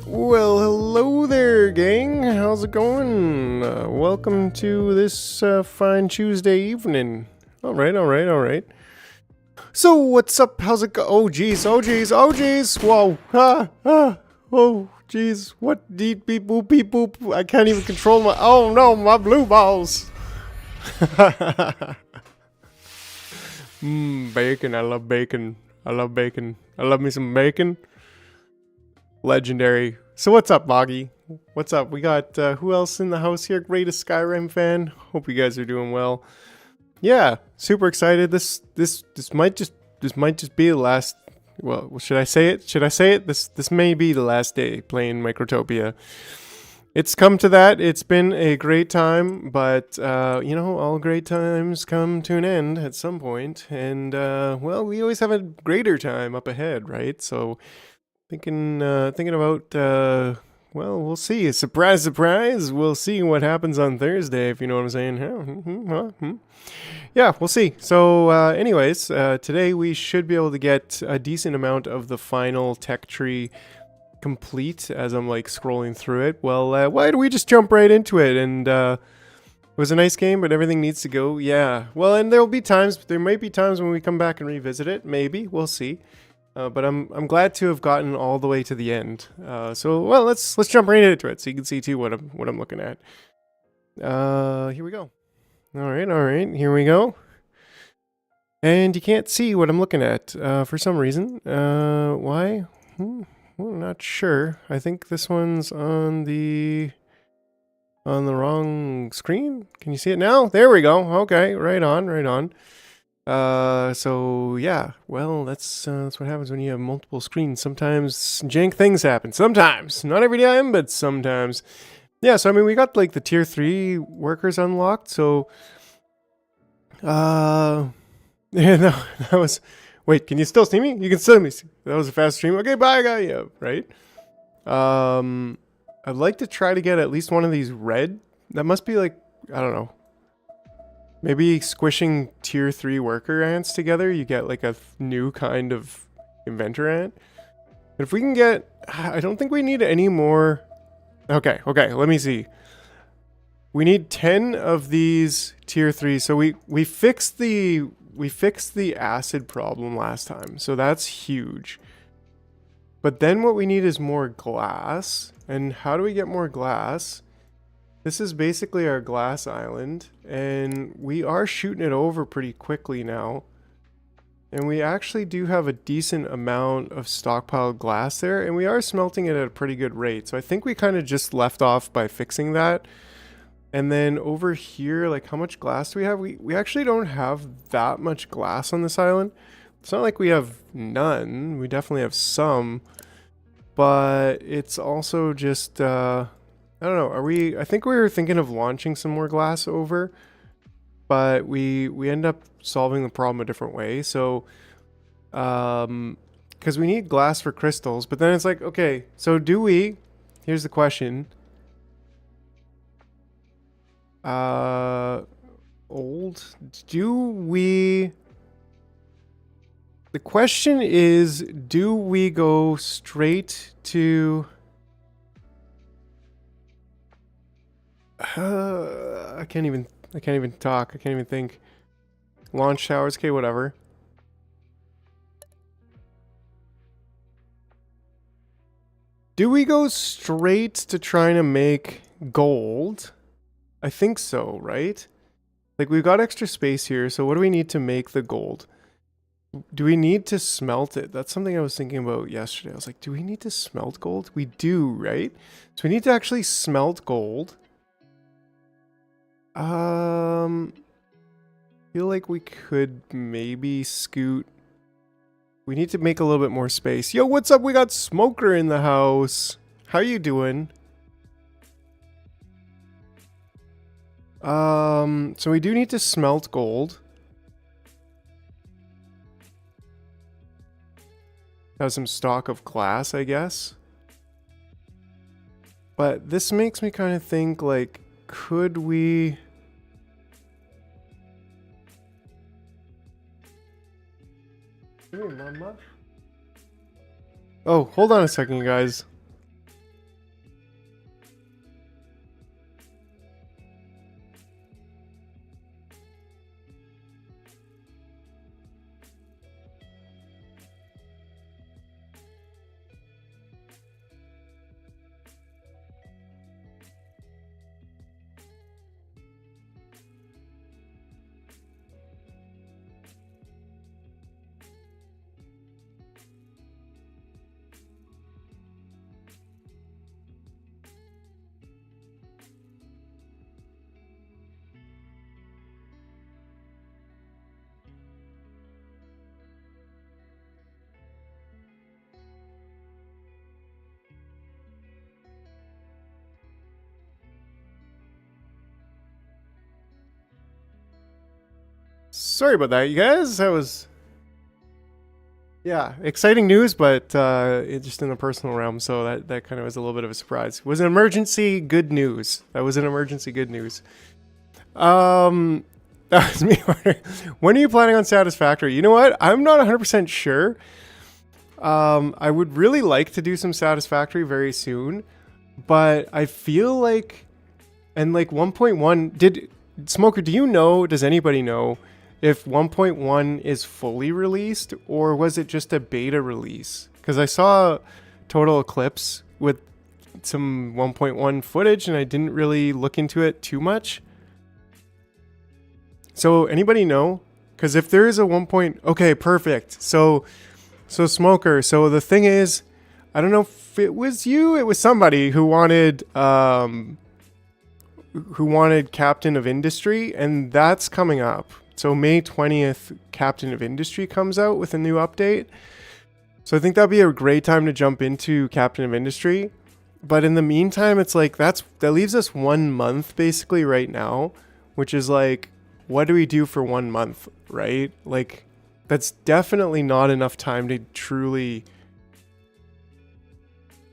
Well, hello there, gang. How's it going? Welcome to this fine Tuesday evening. All right, all right, all right. So, what's up? How's it go? Oh, jeez, oh, jeez, oh, jeez. Whoa. Oh, jeez. What? Deep, beep, boop, beep, boop. I can't even control my. Oh, no, my blue balls. Bacon. I love bacon. I love bacon. I love me some bacon. Legendary. So what's up, Boggy? What's up? We got who else in the house here? Greatest Skyrim fan. Hope you guys are doing well. Yeah, super excited. This might just be the last. Well, should I say it? Should I say it? This may be the last day playing Microtopia. It's come to that. It's been a great time, but you know, all great times come to an end at some point, and well, we always have a greater time up ahead, right? So. Thinking about, well, we'll see. Surprise, surprise. We'll see what happens on Thursday, if you know what I'm saying. Yeah, we'll see. So, anyways, today we should be able to get a decent amount of the final tech tree complete as I'm, like, scrolling through it. Well, why don't we just jump right into it? And, it was a nice game, but everything needs to go. Yeah. Well, and there might be times when we come back and revisit it. Maybe. We'll see. But I'm glad to have gotten all the way to the end. So well, let's jump right into it so you can see too what I'm looking at. Here we go. All right, here we go. And you can't see what I'm looking at for some reason. Why? Well, I'm not sure. I think this one's on the wrong screen. Can you see it now? There we go. Okay, right on. So yeah, well, that's what happens when you have multiple screens. Sometimes jank things happen. Sometimes, not every time, but sometimes. Yeah, so I mean, we got like the tier 3 workers unlocked. So, yeah, that was. Wait, can you still see me? You can still see me. That was a fast stream. Okay, bye, guy. Yeah, right. I'd like to try to get at least one of these red. That must be like, I don't know. Maybe squishing tier 3 worker ants together, you get like a new kind of inventor ant. But if we can get, I don't think we need any more. Okay, let me see. We need 10 of these tier 3. So we fixed the acid problem last time. So that's huge. But then what we need is more glass. And how do we get more glass? This is basically our glass island, and we are shooting it over pretty quickly now. And we actually do have a decent amount of stockpiled glass there, and we are smelting it at a pretty good rate. So I think we kind of just left off by fixing that. And then over here, like how much glass do we have? We actually don't have that much glass on this island. It's not like we have none. We definitely have some. But it's also just... I don't know, I think we were thinking of launching some more glass over, but we end up solving the problem a different way. So, because we need glass for crystals, but then it's like, okay, so here's the question. The question is, do we go straight to... I can't even talk. I can't even think. Launch towers, okay, whatever. Do we go straight to trying to make gold? I think so, right? Like, we've got extra space here, so what do we need to make the gold? Do we need to smelt it? That's something I was thinking about yesterday. I was like, do we need to smelt gold? We do, right? So we need to actually smelt gold. Feel like we could maybe scoot. We need to make a little bit more space. Yo, what's up? We got Smoker in the house. How you doing? So we do need to smelt gold. Have some stock of glass, I guess. But this makes me kind of think, like, could we... Oh, hold on a second, guys. Sorry about that, you guys. That was, yeah, exciting news, but it just in the personal realm, so that kind of was a little bit of a surprise. It was an emergency good news. That was an emergency good news. That was me. When are you planning on Satisfactory? You know what? I'm not 100% sure. I would really like to do some Satisfactory very soon, but I feel like, and like 1.1, did Smoker, do you know, does anybody know if 1.1 is fully released or was it just a beta release? Because I saw Total Eclipse with some 1.1 footage and I didn't really look into it too much. So anybody know? Because if there is a 1. Okay, perfect. So Smoker. So the thing is, I don't know if it was you. It was somebody who wanted Captain of Industry, and that's coming up. So May 20th, Captain of Industry comes out with a new update. So I think that'd be a great time to jump into Captain of Industry. But in the meantime, it's like that leaves us 1 month basically right now, which is like, what do we do for 1 month, right? Like, that's definitely not enough time to truly.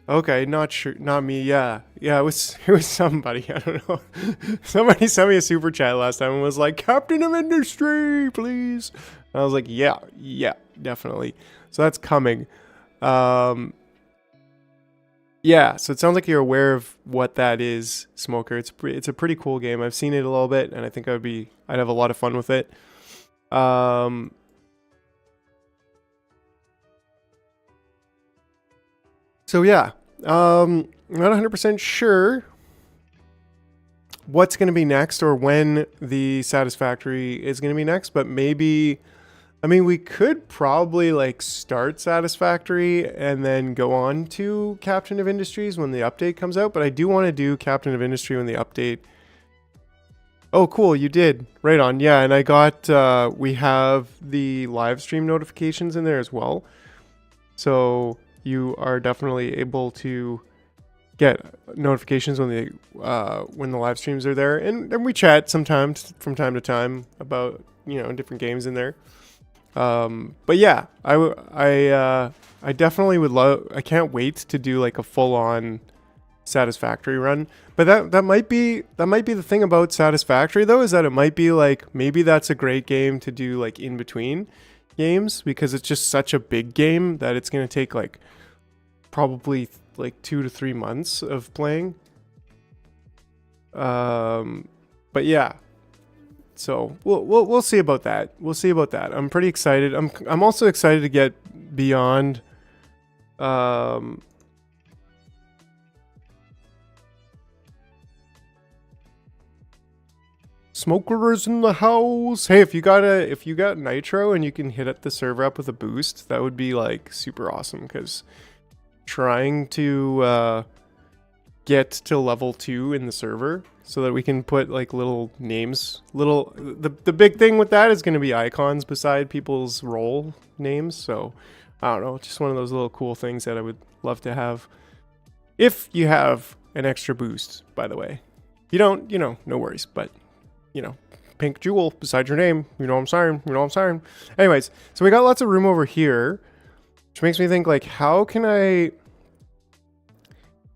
Okay, not sure, not me. Yeah, it was somebody. I don't know. Somebody sent me a super chat last time and was like, "Captain of Industry, please." And I was like, "Yeah, definitely." So that's coming. Yeah. So it sounds like you're aware of what that is, Smoker. It's a pretty cool game. I've seen it a little bit, and I think I'd have a lot of fun with it. So yeah, not 100% sure what's going to be next or when the Satisfactory is going to be next, but maybe, I mean, we could probably like start Satisfactory and then go on to Captain of Industries when the update comes out, but I do want to do Captain of Industry when the update. Oh, cool, you did. Right on. Yeah, and I got, we have the live stream notifications in there as well. So you are definitely able to get notifications when the live streams are there, and we chat sometimes from time to time about different games in there. But yeah, I definitely would love. I can't wait to do like a full on Satisfactory run. But that might be the thing about Satisfactory though, is that it might be like maybe that's a great game to do like in between games, because it's just such a big game that it's going to take like probably like 2 to 3 months of playing. But yeah, so we'll see about that. We'll see about that. I'm pretty excited. I'm also excited to get beyond. Smoker is in the house. Hey, if you got Nitro and you can hit the server up with a boost, that would be like super awesome, because trying to get to level 2 in the server so that we can put like little names, the big thing with that is going to be icons beside people's role names. So I don't know, just one of those little cool things that I would love to have. If you have an extra boost, by the way. If you don't, no worries, but pink jewel beside your name, what I'm saying. Anyways, so we got lots of room over here, which makes me think like, how can I.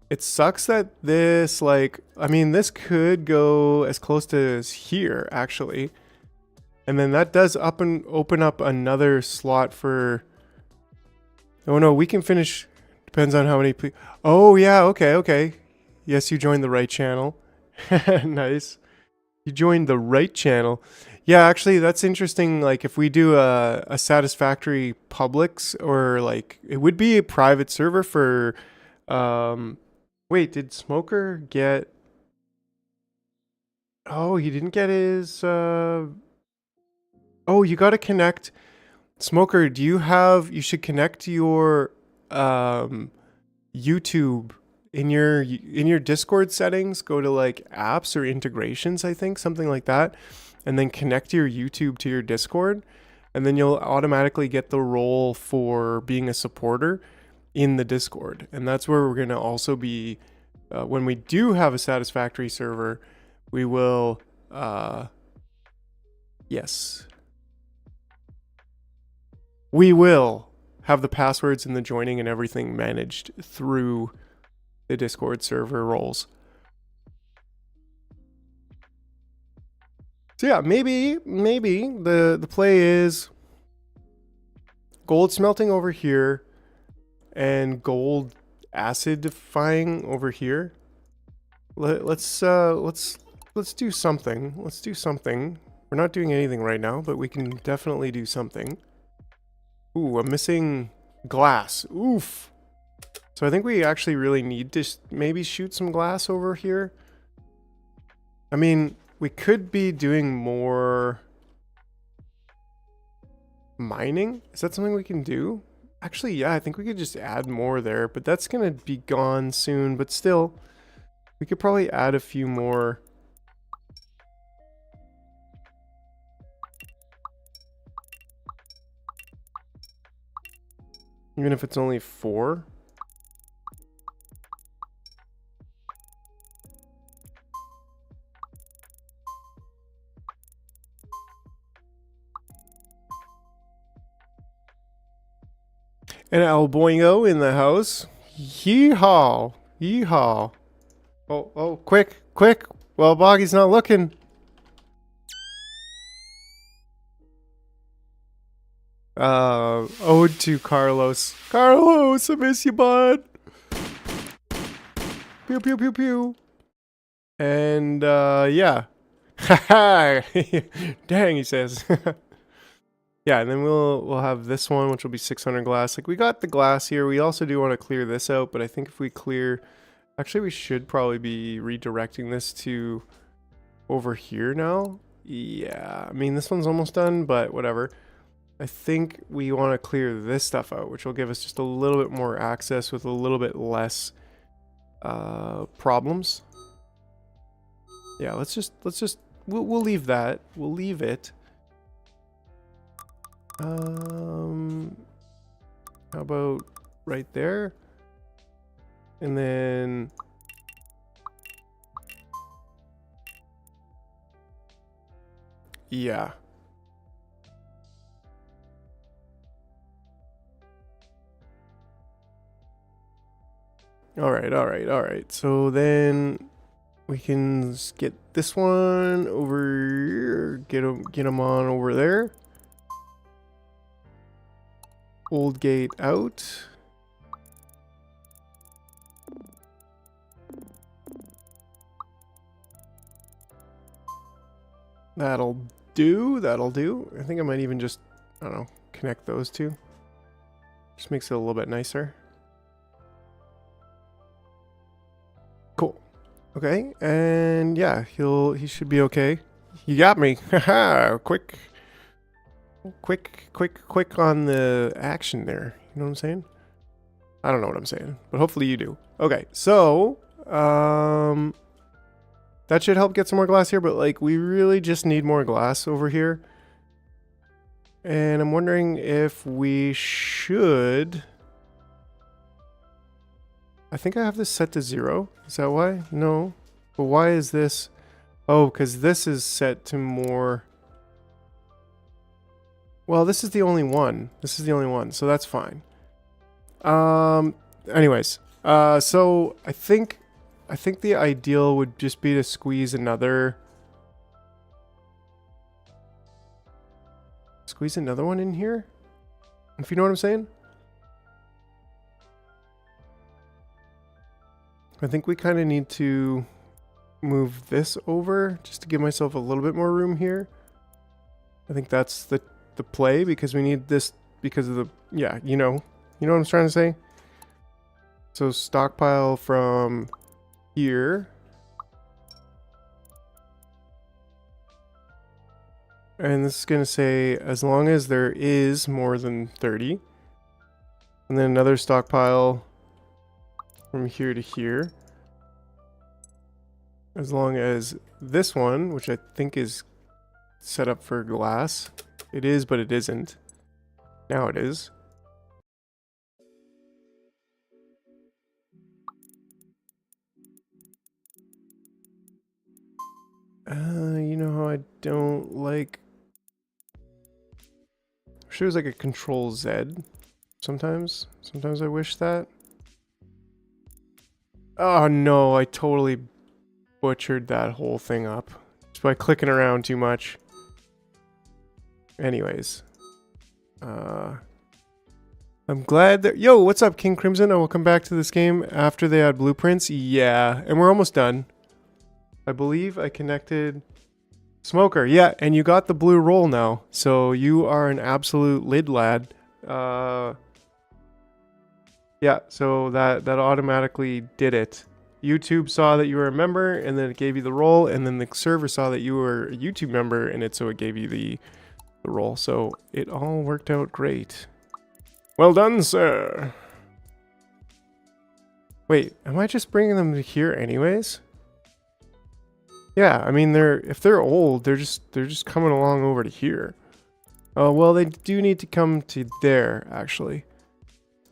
It sucks that this, like, I mean, this could go as close to here, actually. And then that does open up another slot for. Oh no, we can finish. Depends on how many. Oh yeah, okay. Yes, you joined the right channel. Nice. You joined the right channel. Yeah, actually, that's interesting. Like, if we do a Satisfactory Publix, or like, it would be a private server for. Wait, did Smoker get? Oh, he didn't get his. Oh, you got to connect. Smoker, do you have? You should connect your YouTube. In your Discord settings, go to like apps or integrations, I think, something like that, and then connect your YouTube to your Discord, and then you'll automatically get the role for being a supporter in the Discord. And that's where we're going to also be when we do have a Satisfactory server. We will yes, we will have the passwords and the joining and everything managed through the Discord server roles. So yeah, maybe the play is gold smelting over here and gold acidifying over here. Let's do something. Let's do something. We're not doing anything right now, but we can definitely do something. Ooh, I'm missing glass. Oof. So I think we actually really need to maybe shoot some glass over here. I mean, we could be doing more mining. Is that something we can do? Actually, yeah, I think we could just add more there, but that's gonna be gone soon. But still, we could probably add a few more. Even if it's only 4. And El Boingo in the house. Yeehaw. Yeehaw. Oh, quick. Well, Boggy's not looking. Ode to Carlos. Carlos, I miss you, bud. Pew, pew, pew, pew. And, yeah. Haha. Dang, he says. Yeah, and then we'll have this one, which will be 600 glass. Like, we got the glass here. We also do want to clear this out, but I think if we clear... Actually, we should probably be redirecting this to over here now. Yeah, I mean, this one's almost done, but whatever. I think we want to clear this stuff out, which will give us just a little bit more access with a little bit less problems. Yeah, we'll leave that. We'll leave it. How about right there? And then yeah. All right. So then we can get this one over here, get them on over there. Old gate out. That'll do. I think I might even just, I don't know, connect those two. Just makes it a little bit nicer. Cool. Okay, and yeah, he should be okay. You got me. Haha, quick on the action there. You know what I'm saying? I don't know what I'm saying, but hopefully you do. Okay, so that should help get some more glass here, but like we really just need more glass over here. And I'm wondering if we should... I think I have this set to 0. Is that why? No. But why is this? Oh, because this is set to more... Well, this is the only one. This is the only one, so that's fine. Anyways, so I think the ideal would just be to squeeze another one in here, if you know what I'm saying. I think we kind of need to move this over just to give myself a little bit more room here. I think that's the play, because we need this because of the, yeah, you know what I'm trying to say. So stockpile from here. And this is going to say as long as there is more than 30. And then another stockpile from here to here. As long as this one, which I think is set up for glass. It is, but it isn't. Now it is. You know how I don't like sure there's like a Control Z. Sometimes I wish that. Oh no, I totally butchered that whole thing up just by clicking around too much. Anyways, I'm glad that... Yo, what's up, King Crimson? I will come back to this game after they add blueprints. Yeah, and we're almost done. I believe I connected... Smoker, yeah, and you got the blue roll now. So you are an absolute lid lad. Yeah, so that automatically did it. YouTube saw that you were a member, and then it gave you the role, and then the server saw that you were a YouTube member, and so it gave you the role. So it all worked out great. Well done, sir. Wait, am I just bringing them to here anyways? Yeah, I mean, if they're old, they're just coming along over to here. Oh, well, they do need to come to there, actually.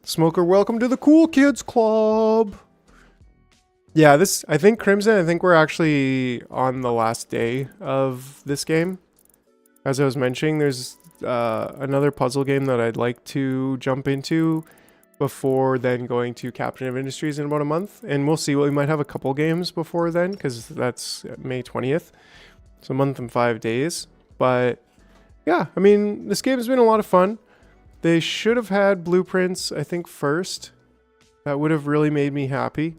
Smoker, welcome to the Cool Kids Club. Yeah, I think Crimson, I think we're actually on the last day of this game. As I was mentioning, there's another puzzle game that I'd like to jump into before then going to Captain of Industries in about a month. And we'll see. We might have a couple games before then because that's May 20th. It's a month and 5 days. But yeah, I mean, this game has been a lot of fun. They should have had blueprints, I think, first. That would have really made me happy.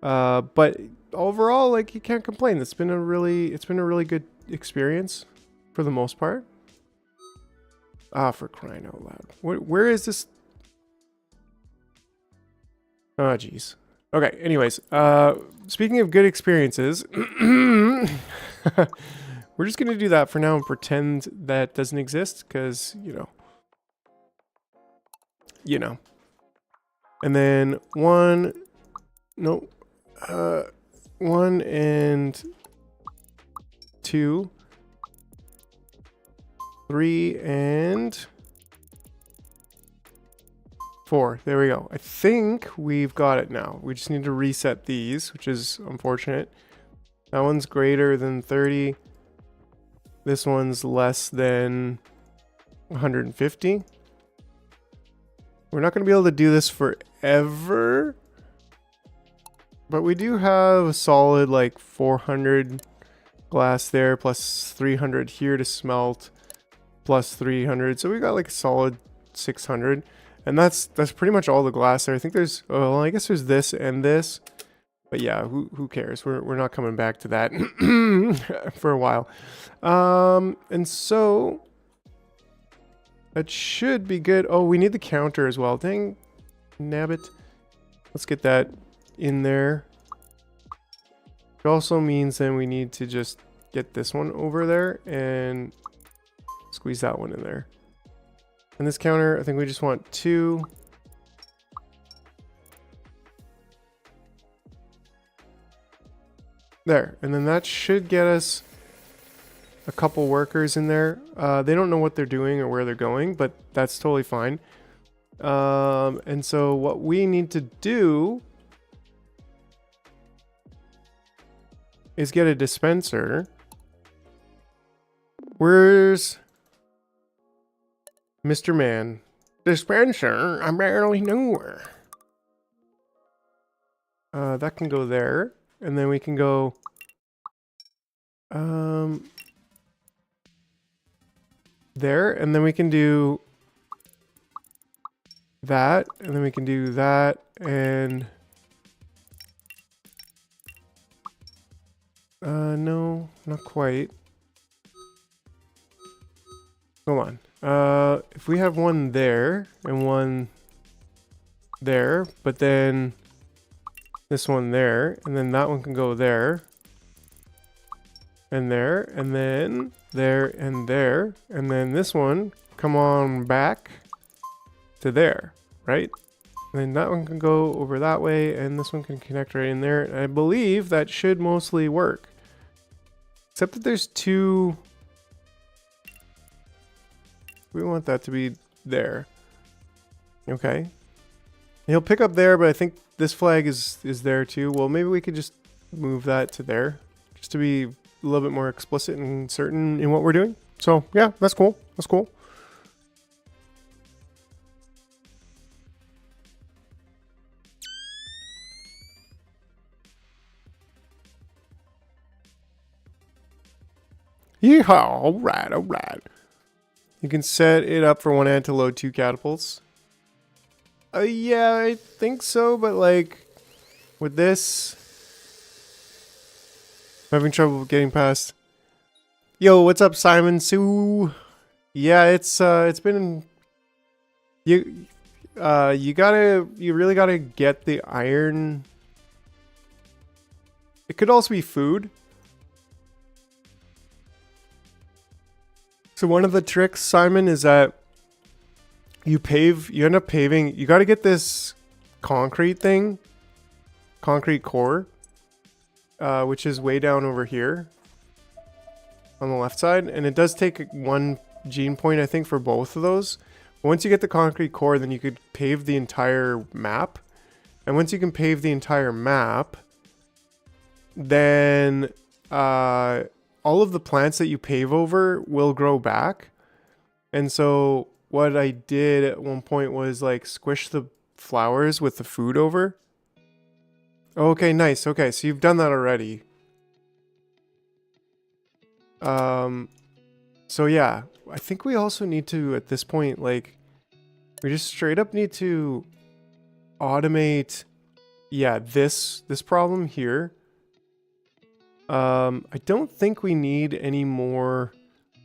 But overall, like, you can't complain. It's been a really good experience for the most part. Ah, for crying out loud. Where is this? Oh, jeez. Okay, anyways. Speaking of good experiences, we're just going to do that for now and pretend that doesn't exist because, you know. And then 1 and 2, 3 and 4. There we go. I think we've got it now. We just need to reset these, which is unfortunate. That one's greater than 30. This one's less than 150. We're not going to be able to do this forever. But we do have a solid like 400 glass there, plus 300 here to smelt, plus 300. So we got like a solid 600. And that's pretty much all the glass there. I think there's, well, I guess there's this and this. But yeah, who cares? We're not coming back to that for a while. And so that should be good. Oh, we need the counter as well. Dang, nabbit. Let's get that in there. It also means then we need to just get this one over there and squeeze that one in there. And this counter, I think we just want 2. There, and then that should get us a couple workers in there. They don't know what they're doing or where they're going, but that's totally fine. And so what we need to do is get a dispenser. Where's Mr. Man? Dispenser? I barely knew her. That can go there. And then we can go there, and then we can do that, and then we can do that, and no, not quite. Come on. If we have one there and one there, but then this one there, and then that one can go there, and there, and then there, and there, and then this one come on back to there, right? And then that one can go over that way, and this one can connect right in there. And I believe that should mostly work. Except that there's 2. We want that to be there. Okay. He'll pick up there, but I think this flag is there too. Well, maybe we could just move that to there, just to be a little bit more explicit and certain in what we're doing. So yeah, that's cool. That's cool. Yeehaw! Alright, alright. You can set it up for one ant to load 2 catapults. Yeah, I think so, but like, with this, I'm having trouble getting past. Yo, what's up, Simon Sue? Yeah, it's been, you really gotta get the iron. It could also be food. So one of the tricks, Simon, is that you end up paving, you gotta get this concrete thing, concrete core, which is way down over here on the left side, and it does take 1 gene point, I think, for both of those. But once you get the concrete core, then you could pave the entire map, and once you can pave the entire map, then all of the plants that you pave over will grow back. And so what I did at one point was like squish the flowers with the food over. Okay, nice. Okay, so you've done that already. So yeah, I think we also need to, at this point, like, we just straight up need to automate, yeah, this problem here. I don't think we need any more,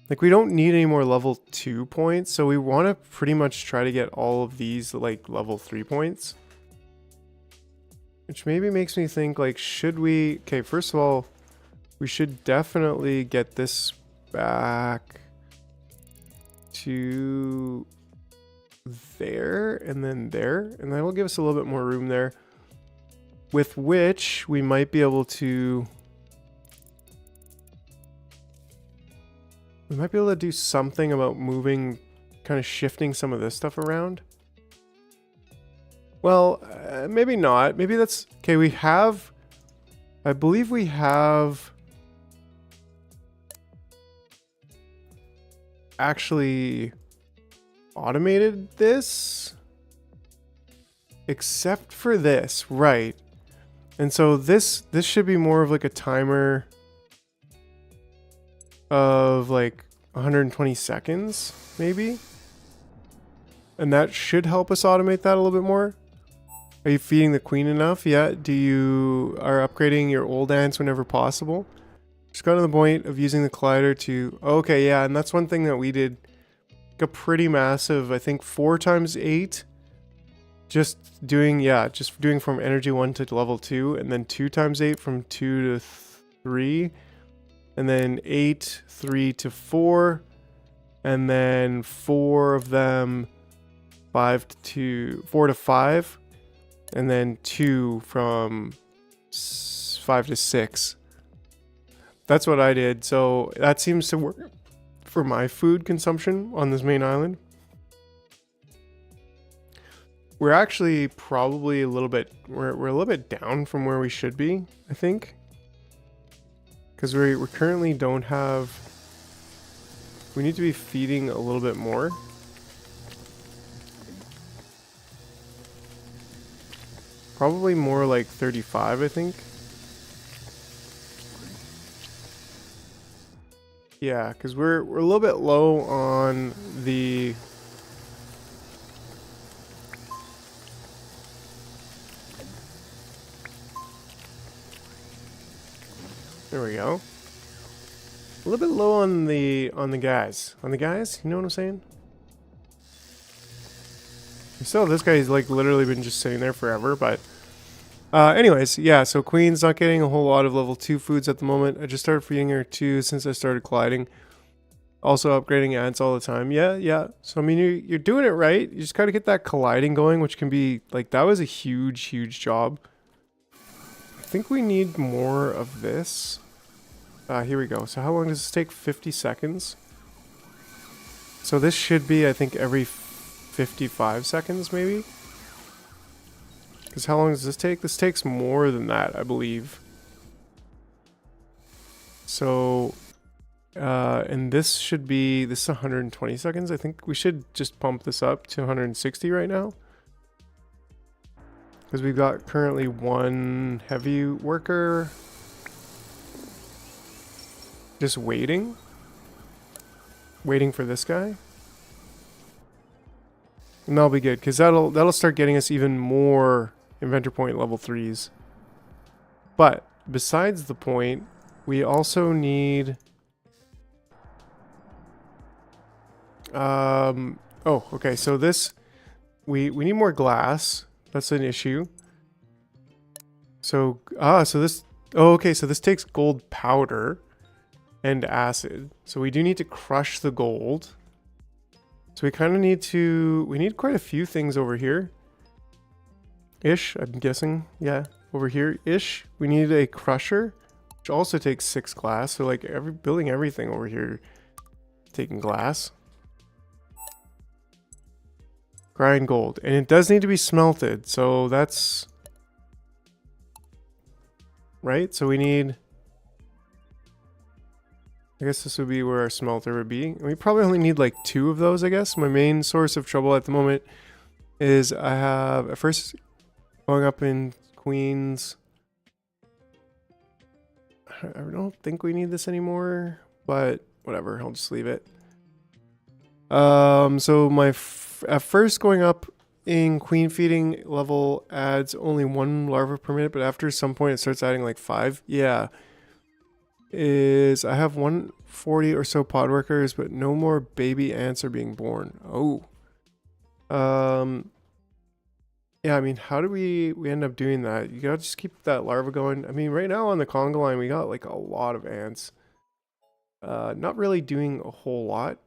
like, we don't need any more level 2 points, so we want to pretty much try to get all of these, like, level 3 points. Which maybe makes me think, like, should we, okay, first of all, we should definitely get this back to there, and then there, and that will give us a little bit more room there, with which we might be able to do something about moving, kind of shifting some of this stuff around. Well, maybe not. Maybe that's... Okay, we have... I believe we have... actually automated this. Except for this, right. And so this should be more of like a timer of like 120 seconds, maybe. And that should help us automate that a little bit more. Are you feeding the queen enough? Yeah. Do you are upgrading your old ants whenever possible? Just got to the point of using the collider to... Okay, yeah, and that's one thing that we did. A pretty massive, I think 4 times 8. Just doing from energy 1 to level 2, and then 2 times 8 from 2 to 3. And then 8, 3 to 4, and then 4 of them 4 to 5, and then 2 from 5 to 6. That's what I did. So that seems to work for my food consumption on this main island. We're actually probably a little bit, we're a little bit down from where we should be, I think. Because we currently don't have... We need to be feeding a little bit more. Probably more like 35, I think. Yeah, because we're a little bit low on the... There we go. A little bit low on the guys. On the guys? You know what I'm saying? Still, this guy's like literally been just sitting there forever, but... anyways, yeah, so Queen's not getting a whole lot of level 2 foods at the moment. I just started feeding her 2 since I started colliding. Also upgrading ants all the time. Yeah. So, I mean, you're doing it right. You just gotta get that colliding going, which can be... Like, that was a huge job. I think we need more of this. Here we go. So how long does this take? 50 seconds. So this should be, I think, every 55 seconds, maybe? Because how long does this take? This takes more than that, I believe. So, and this should be, this is 120 seconds. I think we should just pump this up to 160 right now. Because we've got currently 1 heavy worker just waiting. waiting for this guy. And that'll be good, because that'll start getting us even more inventor point level 3s. But besides the point, we also need oh, okay, so this we need more glass. That's an issue. So so this okay, so this takes gold powder and acid. So we do need to crush the gold. So we kind of need we need quite a few things over here. Ish, I'm guessing. Yeah, over here ish. We need a crusher, which also takes 6 glass. So like building everything over here taking glass. Grind gold. And it does need to be smelted. So that's right. So we need, I guess this would be where our smelter would be. We probably only need like 2 of those, I guess. My main source of trouble at the moment is I have at first going up in Queens. I don't think we need this anymore, but whatever, I'll just leave it. So at first going up in queen feeding level adds only 1 larva per minute, but after some point it starts adding like 5. Yeah. I have 140 or so pod workers, but no more baby ants are being born. Oh. Yeah, I mean, how do we end up doing that? You gotta just keep that larva going. I mean, right now on the conga line, we got like a lot of ants. Not really doing a whole lot.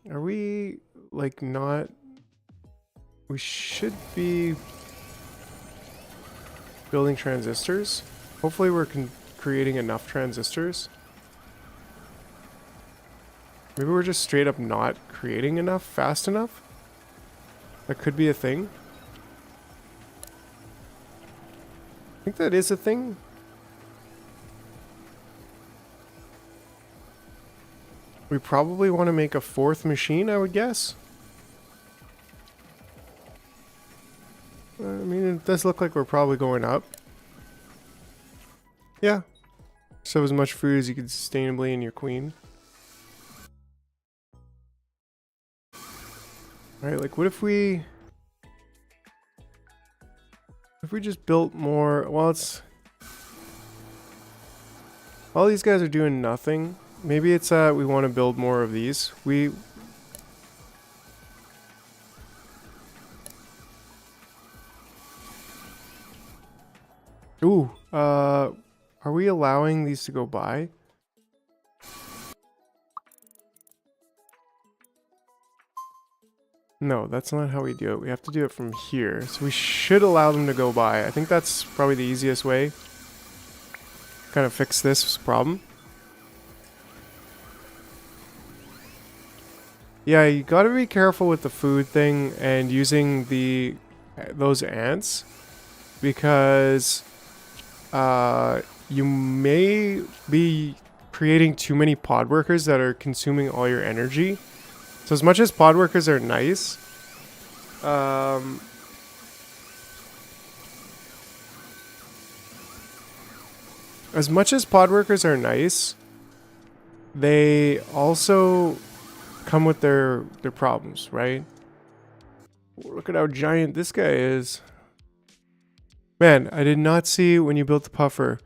Are we like not? We should be building transistors. Hopefully we're creating enough transistors. Maybe we're just straight up not creating enough fast enough. That could be a thing. I think that is a thing. We probably want to make a 4th machine, I would guess. I mean, it does look like we're probably going up. Yeah. So as much food as you could sustainably in your queen. Alright, like what if we just built more? Well, it's all these guys are doing nothing. Maybe it's that we want to build more of these. Ooh, are we allowing these to go by? No, that's not how we do it. We have to do it from here. So we should allow them to go by. I think that's probably the easiest way. Kind of fix this problem. Yeah, you gotta be careful with the food thing and using those ants. Because you may be creating too many pod workers that are consuming all your energy. So as much as pod workers are nice, they also come with their problems, right? Look at how giant this guy is. Man, I did not see when you built the puffer.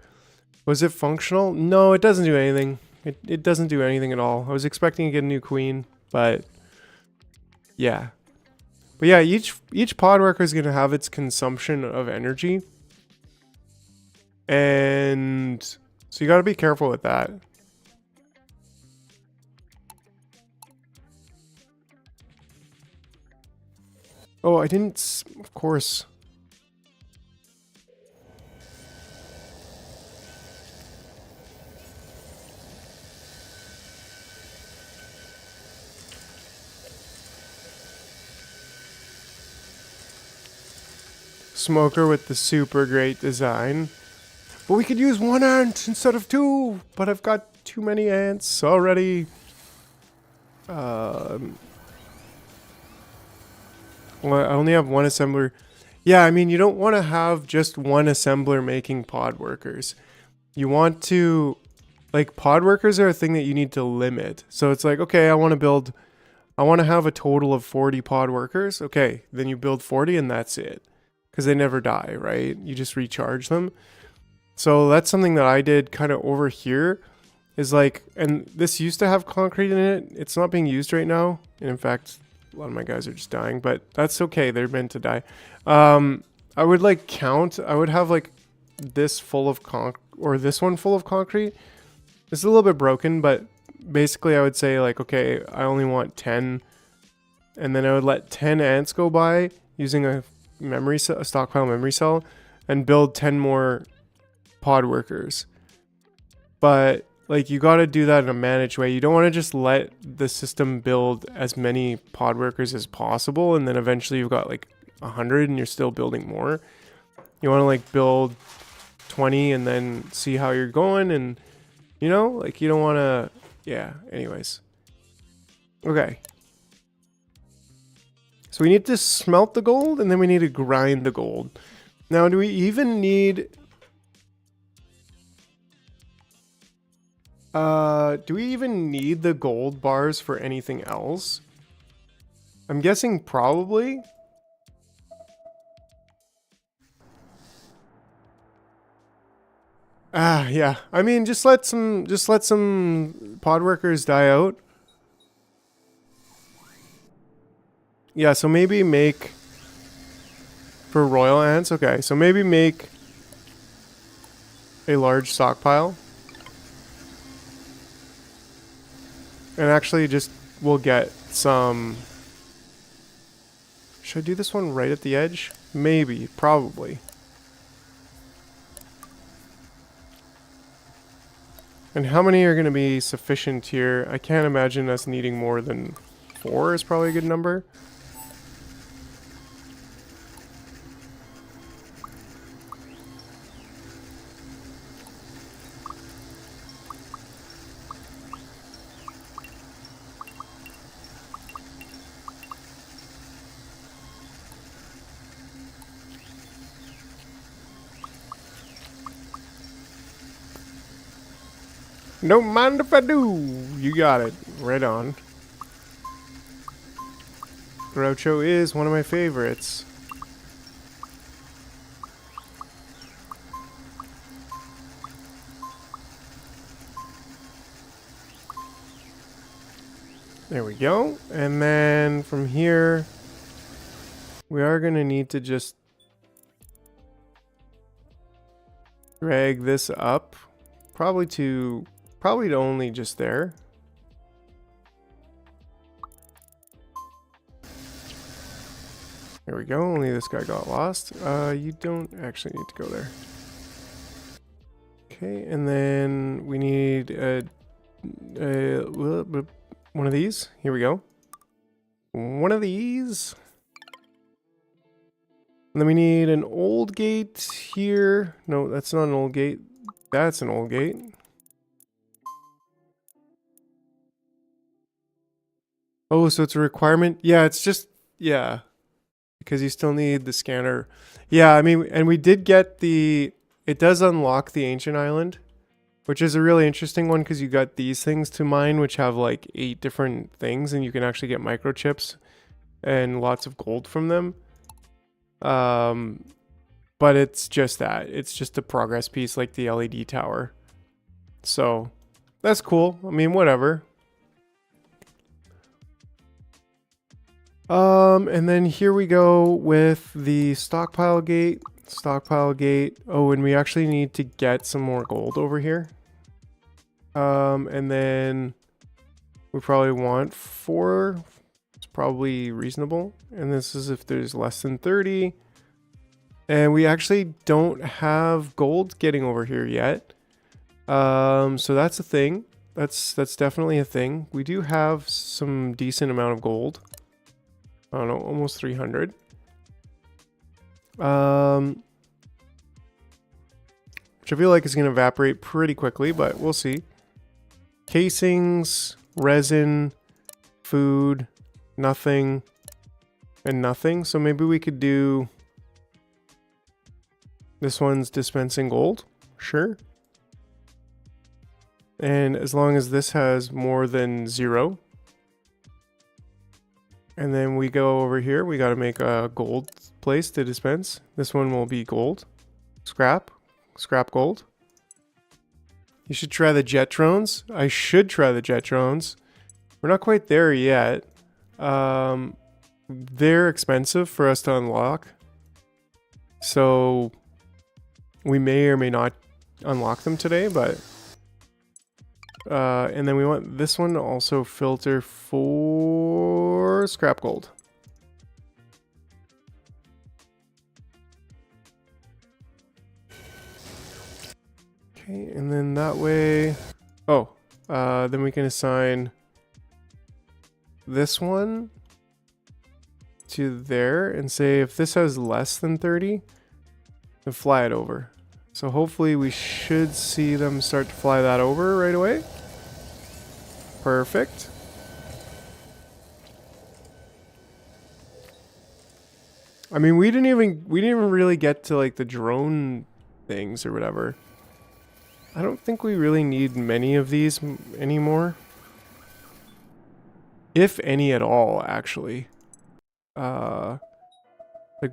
Was it functional? No, it doesn't do anything. It doesn't do anything at all. I was expecting to get a new queen, but yeah. But yeah, each pod worker is going to have its consumption of energy. And so you got to be careful with that. Oh, I didn't, of course. Smoker with the super great design. But we could use 1 ant instead of 2. But I've got too many ants already. Well, I only have 1 assembler. Yeah, I mean, you don't want to have just 1 assembler making pod workers. You want to like pod workers are a thing that you need to limit. So it's like, okay, I want to have a total of 40 pod workers. Okay, then you build 40 and that's it. Because they never die, right? You just recharge them. So that's something that I did kind of over here is like, and this used to have concrete in it. It's not being used right now. And in fact, a lot of my guys are just dying, but that's okay. They're meant to die. I would like count. I would have like this full of or this one full of concrete. It's a little bit broken, but basically I would say like, okay, I only want 10. And then I would let 10 ants go by using a stockpile memory cell and build 10 more pod workers. But like you got to do that in a managed way. You don't want to just let the system build as many pod workers as possible and then eventually you've got like 100 and you're still building more. You want to like build 20 and then see how you're going, and you know, like you don't want to, yeah, anyways. Okay. So we need to smelt the gold and then we need to grind the gold. Now, do we even need the gold bars for anything else? I'm guessing probably. Yeah. I mean, just let some pod workers die out. Yeah, so maybe make for royal ants. Okay, so maybe make a large stockpile. And actually just we'll get some. Should I do this one right at the edge? Maybe, probably. And how many are going to be sufficient here? I can't imagine us needing more than 4 is probably a good number. Don't mind if I do. You got it. Right on. Groucho is one of my favorites. There we go. And then from here, we are going to need to just drag this up. Probably to only just there. There we go. Only this guy got lost. You don't actually need to go there. Okay, and then we need one of these. Here we go. One of these. And then we need an old gate here. No, that's not an old gate. That's an old gate. Oh, so it's a requirement? Yeah, it's just, yeah. Because you still need the scanner. Yeah, I mean, and we did get it does unlock the ancient island, which is a really interesting one because you got these things to mine, which have like 8 different things, and you can actually get microchips and lots of gold from them. But it's just that. It's just a progress piece like the LED tower. So, that's cool. I mean, whatever. And then here we go with the stockpile gate. Stockpile gate. Oh, and we actually need to get some more gold over here. And then we probably want 4. It's probably reasonable. And this is if there's less than 30. And we actually don't have gold getting over here yet. So that's a thing. That's definitely a thing. We do have some decent amount of gold. I don't know, almost 300. Which I feel like is going to evaporate pretty quickly, but we'll see. Casings, resin, food, nothing, and nothing. So maybe we could do... This one's dispensing gold. Sure. And as long as this has more than 0. And then we go over here. We got to make a gold place to dispense. This one will be gold. Scrap. Scrap gold. You should try the jet drones. I should try the jet drones. We're not quite there yet. They're expensive for us to unlock. So we may or may not unlock them today, but and then we want this one to also filter for scrap gold. Okay, and then that way, then we can assign this one to there and say if this has less than 30, then fly it over. So hopefully we should see them start to fly that over right away. Perfect. I mean, we didn't even really get to like the drone things or whatever. I don't think we really need many of these anymore. If any at all, actually. Like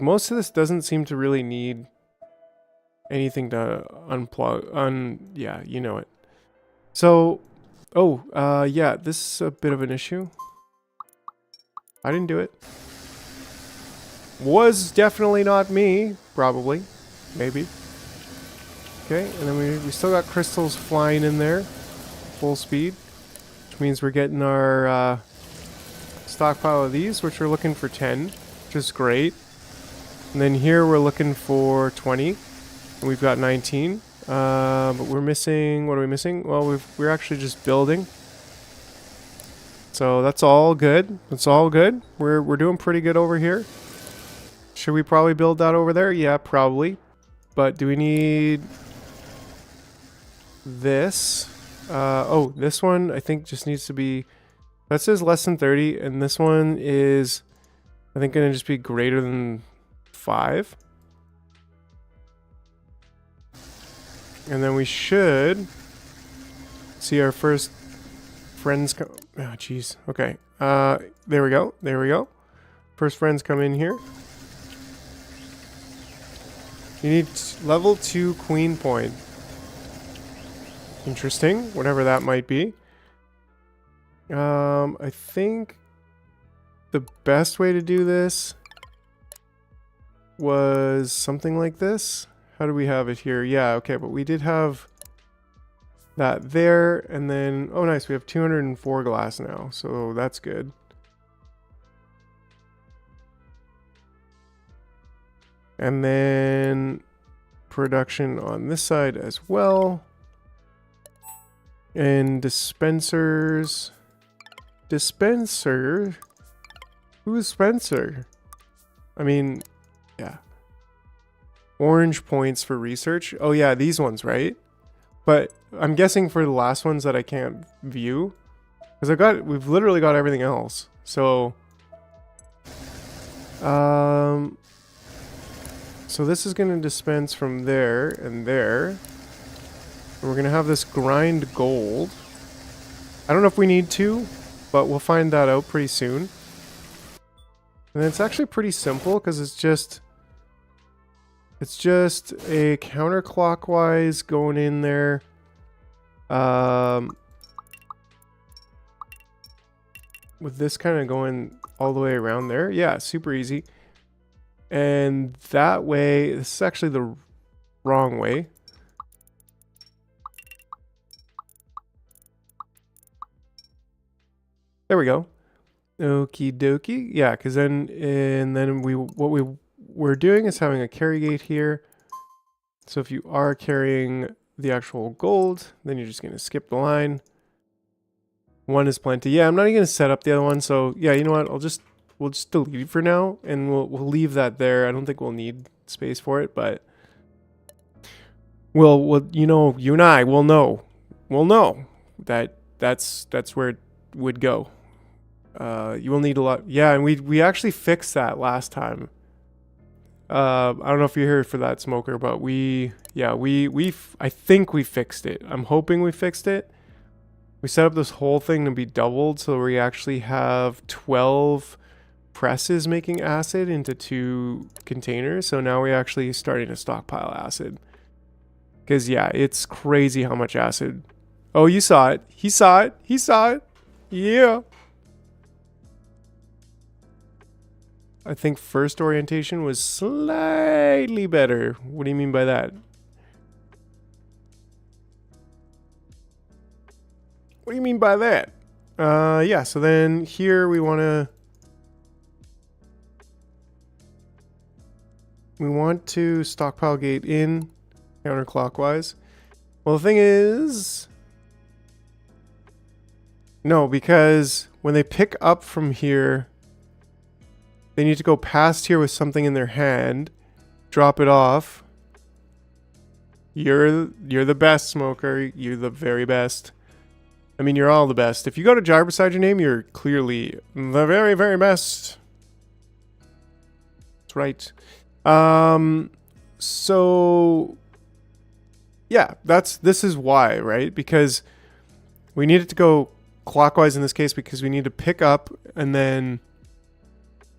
most of this doesn't seem to really need anything to unplug. Yeah, you know it. So, yeah, this is a bit of an issue. I didn't do it. Was definitely not me. Probably. Maybe. Okay, and then we still got crystals flying in there. Full speed. Which means we're getting our stockpile of these, which we're looking for 10. Which is great. And then here we're looking for 20. And we've got 19. But we're missing... What are we missing? Well, we're actually just building. So that's all good. That's all good. We're doing pretty good over here. Should we probably build that over there? Yeah, probably. But do we need this? This one I think just needs to be... That says less than 30. And this one is, I think, going to just be greater than 5. And then we should see our first friends come. Oh, jeez. Okay. There we go. There we go. First friends come in here. You need level 2 queen point. Interesting. Whatever that might be. I think the best way to do this was something like this. How do we have it here? Yeah, okay, but we did have that there, and then, oh nice, we have 204 glass now, so that's good. And then production on this side as well. And dispensers. Dispenser? Who's Spencer? I mean, yeah. Orange points for research. Oh yeah, these ones, right? But I'm guessing for the last ones that I can't view. Because we've literally got everything else. So, so this is going to dispense from there and there. And we're going to have this grind gold. I don't know if we need to, but we'll find that out pretty soon. And it's actually pretty simple because it's just a counterclockwise going in there. With this kind of going all the way around there. Yeah, super easy. And that way, this is actually the wrong way. There we go. Okie dokie. Yeah, because then what we're doing is having a carry gate here. So if you are carrying the actual gold, then you're just going to skip the line. One is plenty. Yeah, I'm not even going to set up the other one. So yeah, you know what? We'll just delete it for now, and we'll leave that there. I don't think we'll need space for it, but we'll you know, you and I will know. We'll know that that's where it would go. You will need a lot. Yeah, and we actually fixed that last time. I don't know if you're here for that, Smoker, but I think we fixed it. I'm hoping we fixed it. We set up this whole thing to be doubled, so we actually have 12 presses making acid into 2 containers. So now we're actually starting to stockpile acid. Because, yeah, it's crazy how much acid. Oh, you saw it. He saw it. He saw it. Yeah. I think first orientation was slightly better. What do you mean by that? What do you mean by that? Yeah, so then here we want to stockpile gate in counterclockwise. Well, the thing is, no, because when they pick up from here, they need to go past here with something in their hand, drop it off. You're the best, Smoker. You're the very best. I mean, you're all the best. If you got a jar beside your name, you're clearly the very, very best. That's right. So yeah, this is why, right? Because we need it to go clockwise in this case because we need to pick up and then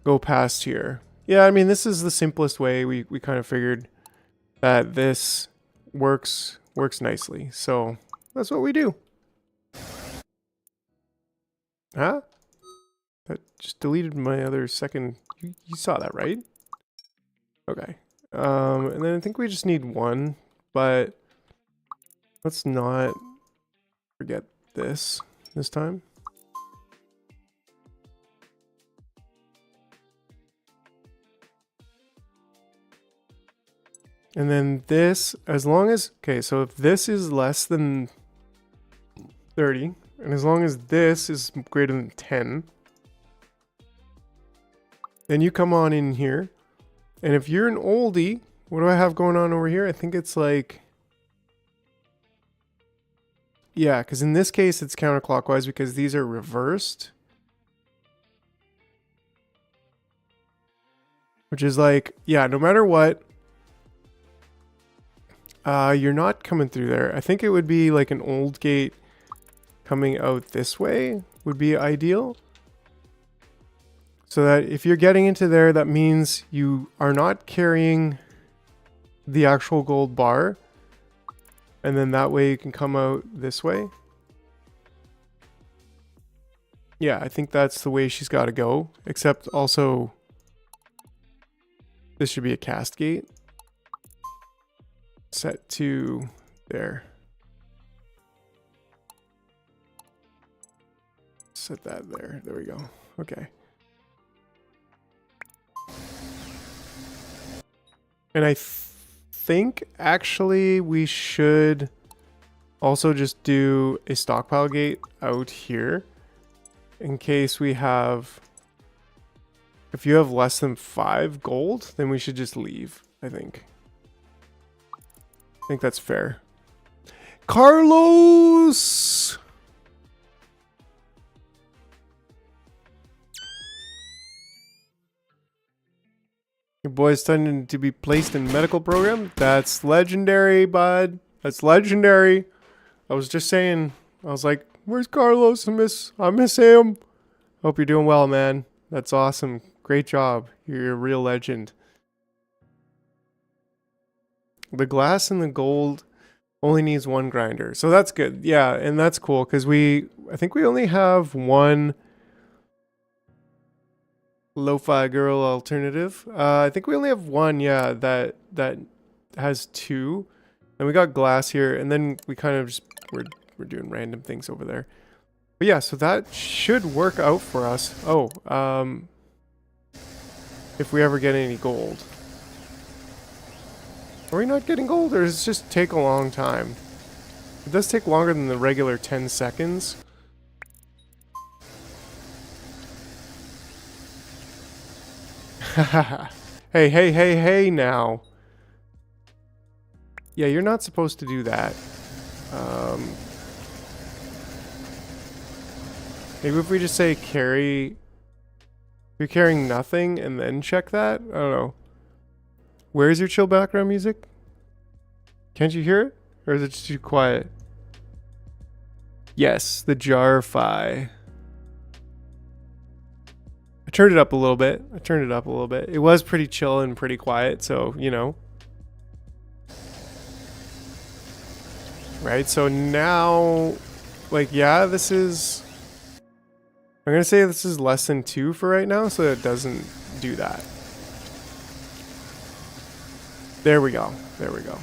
go past here. Yeah, I mean, this is the simplest way. We kind of figured that this works nicely. So that's what we do. Huh? That just deleted my other second. You saw that, right? Okay. And then I think we just need 1, but let's not forget this time. And then this, as long as, okay, so if this is less than 30, and as long as this is greater than 10, then you come on in here. And if you're an oldie, what do I have going on over here? I think it's like, yeah, because in this case it's counterclockwise because these are reversed. Which is like, yeah, no matter what, you're not coming through there. I think it would be like an old gate coming out this way would be ideal. So that if you're getting into there, that means you are not carrying the actual gold bar. And then that way you can come out this way. Yeah, I think that's the way she's got to go. Except also, this should be a cast gate. Set to there. Set that there. There we go. Okay. And I think actually we should also just do a stockpile gate out here in case we have, if you have less than 5 gold, then we should just leave, I think. I think that's fair. Carlos! Your boy's starting to be placed in medical program. That's legendary, bud. That's legendary. I was just saying, I was like, where's Carlos? I miss him. Hope you're doing well, man. That's awesome. Great job. You're a real legend. The glass and the gold only needs 1 grinder. So that's good. Yeah, and that's cool because I think we only have 1 lo-fi girl alternative. I think we only have 1, yeah, that has 2. And we got glass here, and then we kind of just we're doing random things over there. But yeah, so that should work out for us. Oh, if we ever get any gold. Are we not getting gold, or does it just take a long time? It does take longer than the regular 10 seconds. Hey now. Yeah, you're not supposed to do that. Maybe if we just say carry... You're carrying nothing and then check that? I don't know. Where's your chill background music? Can't you hear it? Or is it just too quiet? Yes, the jar fi. I turned it up a little bit. It was pretty chill and pretty quiet, so, you know. Right, so now, like, yeah, this is... I'm gonna say this is less than 2 for right now, so it doesn't do that. There we go. There we go.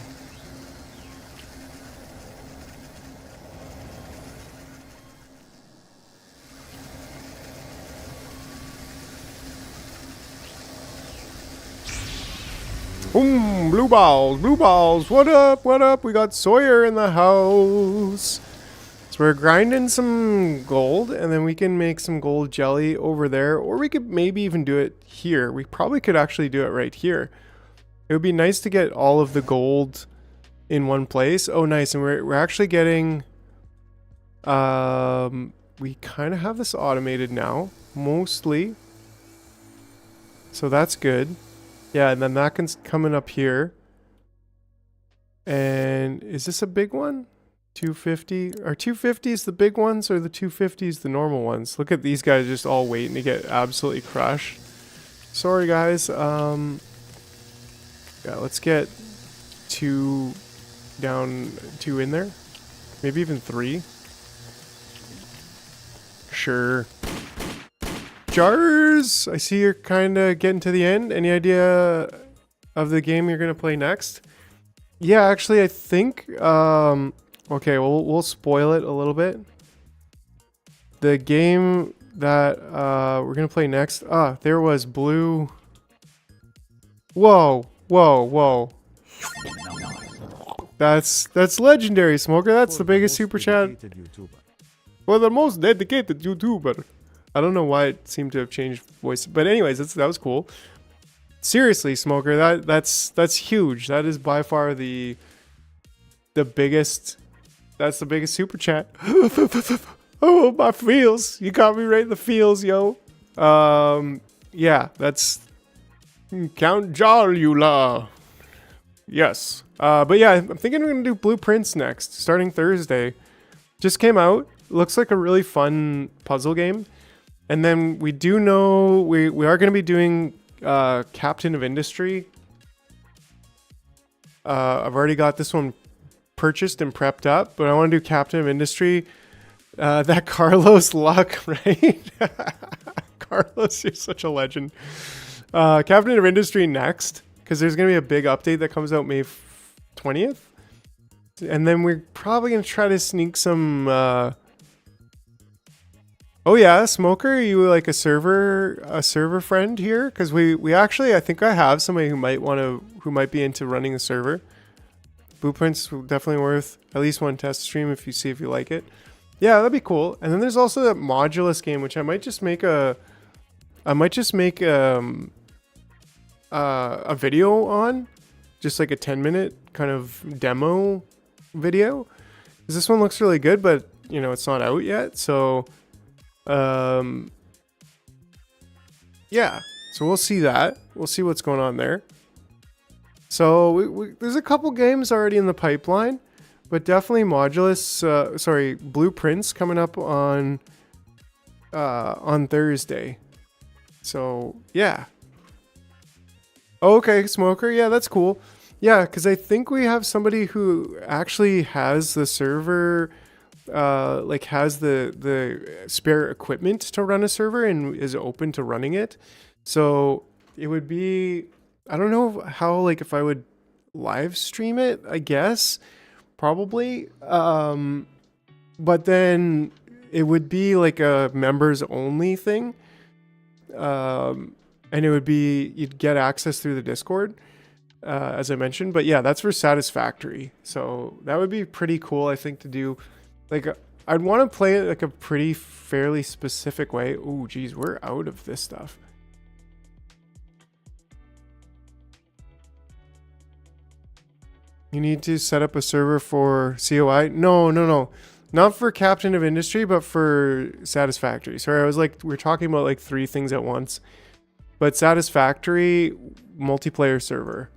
Boom! Blue balls! Blue balls! What up? What up? We got Sawyer in the house. So we're grinding some gold, and then we can make some gold jelly over there, or we could maybe even do it here. We probably could actually do it right here. It would be nice to get all of the gold in one place. Oh, nice. And we're actually getting... we kind of have this automated now, mostly. So that's good. Yeah, and then that one's coming up here. And is this a big one? 250? Are 250s the big ones or the 250s the normal ones? Look at these guys just all waiting to get absolutely crushed. Sorry, guys. Yeah, let's get 2 down, 2 in there. Maybe even 3. Sure. Jars! I see you're kind of getting to the end. Any idea of the game you're going to play next? Yeah, actually, I think... okay, we'll spoil it a little bit. The game that we're going to play next... there was blue... Whoa, whoa, whoa. That's legendary, Smoker. That's the biggest super chat. Well, the most dedicated YouTuber. I don't know why it seemed to have changed voice, but anyways, that was cool. Seriously, Smoker, that's huge. That is by far the biggest. That's the biggest super chat. Oh, my feels. You got me right in the feels, yo. Yeah, that's Count Jalula. Yes. But yeah, I'm thinking we're gonna do Blueprints next, starting Thursday. Just came out. Looks like a really fun puzzle game. And then we do know we are going to be doing Captain of Industry. I've already got this one purchased and prepped up, but I want to do Captain of Industry. That Carlos luck, right? Carlos, you're such a legend. Captain of Industry next, because there's going to be a big update that comes out May 20th. And then we're probably going to try to sneak some... Oh yeah, Smoker, are you like a server friend here? Because we actually, I think I have somebody who might be into running a server. Blueprints definitely worth at least one test stream if you like it. Yeah, that'd be cool. And then there's also that Modulus game, which I might just make a video on, just like a 10-minute kind of demo video. Because this one looks really good, but you know it's not out yet, so. Yeah, so we'll see that. We'll see what's going on there. So there's a couple games already in the pipeline, but definitely Blueprints coming up on Thursday. So yeah. Okay, Smoker. Yeah, that's cool. Yeah, because I think we have somebody who actually has the server. Like has the spare equipment to run a server and is open to running it. So it would be, I don't know how, like if I would live stream it, I guess probably. But then it would be like a members only thing. And it would be, you'd get access through the Discord, as I mentioned, but yeah, that's for Satisfactory. So that would be pretty cool, I think, to do. Like, I'd want to play it like a fairly specific way. Ooh, geez, we're out of this stuff. You need to set up a server for COI? No. Not for Captain of Industry, but for Satisfactory. Sorry, I was like, we're talking about like 3 things at once. But Satisfactory multiplayer server.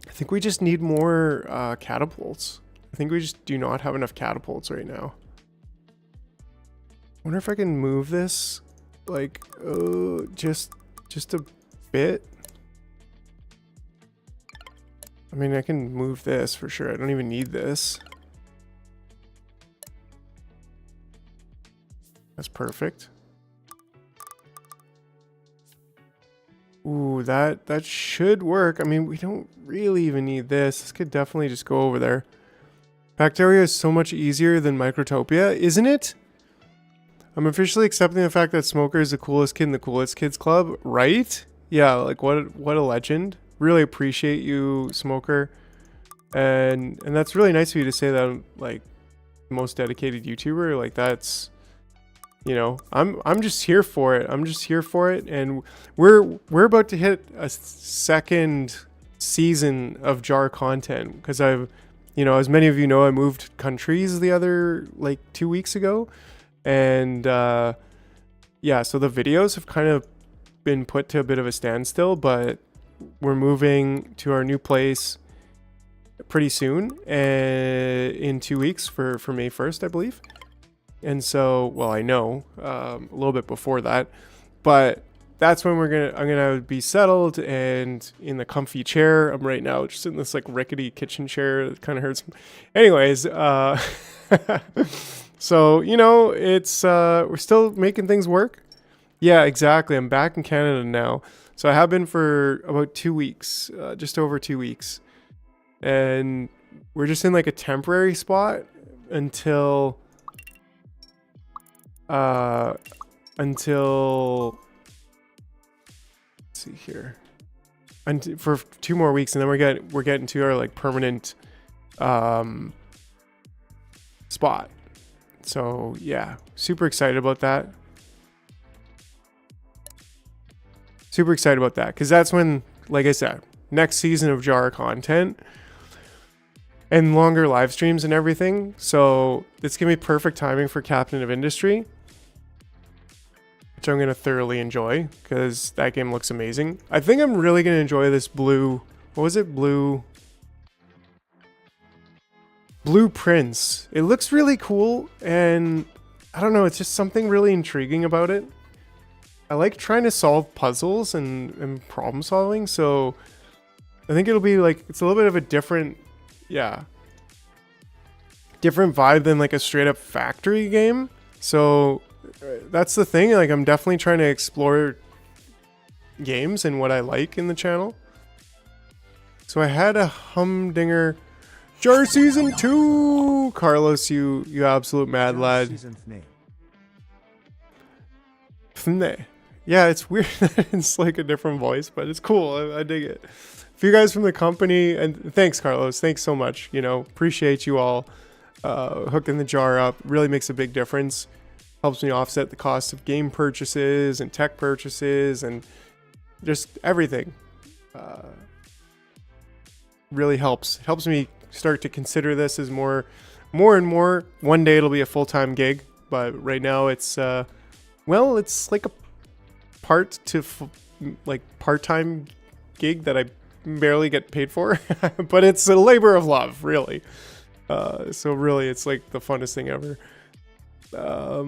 I think we just need more catapults. I think we just do not have enough catapults right now. wonder if I can move this, like, just a bit. I mean, I can move this for sure. I don't even need this. That's perfect. Ooh, that should work. I mean, we don't really even need this. This could definitely just go over there. Bacteria is so much easier than Microtopia, isn't it? I'm officially accepting the fact that Smoker is the coolest kid in the Coolest Kids Club, right? Yeah, like what a legend. Really appreciate you, Smoker. And that's really nice of you to say that I'm like the most dedicated YouTuber. Like that's, you know, I'm just here for it. I'm just here for it. And we're about to hit a second season of jar content because I've, you know, as many of you know, I moved countries the other like 2 weeks ago. And yeah, so the videos have kind of been put to a bit of a standstill, but we're moving to our new place pretty soon, in 2 weeks for May 1st, I believe. And so, well, I know a little bit before that, but that's when I'm gonna be settled and in the comfy chair. I'm right now just in this like rickety kitchen chair that kind of hurts. Anyways, so, you know, it's, we're still making things work. Yeah, exactly. I'm back in Canada now. So I have been for about 2 weeks, just over 2 weeks. And we're just in like a temporary spot until, let's see here. For 2 more weeks, and then we're getting to our like permanent, spot. So yeah, super excited about that. Super excited about that because that's when, like I said, next season of jar content and longer live streams and everything. So it's gonna be perfect timing for Captain of Industry, which I'm gonna thoroughly enjoy because that game looks amazing. I think I'm really gonna enjoy this blue. What was it? Blueprints. It looks really cool, and I don't know, it's just something really intriguing about it. I like trying to solve puzzles and problem solving, so I think it'll be like, it's a little bit of a different, different vibe than like a straight up factory game. So that's the thing, like I'm definitely trying to explore games and what I like in the channel. So I had a humdinger. Jar Season 2! Carlos, you absolute mad lad. Yeah, it's weird that it's like a different voice, but it's cool. I dig it. If you guys from the company, and thanks, Carlos. Thanks so much. You know, appreciate you all hooking the jar up. Really makes a big difference. Helps me offset the cost of game purchases and tech purchases and just everything. Really helps me start to consider this as more and more. One day it'll be a full-time gig, but right now it's well, it's like a part-time gig that I barely get paid for, but it's a labor of love, really. So really, it's like the funnest thing ever. But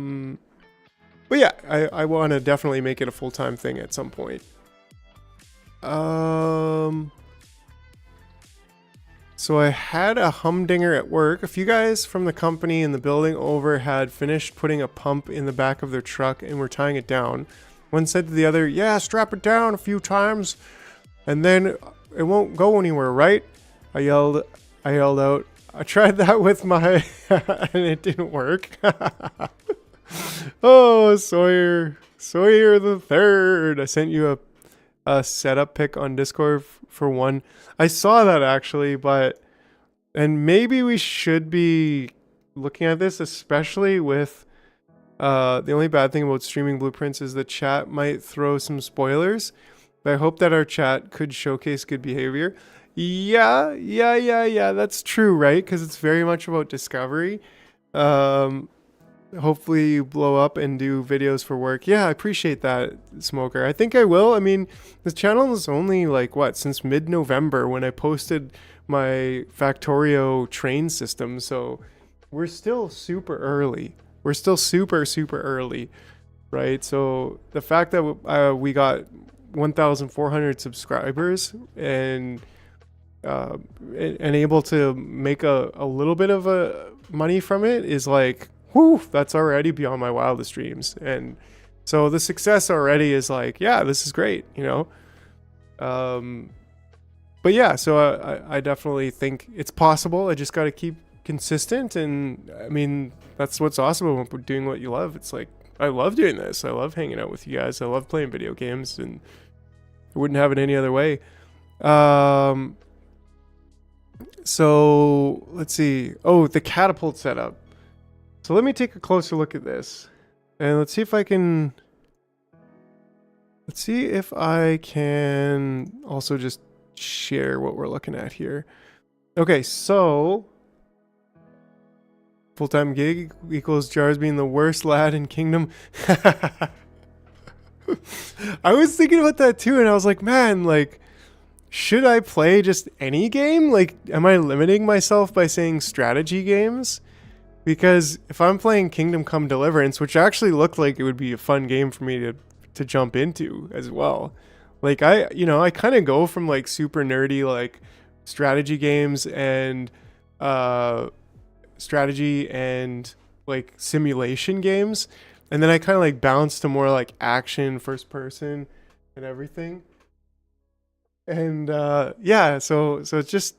yeah, I want to definitely make it a full-time thing at some point. So I had a humdinger at work. A few guys from the company in the building over had finished putting a pump in the back of their truck and were tying it down. One said to the other, "Yeah, strap it down a few times and then it won't go anywhere, right?" I yelled out, "I tried that with my," and it didn't work. Oh, Sawyer the third. I sent you a setup pic on Discord for one. I saw that actually, and maybe we should be looking at this, especially with the only bad thing about streaming Blueprints is the chat might throw some spoilers, but I hope that our chat could showcase good behavior. Yeah, that's true, right? Because it's very much about discovery. Hopefully you blow up and do videos for work. Yeah, I appreciate that, Smoker. I think I will. I mean, this channel is only like, since mid-November when I posted my Factorio train system. So we're still super early. we're still super, super early, right? So the fact that we got 1,400 subscribers and able to make a little bit of a money from it is like, whew, that's already beyond my wildest dreams. And so the success already is like, yeah, this is great, you know? But yeah, so I definitely think it's possible. I just got to keep consistent. And I mean, that's what's awesome about doing what you love. It's like, I love doing this. I love hanging out with you guys. I love playing video games, and I wouldn't have it any other way. So let's see. Oh, the catapult setup. So let me take a closer look at this, and let's see if I can also just share what we're looking at here. Okay, so full-time gig equals Jars being the worst lad in Kingdom. I was thinking about that too, and I was like, man, like, should I play just any game? Like, am I limiting myself by saying strategy games? Because if I'm playing Kingdom Come Deliverance, which actually looked like it would be a fun game for me to jump into as well. Like, I kind of go from like super nerdy like strategy games and like simulation games, and then I kind of like bounce to more like action, first person and everything. And yeah, so it's just,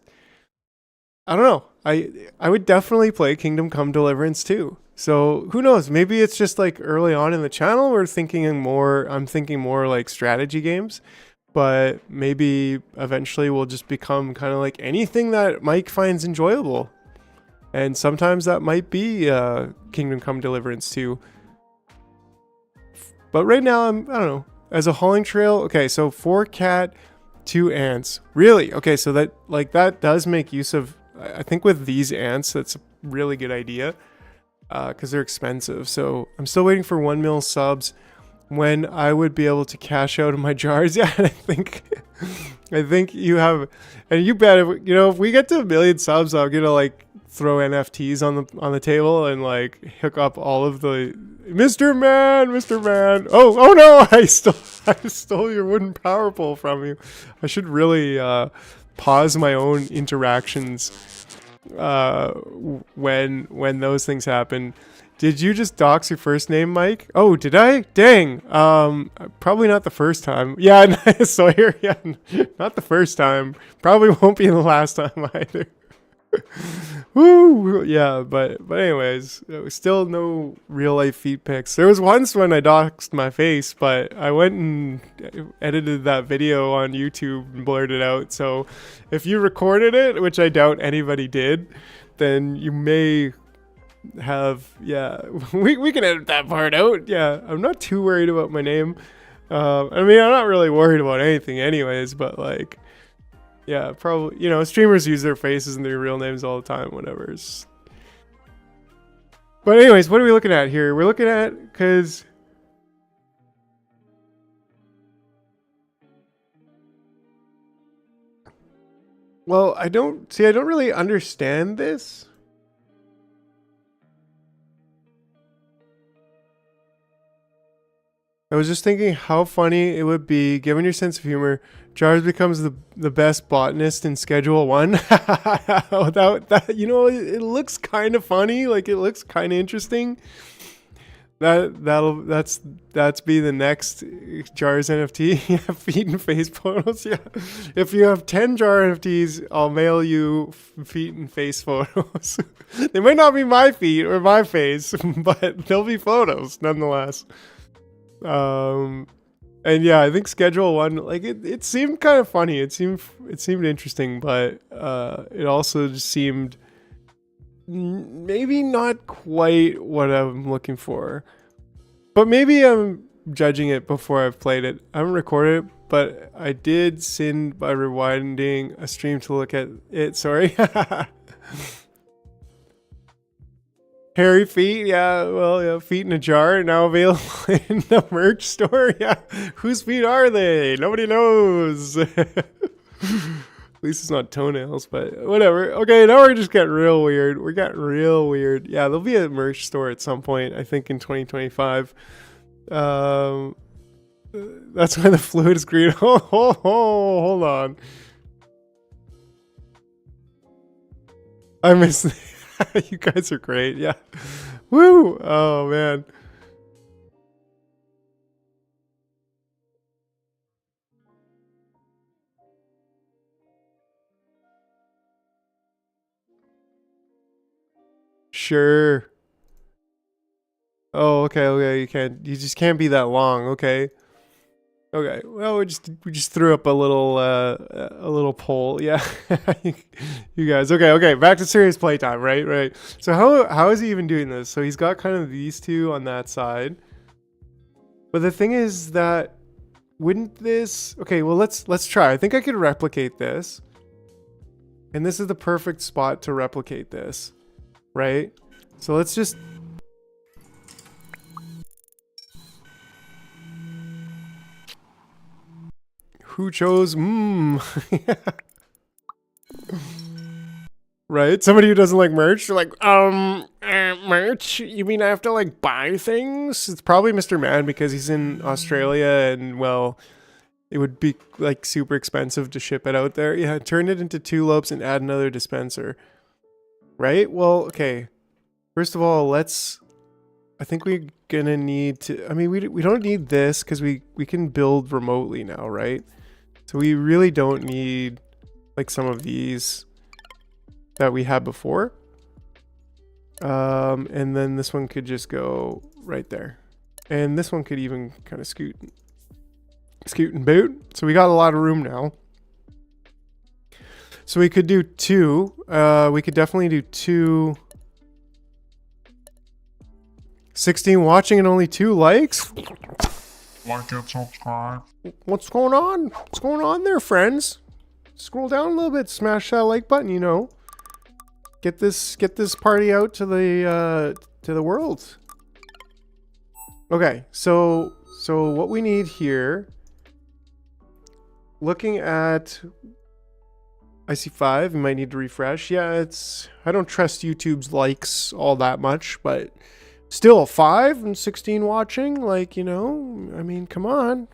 I don't know. I would definitely play Kingdom Come Deliverance too. So who knows? Maybe it's just like early on in the channel I'm thinking more like strategy games, but maybe eventually we'll just become kind of like anything that Mike finds enjoyable. And sometimes that might be Kingdom Come Deliverance too. But right now I don't know. As a hauling trail, okay, so 4 cat, 2 ants. Really? Okay, so that does make use of, I think with these ants, that's a really good idea. Because they're expensive. So I'm still waiting for 1 mil subs when I would be able to cash out of my jars. Yeah, I think you have, and you bet if we get to 1 million subs, I'm gonna like throw NFTs on the table and like hook up all of the Mr. Man. Oh no, I stole your wooden power pole from you. I should really pause my own interactions when those things happen. Did you just dox your first name, Mike? Oh, did I? Dang. Probably not the first time. Yeah, Sawyer. Yeah, not the first time. Probably won't be the last time either. Woo! Yeah, but anyways, there was still no real life feet pics. There was once when I doxed my face, but I went and edited that video on YouTube and blurred it out. So if you recorded it, which I doubt anybody did, then you may have, yeah, we can edit that part out. Yeah, I'm not too worried about my name. I mean, I'm not really worried about anything anyways, but like, yeah, probably, streamers use their faces and their real names all the time, whatever. But anyways, what are we looking at here? We're looking at, because well, I don't really understand this. I was just thinking how funny it would be, given your sense of humor, Jars becomes the best botanist in Schedule 1. Without that, it looks kind of funny, like it looks kind of interesting. That's be the next Jars NFT. Yeah, feet and face photos. Yeah, if you have 10 Jar NFTs, I'll mail you feet and face photos. They might not be my feet or my face, but they'll be photos nonetheless. And yeah, I think Schedule 1, like it seemed kind of funny. It seemed interesting, but it also just seemed maybe not quite what I'm looking for. But maybe I'm judging it before I've played it. I haven't recorded it, but I did sin by rewinding a stream to look at it. Sorry. Hairy feet, yeah, well, yeah, feet in a jar now available in the merch store. Yeah, whose feet are they? Nobody knows. At least it's not toenails, but whatever. Okay, now we're just getting real weird. We're getting real weird. Yeah, there'll be a merch store at some point, I think in 2025. That's why the fluid is green. Oh, hold on. I miss you guys are great. Yeah. Woo! Oh man. Sure. Oh, okay, okay. You just can't be that long. Okay. Okay. Well, we just threw up a little poll. Yeah. You guys. Okay, okay. Back to serious playtime, right? Right. So how is he even doing this? So he's got kind of these two on that side. But the thing is that wouldn't this... Okay, well let's try. I think I could replicate this. And this is the perfect spot to replicate this, right? So let's just... Who chose? Right? Somebody who doesn't like merch, they're like, merch? You mean I have to like buy things? It's probably Mr. Man because he's in Australia and well, it would be like super expensive to ship it out there. Yeah, turn it into 2 lopes and add another dispenser. Right? Well, okay. First of all, I think we're gonna need to, I mean, we don't need this because we can build remotely now, right? So we really don't need like some of these that we had before. And then this one could just go right there. And this one could even kind of scoot and boot. So we got a lot of room now. So we could do 2. We could definitely do 2. 16 watching and only 2 likes. Like and subscribe. What's going on? What's going on there, friends? Scroll down a little bit, smash that like button, you know. Get this party out to the world. Okay, so what we need here, looking at, I see 5, you might need to refresh. Yeah, I don't trust YouTube's likes all that much, but still 5 and 16 watching, like, you know, I mean, come on.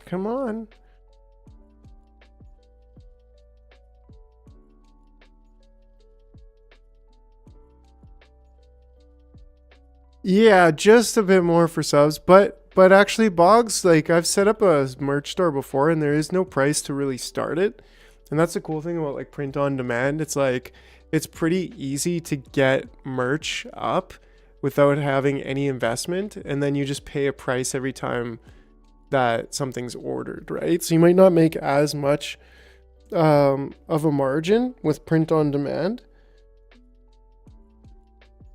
Yeah, just a bit more for subs, but actually Boggs, like I've set up a merch store before and there is no price to really start it. And that's the cool thing about like print on demand. It's like, it's pretty easy to get merch up without having any investment. And then you just pay a price every time that something's ordered, right? So you might not make as much of a margin with print on demand.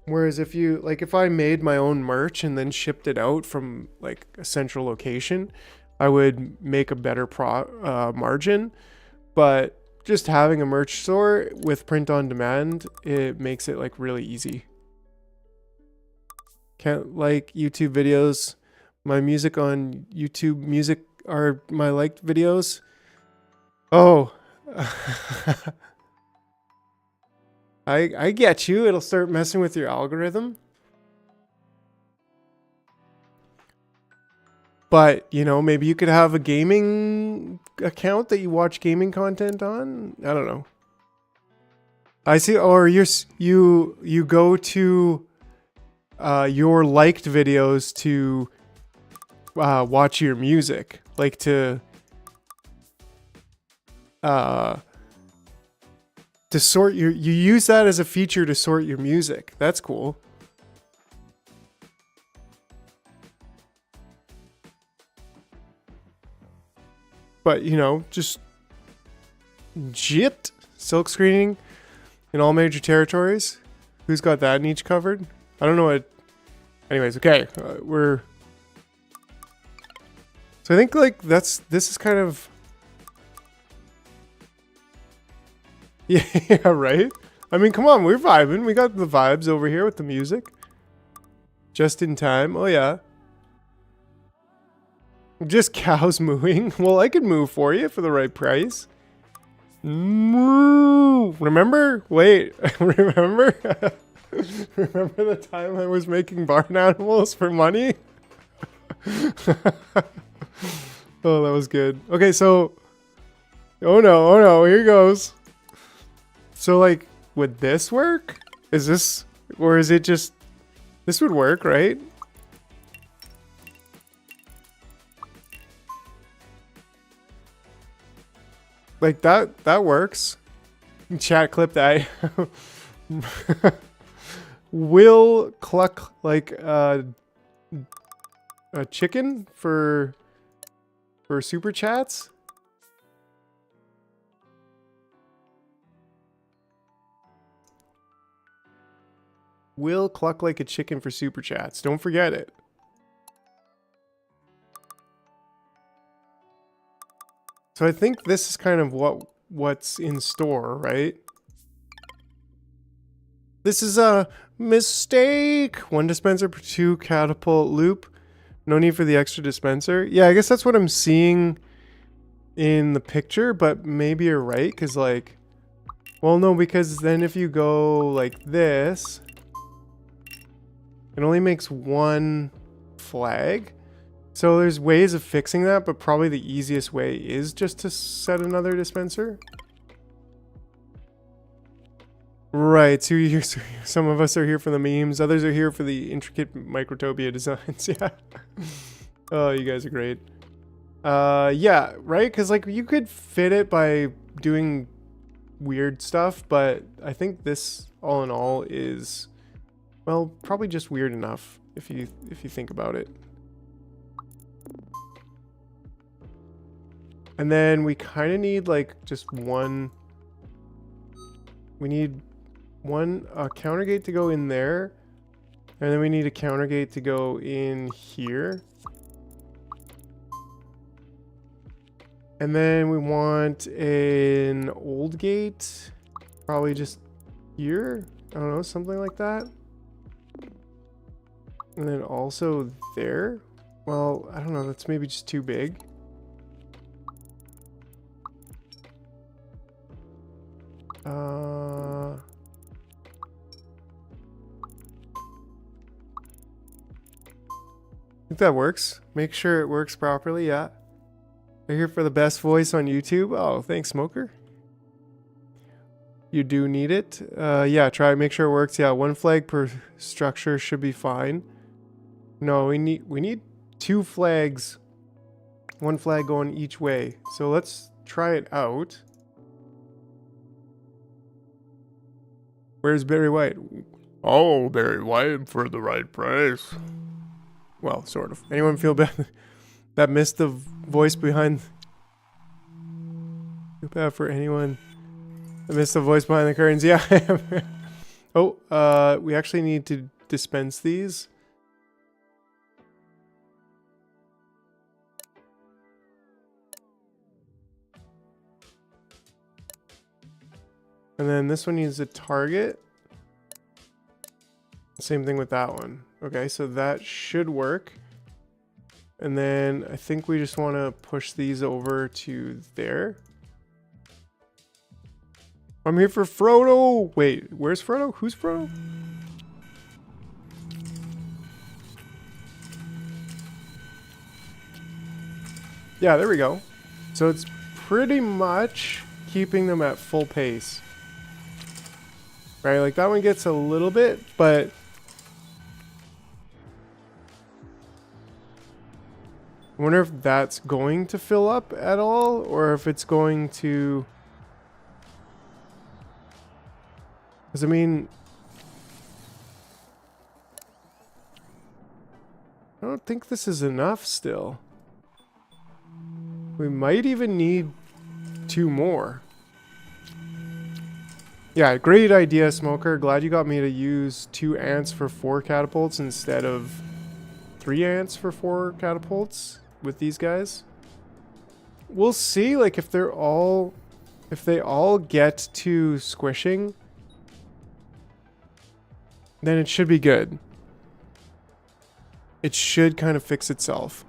Whereas if I made my own merch and then shipped it out from like a central location, I would make a better margin. But just having a merch store with print on demand, it makes it like really easy. Can't like YouTube videos. My music on YouTube Music are my liked videos. Oh. I get you. It'll start messing with your algorithm. But, you know, maybe you could have a gaming account that you watch gaming content on. I don't know. I see. Or you go to your liked videos to watch your music. Like to sort you use that as a feature to sort your music. That's cool. But you know, just silk screening in all major territories. Who's got that niche covered? I don't know what. Anyways, okay, so I think like this is kind of. Yeah, right? I mean, come on, we're vibing. We got the vibes over here with the music. Just in time. Oh, yeah. Just cows mooing. Well, I could move for you for the right price. Remember? Wait, remember? Remember the time I was making barn animals for money? Oh, that was good. Okay, so... oh no, here goes. So, like, would this work? Is this... or is it just... this would work, right? Like, that works. Chat clip that. Will cluck like a chicken for super chats. Will cluck like a chicken for super chats. Don't forget it. So I think this is kind of what's in store, right? This is a mistake. 1 dispenser per 2 catapult loop. No need for the extra dispenser. Yeah, I guess that's what I'm seeing in the picture, but maybe you're right, because like... well, no, because then if you go like this... it only makes 1 flag. So there's ways of fixing that, but probably the easiest way is just to set another dispenser. Right, so you're, some of us are here for the memes, others are here for the intricate Microtopia designs. Yeah. Oh, you guys are great. Yeah, right? Because like you could fit it by doing weird stuff, but I think this all in all is, well, probably just weird enough if you think about it. And then we kind of need like just one. We need one counter gate to go in there, and then we need a counter gate to go in here. And then we want an old gate, probably just here. I don't know, something like that. And then also there. Well, I don't know, that's maybe just too big. I think that works. Make sure it works properly, yeah. We're here for the best voice on YouTube. Oh, thanks, Smoker. You do need it. Yeah, try it, make sure it works. Yeah, 1 flag per structure should be fine. No, we need 2 flags. 1 flag going each way. So let's try it out. Where's Barry White? Oh, Barry White for the right price. Well, sort of. Anyone feel bad that missed the voice behind? Feel bad for anyone that missed the voice behind the curtains? Yeah. Oh, we actually need to dispense these. And then this one needs a target. Same thing with that one. Okay, so that should work. And then I think we just want to push these over to there. I'm here for Frodo. Wait, where's Frodo? Who's Frodo? Yeah, there we go. So it's pretty much keeping them at full pace. Right, like that one gets a little bit, but I wonder if that's going to fill up at all, or if it's going to... because I mean, I don't think this is enough still. We might even need 2 more. Yeah, great idea, Smoker. Glad you got me to use 2 ants for 4 catapults instead of 3 ants for 4 catapults with these guys. We'll see, like, if they all get to squishing, then it should be good. It should kind of fix itself.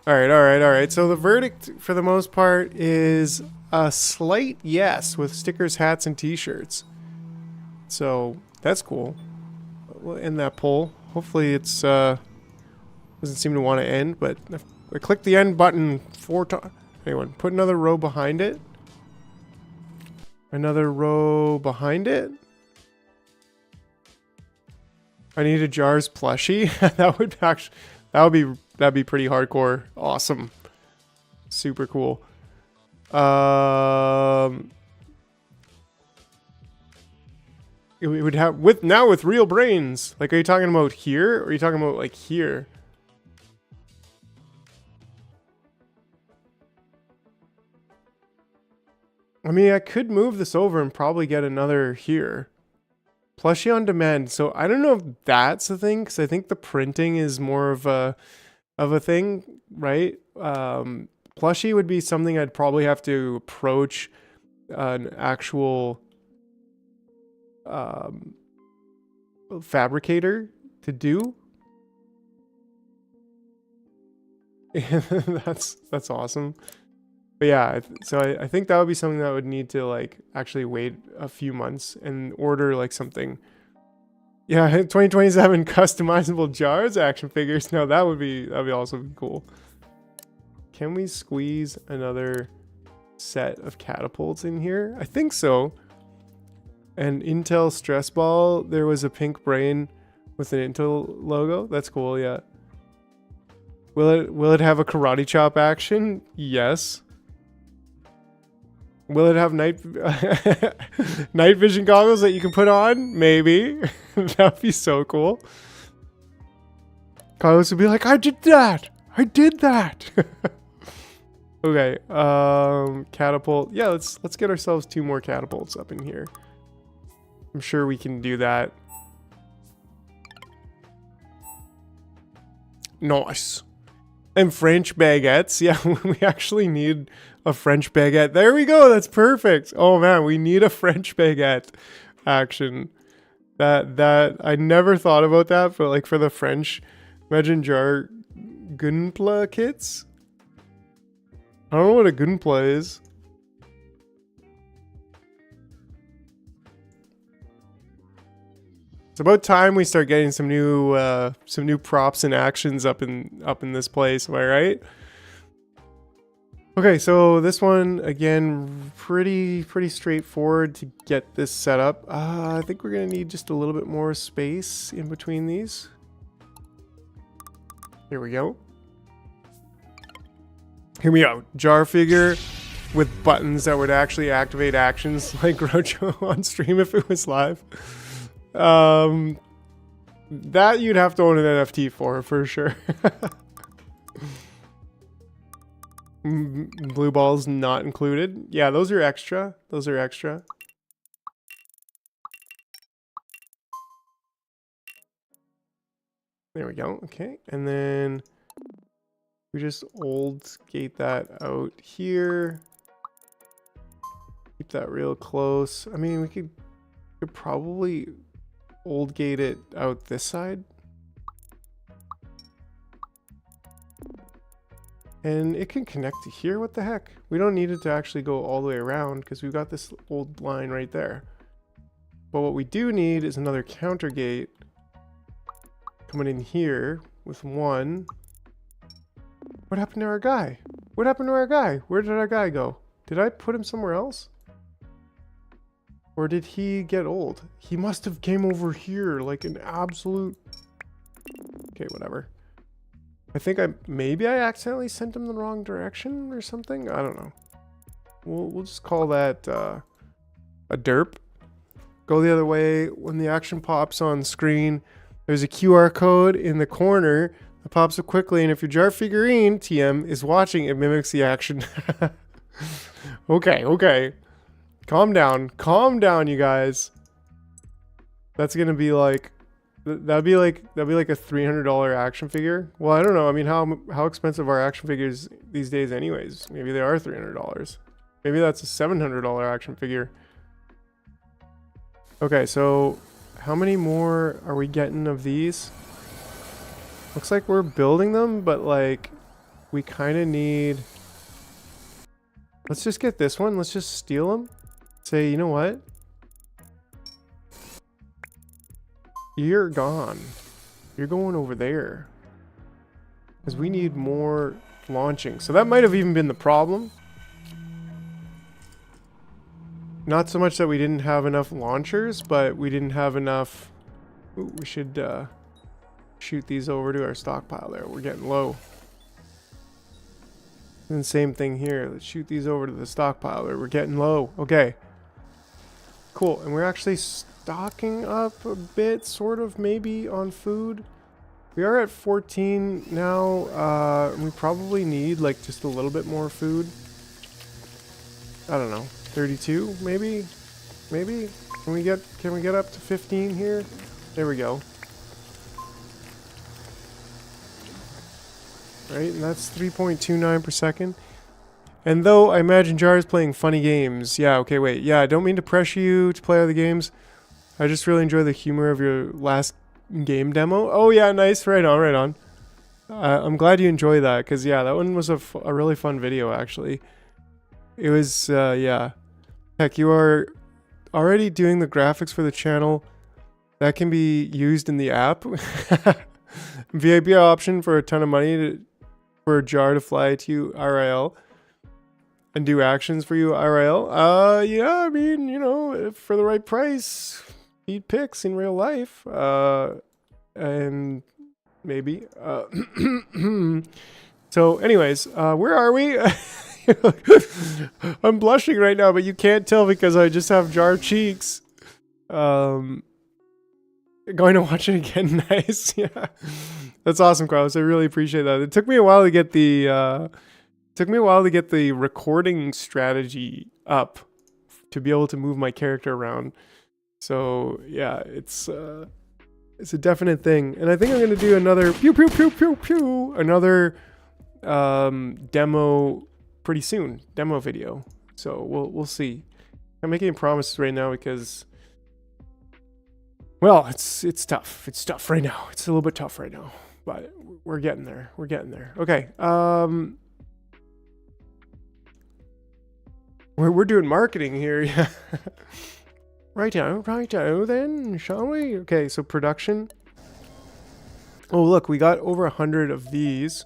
Alright. So the verdict, for the most part, is a slight yes with stickers, hats, and t-shirts. So, that's cool. We'll end that poll. Hopefully it's, doesn't seem to want to end, but I clicked the end button 4 times. Anyone, put another row behind it. Another row behind it. I need a Jars plushie. That'd be pretty hardcore. Awesome. Super cool. It would have with real brains. Like, are you talking about here, or are you talking about like here? I mean, I could move this over and probably get another here. Plushie on demand. So I don't know if that's a thing, because I think the printing is more of a thing, right? Plushie would be something I'd probably have to approach an actual fabricator to do. That's awesome. But yeah, so I think that would be something that would need to like actually wait a few months and order like something. Yeah, 2027 customizable Jars action figures. No, that'd be also cool. Can we squeeze another set of catapults in here? I think so. And Intel stress ball. There was a pink brain with an Intel logo. That's cool. Yeah. Will it have a karate chop action? Yes. Will it have night vision goggles that you can put on? Maybe. That'd be so cool. Carlos would be like, I did that. Okay. Catapult. Yeah, let's get ourselves 2 more catapults up in here. I'm sure we can do that. Nice. And French baguettes. Yeah, we actually need a French baguette. There we go. That's perfect. Oh man, we need a French baguette action. That I never thought about that, but like for the French, imagine jar gunpla kits. I don't know what a gunpla is. It's about time we start getting some new props and actions up in this place. Am I right? Okay, so this one again, pretty straightforward to get this set up. I think we're gonna need just a little bit more space in between these. Here we go. Hear me out. Jar figure with buttons that would actually activate actions like Groucho on stream if it was live. That you'd have to own an NFT for sure. Blue balls not included. Yeah, those are extra. There we go. Okay, and then we just old gate that out here. Keep that real close. I mean, we could probably old gate it out this side. And it can connect to here. What the heck? We don't need it to actually go all the way around because we've got this old line right there. But what we do need is another counter gate coming in here with 1. What happened to our guy? Where did our guy go? Did I put him somewhere else? Or did he get old? He must have came over here like an absolute... Okay, whatever. I think maybe I accidentally sent him the wrong direction or something. I don't know. We'll just call that a derp. Go the other way. When the action pops on screen, there's a QR code in the corner that pops up quickly, and if your jar figurine TM is watching, it mimics the action. Okay. Calm down, you guys. That's gonna be like, that'd be like a $300 action figure. Well, I don't know. I mean, how expensive are action figures these days, anyways? Maybe they are $300. Maybe that's a $700 action figure. Okay, so how many more are we getting of these? Looks like we're building them, but like we kind of need... Let's just get this one. Let's just steal him. Say, you know what? You're gone. You're going over there. Because we need more launching. So that might have even been the problem. Not so much that we didn't have enough launchers, but we didn't have enough... Ooh, we should shoot these over to our stockpile there. We're getting low. And same thing here. Let's shoot these over to the stockpile there. We're getting low. Okay. Cool. And we're actually stocking up a bit, sort of, maybe, on food. We are at 14 now. We probably need, like, just a little bit more food. I don't know. 32, maybe? Maybe? Can we get up to 15 here? There we go. Right, and that's 3.29 per second. And though I imagine Jar is playing funny games. Yeah, okay, wait. Yeah, I don't mean to pressure you to play other games. I just really enjoy the humor of your last game demo. Oh, yeah, nice. Right on, right on. I'm glad you enjoy that, because, yeah, that one was a really fun video, actually. It was, yeah. Heck, you are already doing the graphics for the channel. That can be used in the app. VIP option for a ton of money for a Jar to fly to you IRL and do actions for you IRL. Yeah, I mean, you know, if for the right price, eat pics in real life. And maybe. So anyways, where are we? I'm blushing right now, but you can't tell because I just have Jar cheeks. Going to watch it again. Nice. Yeah. That's awesome, Carlos. I really appreciate that. It took me a while to get the recording strategy up to be able to move my character around. So, yeah, it's a definite thing. And I think I'm going to do another another demo pretty soon. Demo video. So, we'll see. I'm making promises right now because, well, it's tough. It's tough right now. It's a little bit tough right now, but we're getting there. We're getting there. Okay. We're doing marketing here. Yeah. Righto then, shall we? Okay, so production. Oh, look, we got over 100 of these,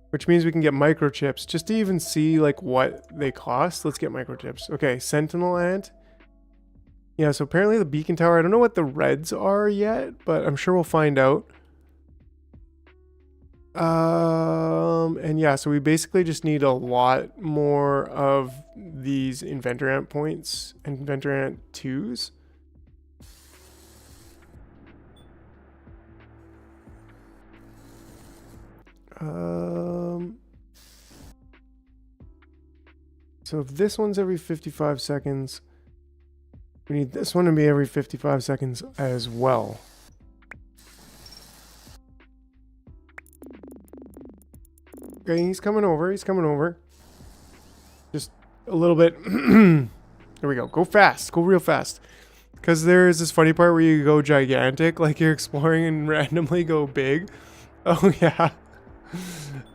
which means we can get microchips just to even see like what they cost. Let's get microchips. Okay, Sentinel Ant. Yeah, so apparently the beacon tower, I don't know what the reds are yet, but I'm sure we'll find out. And yeah, so we basically just need a lot more of these Inventor Ant points, Inventor Ant 2s. So if this one's every 55 seconds, we need this one to be every 55 seconds as well. Okay, he's coming over. He's coming over. Just a little bit. There we go. Go fast. Go real fast. Because there is this funny part where you go gigantic, like you're exploring and randomly go big. Oh, yeah.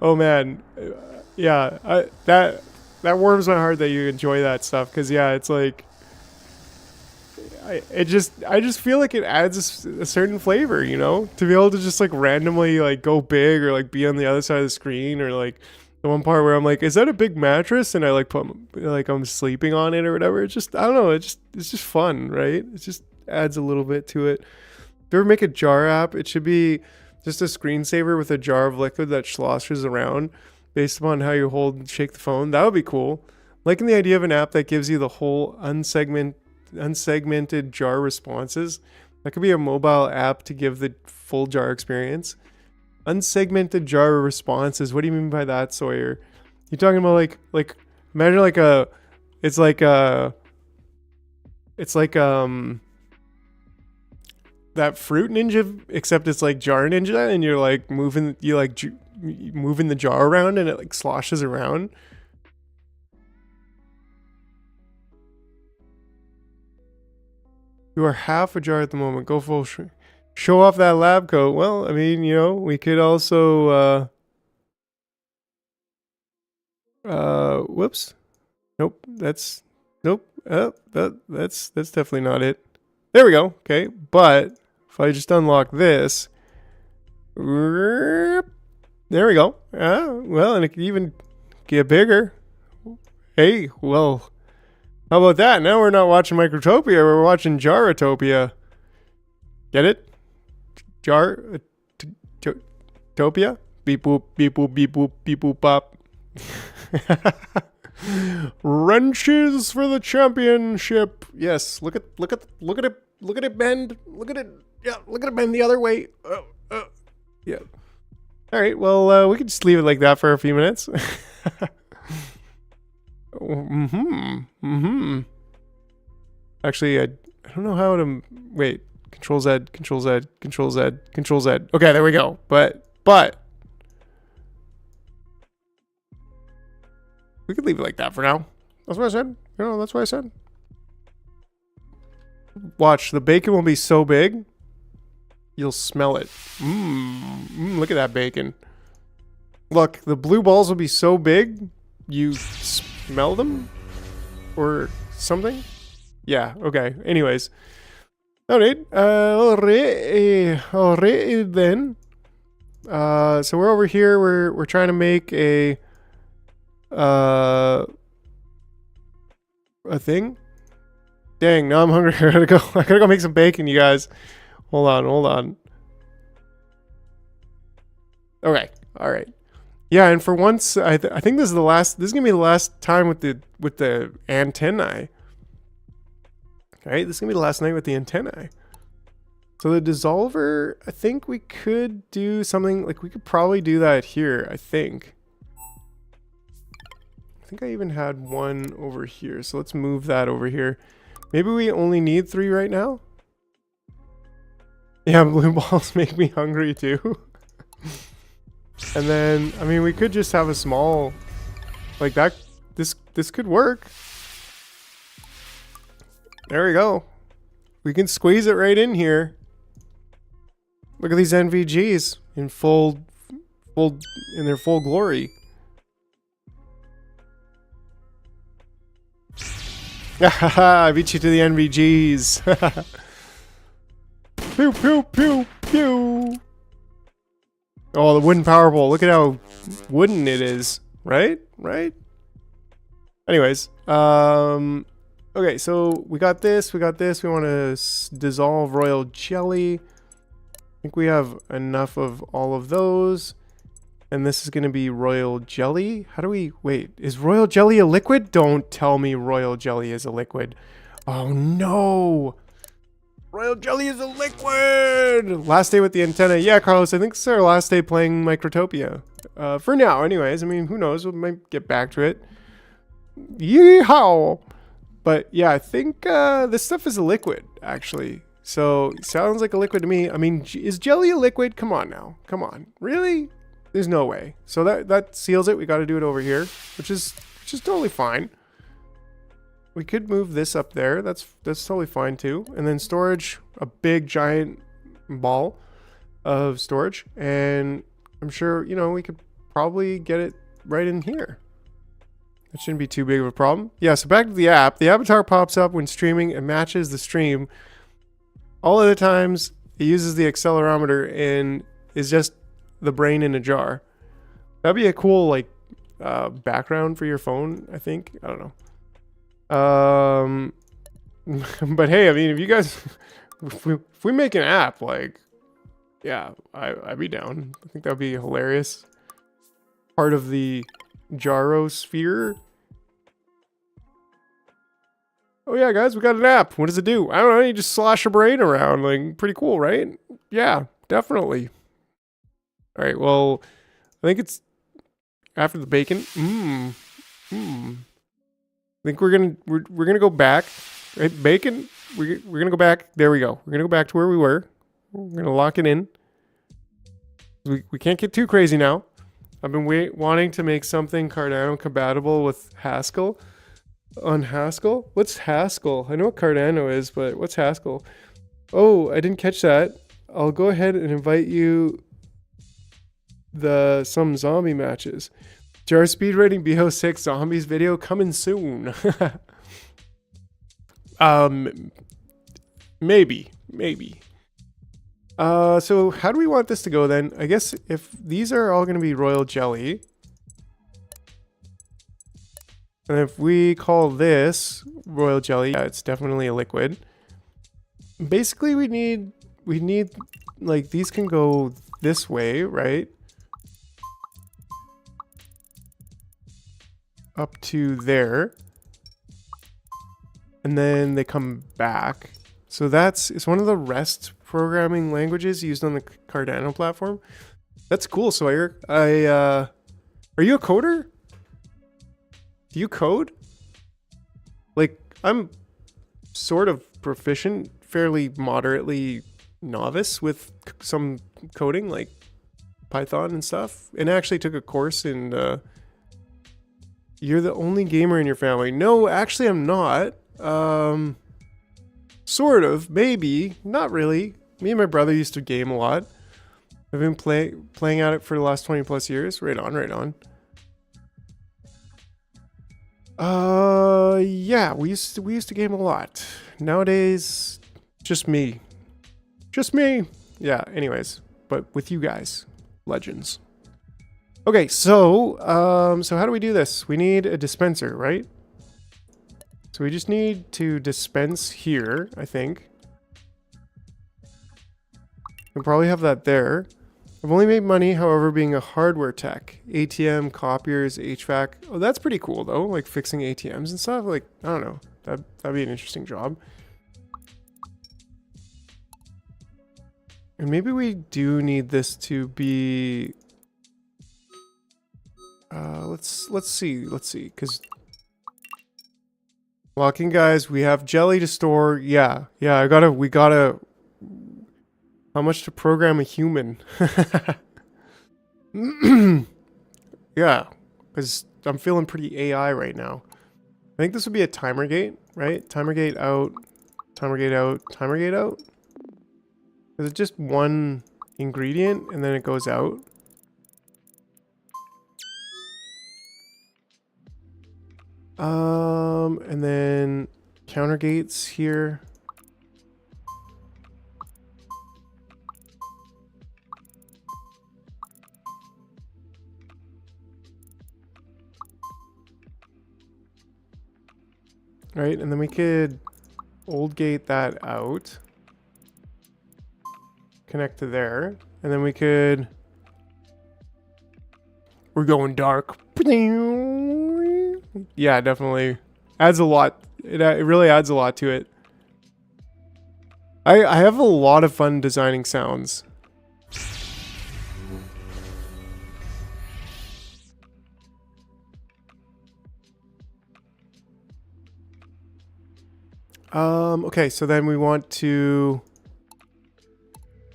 Oh, man. Yeah, that warms my heart that you enjoy that stuff. Because, yeah, it's like... I just feel like it adds a certain flavor, you know, to be able to just like randomly like go big or like be on the other side of the screen, or like the one part where I'm like, is that a big mattress? And I like put like I'm sleeping on it or whatever. It's just, I don't know. It's just fun, right? It just adds a little bit to it. If you ever make a Jar app, it should be just a screensaver with a jar of liquid that sloshes around based upon how you hold and shake the phone. That would be cool. Liking the idea of an app that gives you the whole unsegmented Jar responses. That could be a mobile app to give the full Jar experience. Unsegmented Jar responses. What do you mean by that, Sawyer? You talking about like imagine like a it's like that Fruit Ninja, except it's like Jar Ninja, and you're like moving the jar around and it like sloshes around. You are half a jar at the moment. Go full show off that lab coat. Well, I mean, you know, we could also Whoops. Nope. That's nope. That's definitely not it. There we go. Okay, but if I just unlock this, there we go. Well, and it can even get bigger. Hey, well, how about that? Now we're not watching Microtopia, we're watching Jarotopia. Get it? Topia? Beep boop, beep boop, beep boop, beep boop pop. Wrenches for the championship. Yes, look at it bend. Look at it. Yeah, look at it bend the other way. Yeah. All right, well, we could just leave it like that for a few minutes. Actually, I don't know how to wait. Control Z, Control Z, Control Z, Control Z. Okay, there we go. But we could leave it like that for now. That's what I said. You know, that's what I said. Watch, the bacon will be so big, you'll smell it. Look at that bacon. Look, the blue balls will be so big, you smell them? Or something? Yeah, okay. Anyways. Alright, alright then. So we're over here, we're trying to make a thing. Dang, now I'm hungry. I gotta go make some bacon, you guys. Hold on. Okay, alright. Yeah, and for once, I think this is gonna be the last time with the antennae. Alright, this is gonna be the last night with the antennae. So the dissolver, I think we could do something, like we could probably do that here, I think. I think I even had one over here, so let's move that over here. Maybe we only need 3 right now? Yeah, blue balls make me hungry too. And then, I mean, we could just have a small, like that, this could work. There we go. We can squeeze it right in here. Look at these NVGs in in their full glory. I beat you to the NVGs. Pew, pew, pew, pew. Oh, the wooden power pole. Look at how wooden it is. Right? Anyways, okay, so we got this. We want to dissolve royal jelly. I think we have enough of all of those. And this is going to be royal jelly. How do we... Wait, is royal jelly a liquid? Don't tell me royal jelly is a liquid. Oh, no. Royal jelly is a liquid! Last day with the antenna. Yeah, Carlos, I think this is our last day playing Microtopia. For now, anyways. I mean, who knows? We might get back to it. Yeehaw! But, yeah, I think this stuff is a liquid, actually. So, sounds like a liquid to me. I mean, is jelly a liquid? Come on now. Come on. Really? There's no way. So that seals it. We got to do it over here, which is totally fine. We could move this up there. That's totally fine too. And then storage, a big giant ball of storage, and I'm sure, you know, we could probably get it right in here. That shouldn't be too big of a problem. Yeah, so back to the app. The avatar pops up when streaming and matches the stream. All other times it uses the accelerometer and is just the brain in a jar. That'd be a cool, like, background for your phone, I think. I don't know. But hey, I mean, if you guys, if we make an app, like, yeah, I'd be down. I think that'd be hilarious. Part of the Jarosphere. Oh yeah, guys, we got an app. What does it do? I don't know. You just slosh your brain around. Like, pretty cool, right? Yeah, definitely. All right. Well, I think it's after the bacon. I think we're gonna go back. Right, bacon. We're gonna go back. There we go. We're gonna go back to where we were. We're gonna lock it in. We can't get too crazy now. I've been wanting to make something Cardano compatible with Haskell. On Haskell? What's Haskell? I know what Cardano is, but what's Haskell? Oh, I didn't catch that. I'll go ahead and invite you some zombie matches. Jar speedrunning BO6 zombies video coming soon. Maybe. So how do we want this to go then? I guess if these are all going to be royal jelly, and if we call this royal jelly, yeah, it's definitely a liquid. Basically, we need like these can go this way, right? Up to there. And then they come back. So it's one of the REST programming languages used on the Cardano platform. That's cool, Sawyer. Are you a coder? Do you code? Like, I'm sort of proficient, fairly moderately novice with some coding, like Python and stuff. And I actually took a course in, you're the only gamer in your family. No, actually I'm not. Sort of, maybe, not really. Me and my brother used to game a lot. I've been playing at it for the last 20 plus years. Right on. Yeah, we used to game a lot. Nowadays, just me. Yeah, anyways, but with you guys, legends. Okay, so how do we do this? We need a dispenser, right? So we just need to dispense here, I think. We'll probably have that there. I've only made money, however, being a hardware tech. ATM, copiers, HVAC. Oh, that's pretty cool, though. Like, fixing ATMs and stuff. Like, I don't know. That'd be an interesting job. And maybe we do need this to be... let's see, because... Locking, guys, we have jelly to store. Yeah, we gotta... How much to program a human? Yeah, because I'm feeling pretty AI right now. I think this would be a timer gate, right? Timer gate out, timer gate out, timer gate out. Is it just one ingredient and then it goes out? And then counter gates here. Right, and then we could old gate that out. Connect to there. And then we could... We're going dark. Yeah, definitely. Adds a lot. It really adds a lot to it. I have a lot of fun designing sounds. Okay, so then we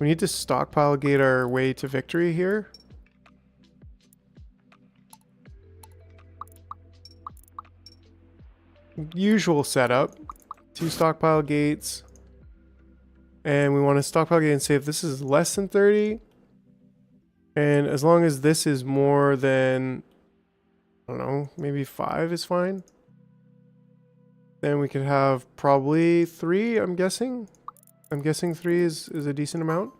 need to stockpile gate our way to victory here. Usual setup. 2 stockpile gates. And we want to stockpile gate and say if this is less than 30. And as long as this is more than, I don't know, maybe 5 is fine. Then we could have probably 3, I'm guessing. I'm guessing 3 is a decent amount.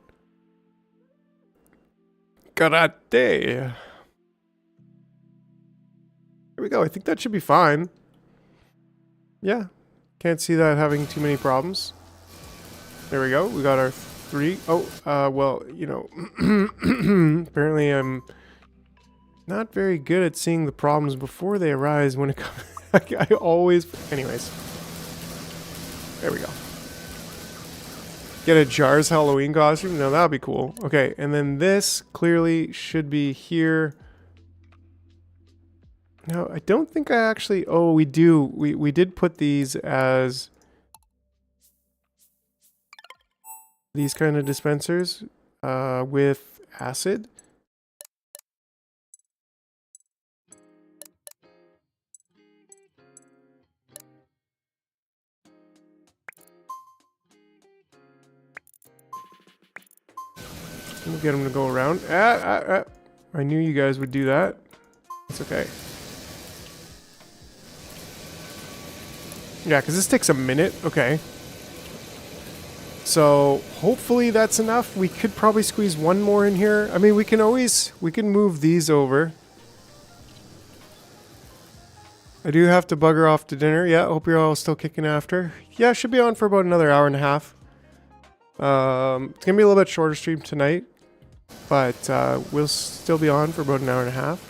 Karate. Here we go. I think that should be fine. Yeah. Can't see that having too many problems. There we go. We got our 3. Oh, well, you know, apparently I'm not very good at seeing the problems before they arise when it comes. I always... Anyways. There we go. Get a Jar's Halloween costume? No, that would be cool. Okay, and then this clearly should be here. No, I don't think I actually... Oh, we do. We did put these as... These kind of dispensers with acid. We'll get them to go around. I knew you guys would do that. It's okay. Yeah, because this takes a minute. Okay. So hopefully that's enough. We could probably squeeze one more in here. I mean, we can move these over. I do have to bugger off to dinner. Yeah, hope you're all still kicking after. Yeah, should be on for about another hour and a half. It's going to be a little bit shorter stream tonight, but we'll still be on for about an hour and a half.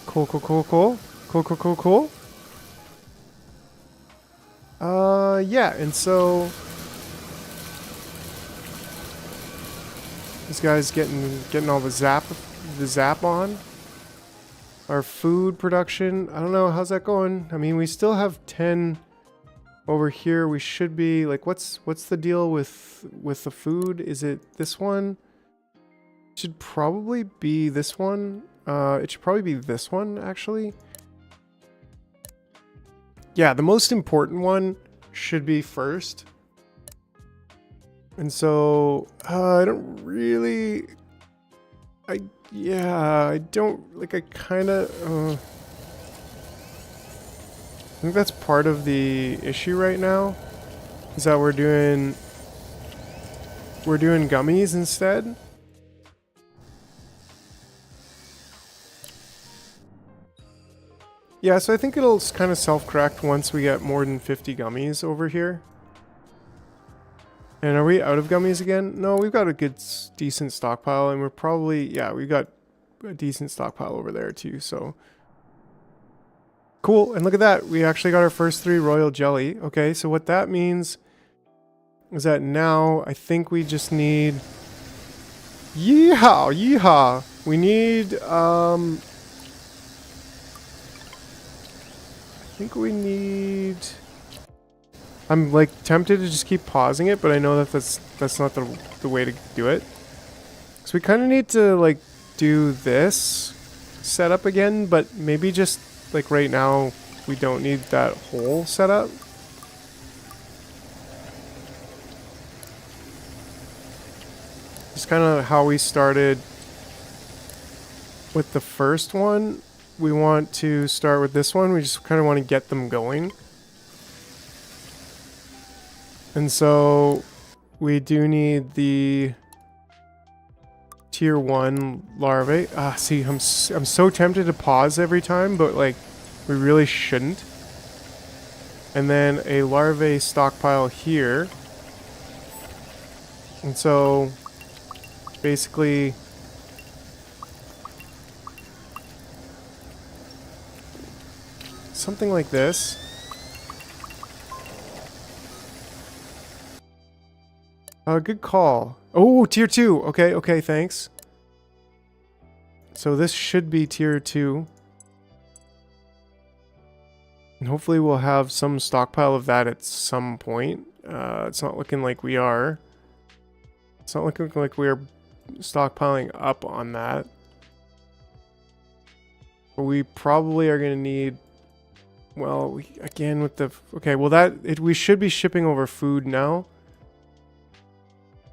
Cool, cool, cool, cool. Cool, cool, cool, cool. Yeah, and so this guy's getting all the zap on. Our food production, I don't know, how's that going? I mean, we still have 10 over here. We should be like, what's the deal with the food? Is it this one? It should probably be this one. It should probably be this one, actually. Yeah, the most important one should be first. And so, I don't really... I don't... Like, I kind of... I think that's part of the issue right now. Is that we're doing gummies instead. Yeah, so I think it'll kind of self-correct once we get more than 50 gummies over here. And are we out of gummies again? No, we've got a good, decent stockpile, and we're probably, yeah, we've got a decent stockpile over there too, so. Cool, and look at that. We actually got our first 3 royal jelly. Okay, so what that means is that now I think we just need... Yeehaw, yeehaw! We need, I think we need... I'm like tempted to just keep pausing it, but I know that that's not the way to do it. So we kind of need to like do this setup again, but maybe just like right now we don't need that whole setup. Just kind of how we started with the first one. We want to start with this one. We just kind of want to get them going. And so we do need the tier 1 larvae. See, I'm so tempted to pause every time, but like we really shouldn't. And then a larvae stockpile here. And so basically something like this. Good call. Oh, tier 2. Okay, okay, thanks. So this should be tier 2. And hopefully we'll have some stockpile of that at some point. It's not looking like we are. It's not looking like we are stockpiling up on that. But we probably are going to need... Well, again with the... Okay, well we should be shipping over food now.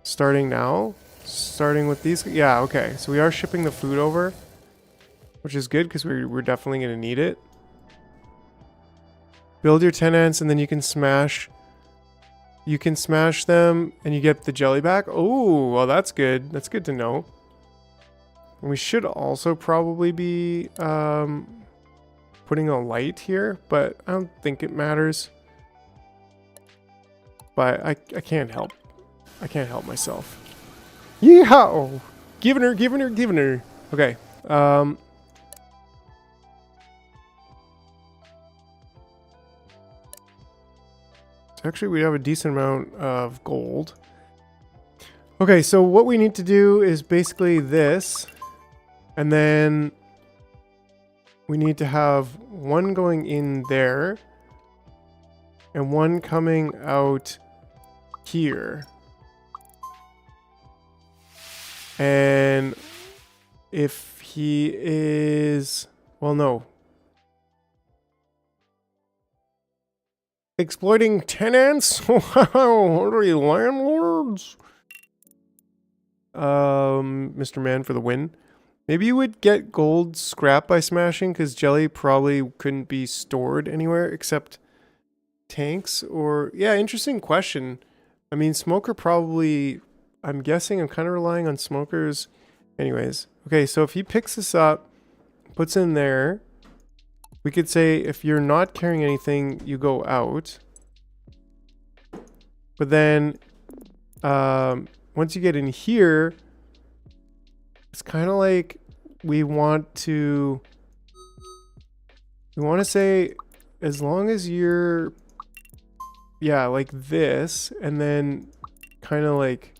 Starting now? Starting with these? Yeah, okay. So we are shipping the food over, which is good because we're definitely going to need it. Build your 10 ants and then you can smash... You can smash them and you get the jelly back. Oh, well that's good. That's good to know. And we should also probably be putting a light here, but I don't think it matters. But I can't help. I can't help myself. Yeehaw! Giving her, giving her, giving her. Okay. So actually we have a decent amount of gold. Okay, so what we need to do is basically this. And then we need to have one going in there. And one coming out here. And if he is... Well, no. Exploiting tenants? Wow, what are you, landlords? Mr. Man for the win. Maybe you would get gold scrap by smashing, because jelly probably couldn't be stored anywhere except tanks or... Yeah, interesting question. I mean, smoker probably... I'm guessing I'm kind of relying on smokers. Anyways. Okay, so if he picks this up, puts in there, we could say if you're not carrying anything, you go out. But then, once you get in here, it's kind of like we want to say, as long as you're, yeah, like this, and then kind of like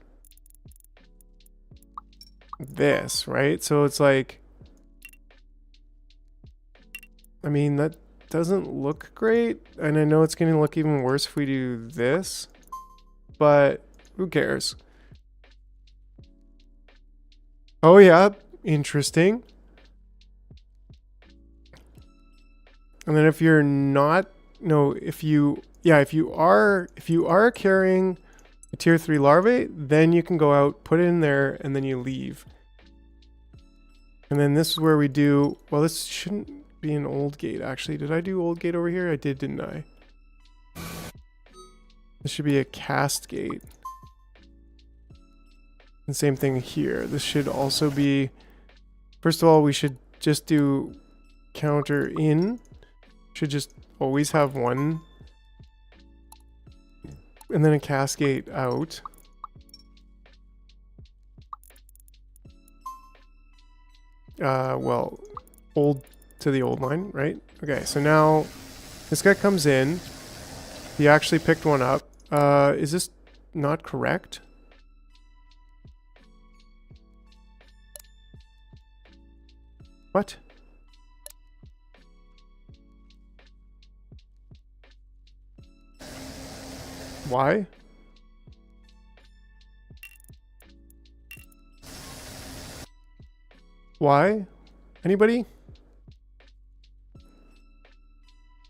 this, right? So it's like, I mean, that doesn't look great. And I know it's going to look even worse if we do this, but who cares? Oh yeah, interesting. And then if you're not, no, if you are carrying a tier 3 larvae, then you can go out, put it in there, and then you leave. And then this is where we do, well, this shouldn't be an old gate, actually. Did I do old gate over here? I did, didn't I? This should be a cast gate. And same thing here. This should also be, first of all, we should just do counter in. Should just always have one. And then a cascade out. Well, old to the old line, right? Okay, so now this guy comes in. He actually picked one up. Is this not correct? What? Why? Why? Anybody?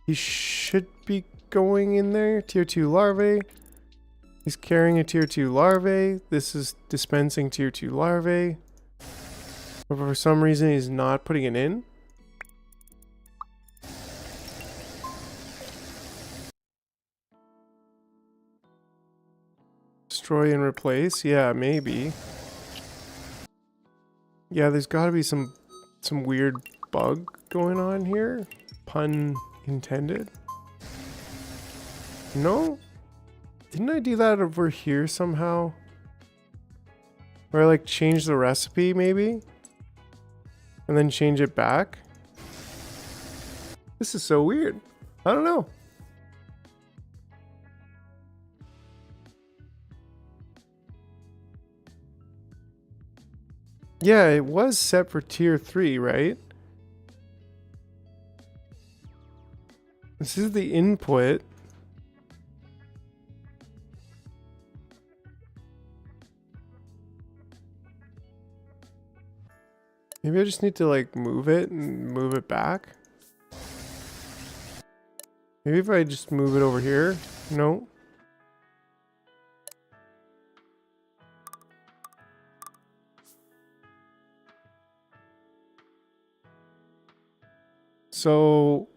He should be going in there. Tier 2 larvae. He's carrying a tier 2 larvae. This is dispensing tier 2 larvae. But for some reason he's not putting it in. Destroy and replace. Yeah, maybe. Yeah, there's got to be some weird bug going on here. Pun intended. No? Didn't I do that over here somehow? Where I like change the recipe maybe? And then change it back? This is so weird. I don't know. Yeah, it was set for tier 3, right? This is the input. Maybe I just need to like move it and move it back. Maybe if I just move it over here. No. So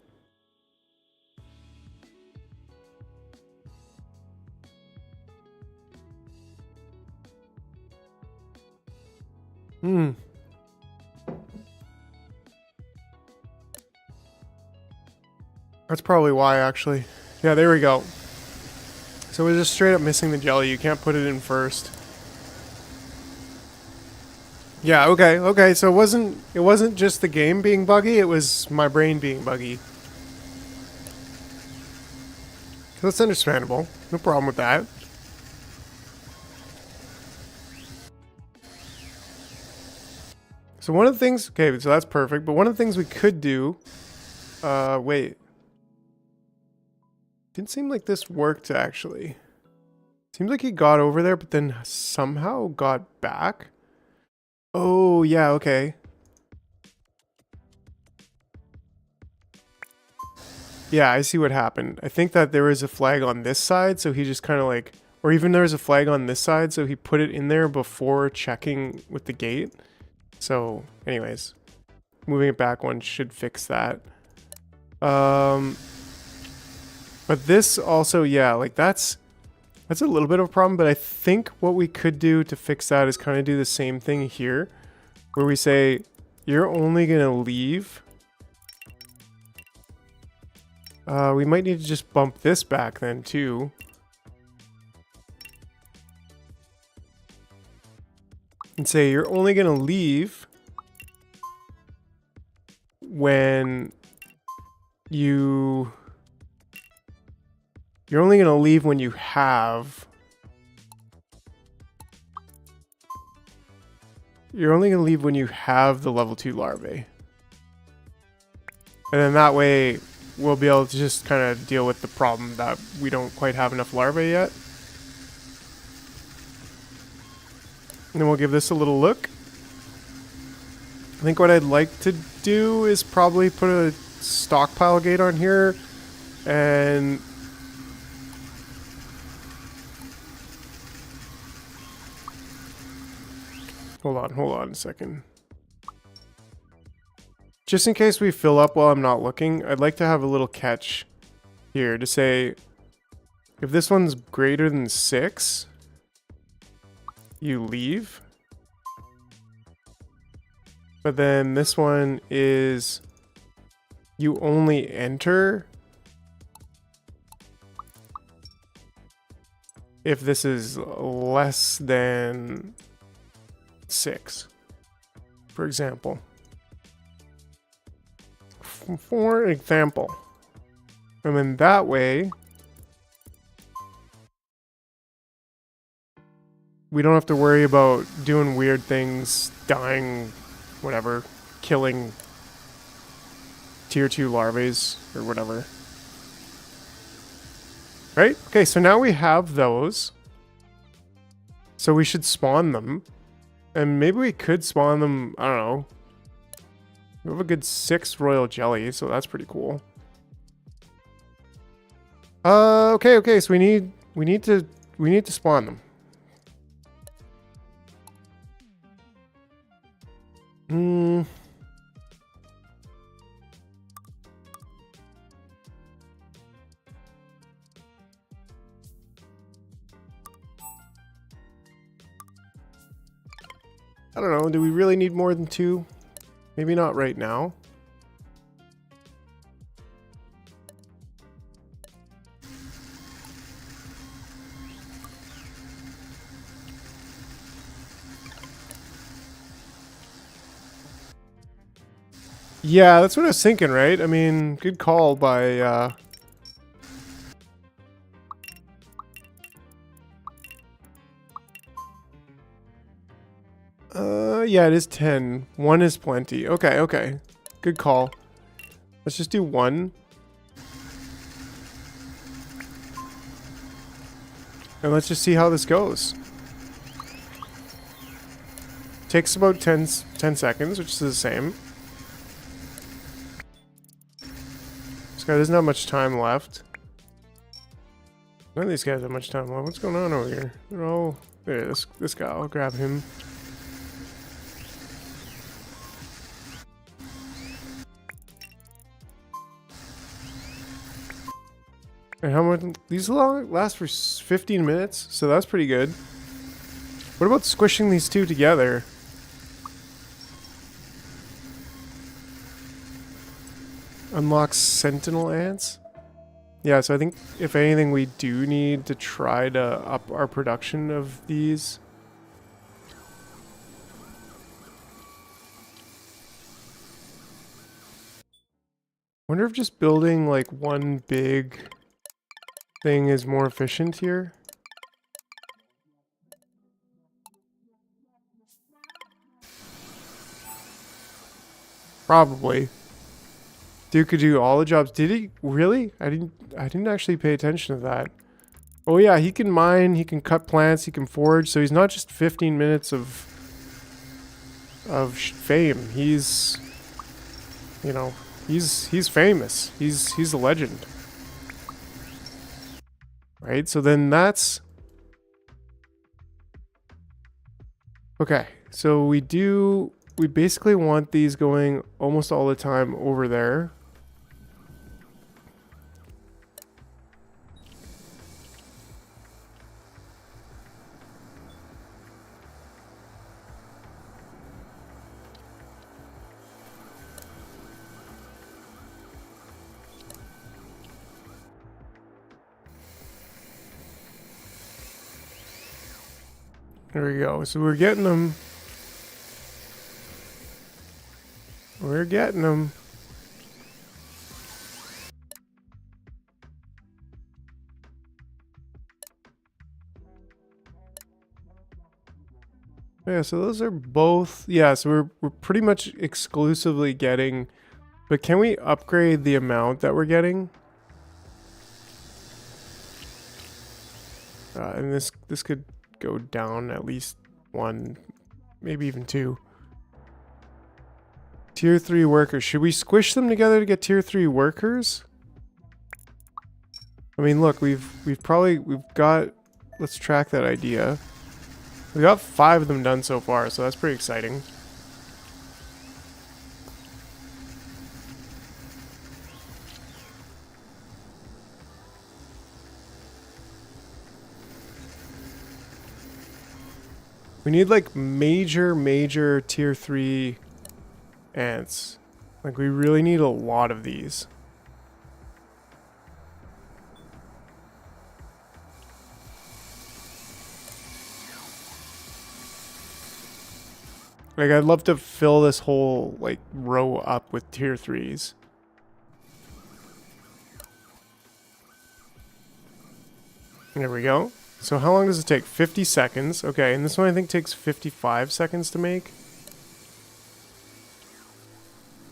that's probably why, actually. Yeah, there we go. So we're just straight up missing the jelly. You can't put it in first. Yeah, okay. So it wasn't just the game being buggy, it was my brain being buggy. So that's understandable. No problem with that. So one of the things, okay, so that's perfect, but one of the things we could do, wait. Didn't seem like this worked, actually. Seems like he got over there, but then somehow got back. Oh, yeah, okay. Yeah, I see what happened. I think that there was a flag on this side, so he just kind of like, or even there was a flag on this side, so he put it in there before checking with the gate. So, anyways, moving it back one should fix that. But this also, yeah, like that's a little bit of a problem, but I think what we could do to fix that is kind of do the same thing here, where we say, you're only going to leave. We might need to just bump this back then too. And say you're only going to leave when you're only going to leave when you have the level 2 larvae. And then that way we'll be able to just kind of deal with the problem that we don't quite have enough larvae yet. And then we'll give this a little look. I think what I'd like to do is probably put a stockpile gate on here and hold on a second. Just in case we fill up while I'm not looking, I'd like to have a little catch here to say, if this one's greater than 6, you leave. But then this one is, you only enter if this is less than 6, for example. For example. And then that way, we don't have to worry about doing weird things, dying, whatever, killing tier 2 larvae or whatever. Right? Okay, so now we have those. So we should spawn them. And maybe we could spawn them, I don't know. We have a good 6 royal jelly, so that's pretty cool. Okay, so we need to spawn them. I don't know, do we really need more than 2? Maybe not right now. Yeah, that's what I was thinking, right? I mean, good call by, yeah, it is 10. 1 is plenty. Okay. Good call. Let's just do 1. And let's just see how this goes. Takes about 10 seconds, which is the same. This guy doesn't have much time left. None of these guys have much time left. What's going on over here? They're all... There, this guy. I'll grab him. And how much? These last for 15 minutes, so that's pretty good. What about squishing these two together? Unlocks sentinel ants? Yeah, so I think if anything we do need to try to up our production of these. Wonder if just building like one big thing is more efficient here. Probably. Dude could do all the jobs. Did he? Really? I didn't actually pay attention to that. Oh yeah, he can mine, he can cut plants, he can forage, so he's not just 15 minutes of fame. He's, you know, He's famous. He's a legend. Right? So then that's okay. So we basically want these going almost all the time over there. There we go. So we're getting them. We're getting them. Yeah, so those are both. Yeah, so we're pretty much exclusively getting. But can we upgrade the amount that we're getting? And this could go down at least one, maybe even two. Tier 3 workers. Should we squish them together to get tier 3 workers? I mean, look, we've got, let's track that idea. We got 5 of them done so far, so that's pretty exciting. We need like major tier 3 ants. Like we really need a lot of these. Like I'd love to fill this whole like row up with tier 3s. There we go. So how long does it take? 50 seconds. Okay, and this one I think takes 55 seconds to make.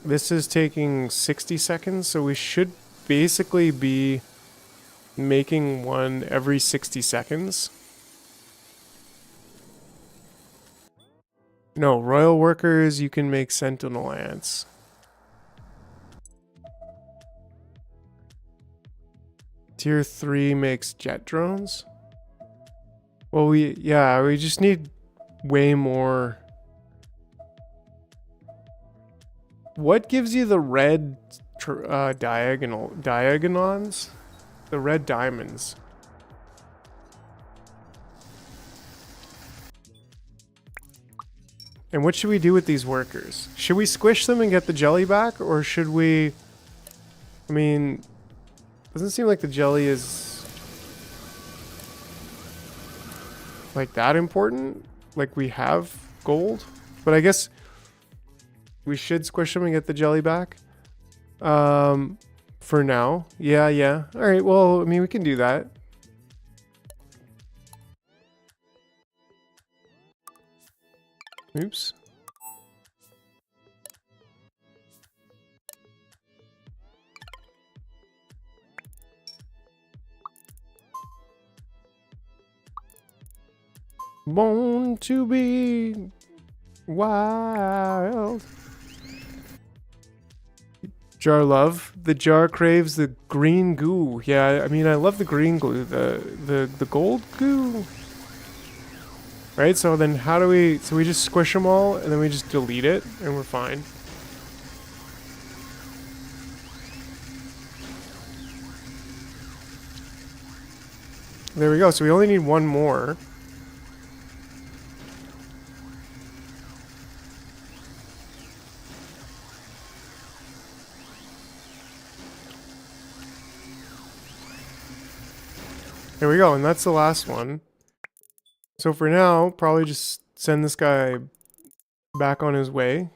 This is taking 60 seconds, so we should basically be making one every 60 seconds. No, royal workers, you can make sentinel ants. Tier 3 makes jet drones. Well, we just need way more. What gives you the red diagonons? The red diamonds. And what should we do with these workers? Should we squish them and get the jelly back? Or should we... I mean... Doesn't seem like the jelly is... like that important. Like we have gold. But I guess... we should squish them and get the jelly back. For now. Yeah. Alright, well, I mean, we can do that. Oops. Born to be wild. Jar love. The jar craves the green goo. Yeah, I mean, I love the green glue. The gold goo. Right, so then how do we... so we just squish them all, and then we just delete it, and we're fine. There we go, so we only need one more. There we go, and that's the last one. So for now, probably just send this guy back on his way.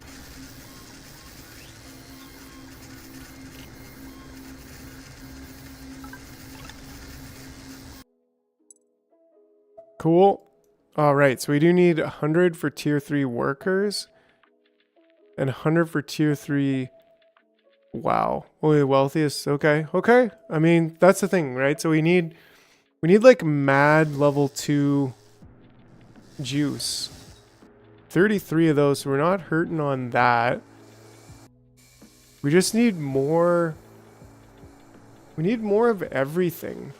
Cool. Alright, so we do need 100 for tier 3 workers. And 100 for tier 3... wow. Only the wealthiest. Okay. I mean, that's the thing, right? So we need like mad level 2 juice. 33 of those, so we're not hurting on that. We just need more. We need more of everything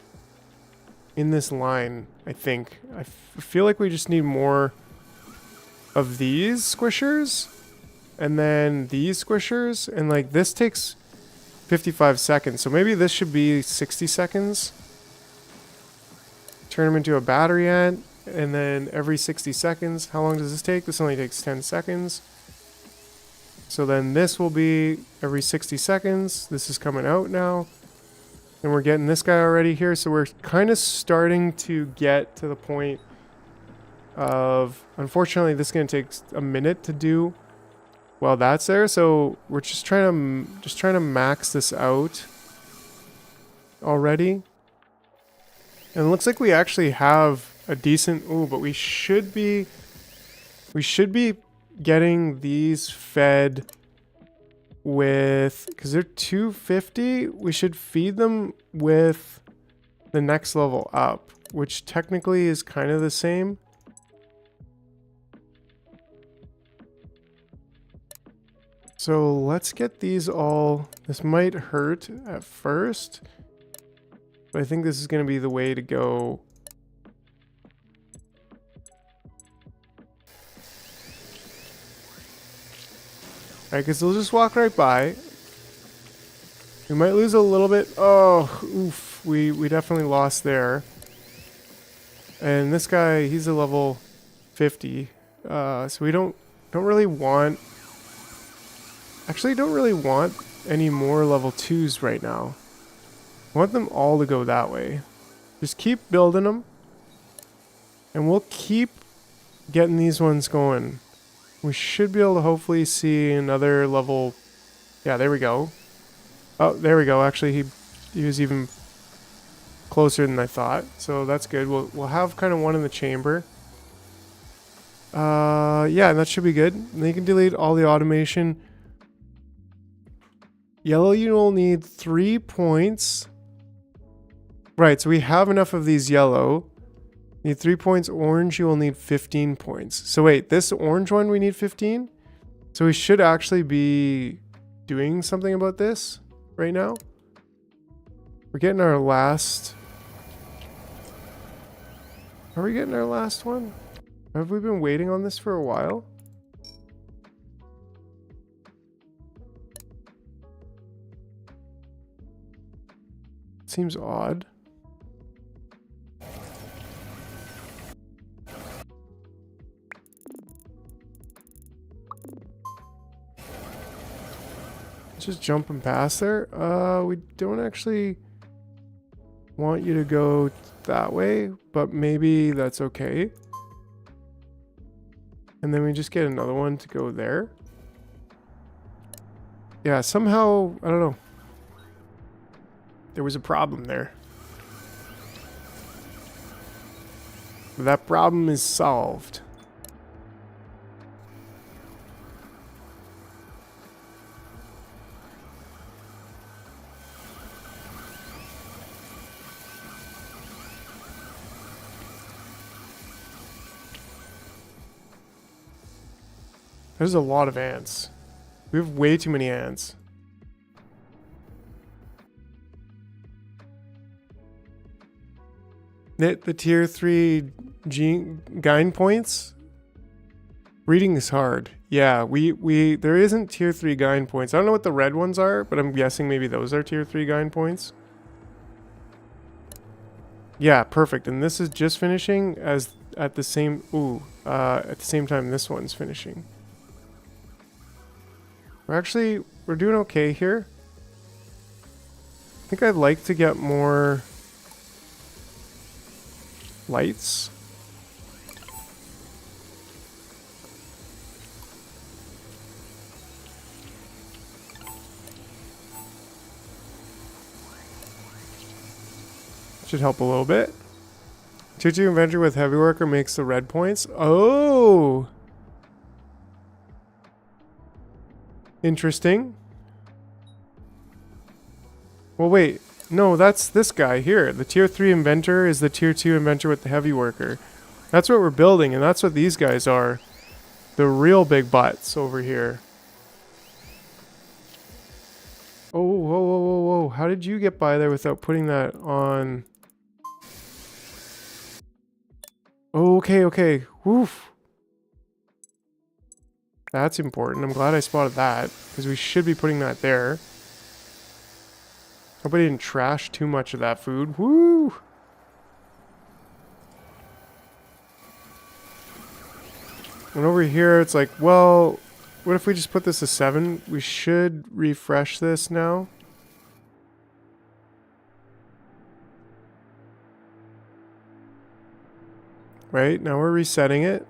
in this line, I think. I feel like we just need more of these squishers and then these squishers, and like this takes 55 seconds, so maybe this should be 60 seconds. Turn them into a battery ant, and then every 60 seconds. How long does this take? This only takes 10 seconds. So then this will be every 60 seconds. This is coming out now. And we're getting this guy already here. So we're kind of starting to get to the point of... Unfortunately, this is going to take a minute to do while that's there. So we're just trying to max this out already. And it looks like we actually have a decent... Ooh, but we should be getting these fed with... Because they're 250. We should feed them with the next level up, which technically is kind of the same. So let's get these all... This might hurt at first, but I think this is going to be the way to go. Alright, because they'll just walk right by. We might lose a little bit. Oh, oof. We definitely lost there. And this guy, he's a level 50. So we don't really want... Actually, don't really want any more level 2s right now. I want them all to go that way. Just keep building them. And we'll keep getting these ones going. We should be able to hopefully see another level... Yeah, there we go. Oh, there we go. Actually, he was even closer than I thought. So that's good. We'll have kind of one in the chamber. Yeah, that should be good. And then you can delete all the automation. Yellow, you will need 3 points. Right, so we have enough of these yellow. Need 3 points. Orange, you will need 15 points. So wait, this orange one we need 15? So we should actually be doing something about this right now. We're getting our last... Are we getting our last one? Have we been waiting on this for a while? Seems odd. Just jumping past there. We don't actually want you to go that way, but maybe that's okay. And then we just get another one to go there. Yeah, somehow, I don't know. There was a problem there. That problem is solved. There's a lot of ants. We have way too many ants. The tier 3 gain points. Reading is hard. Yeah, there isn't tier 3 gain points. I don't know what the red ones are, but I'm guessing maybe those are tier 3 gain points. Yeah, perfect. And this is just finishing as at the same at the same time this one's finishing. We're doing okay here. I think I'd like to get more lights. Should help a little bit. Tier 2 inventor with heavy worker makes the red points. Oh! Interesting. Well, wait. No, that's this guy here. The tier 3 inventor is the tier 2 inventor with the heavy worker. That's what we're building, and that's what these guys are. The real big butts over here. Oh, whoa, whoa, whoa, whoa. How did you get by there without putting that on? Oh, okay, okay. Woof. That's important. I'm glad I spotted that, because we should be putting that there. Hope I didn't trash too much of that food. Woo! And over here, it's like, well, what if we just put this to 7? We should refresh this now. Right, now we're resetting it.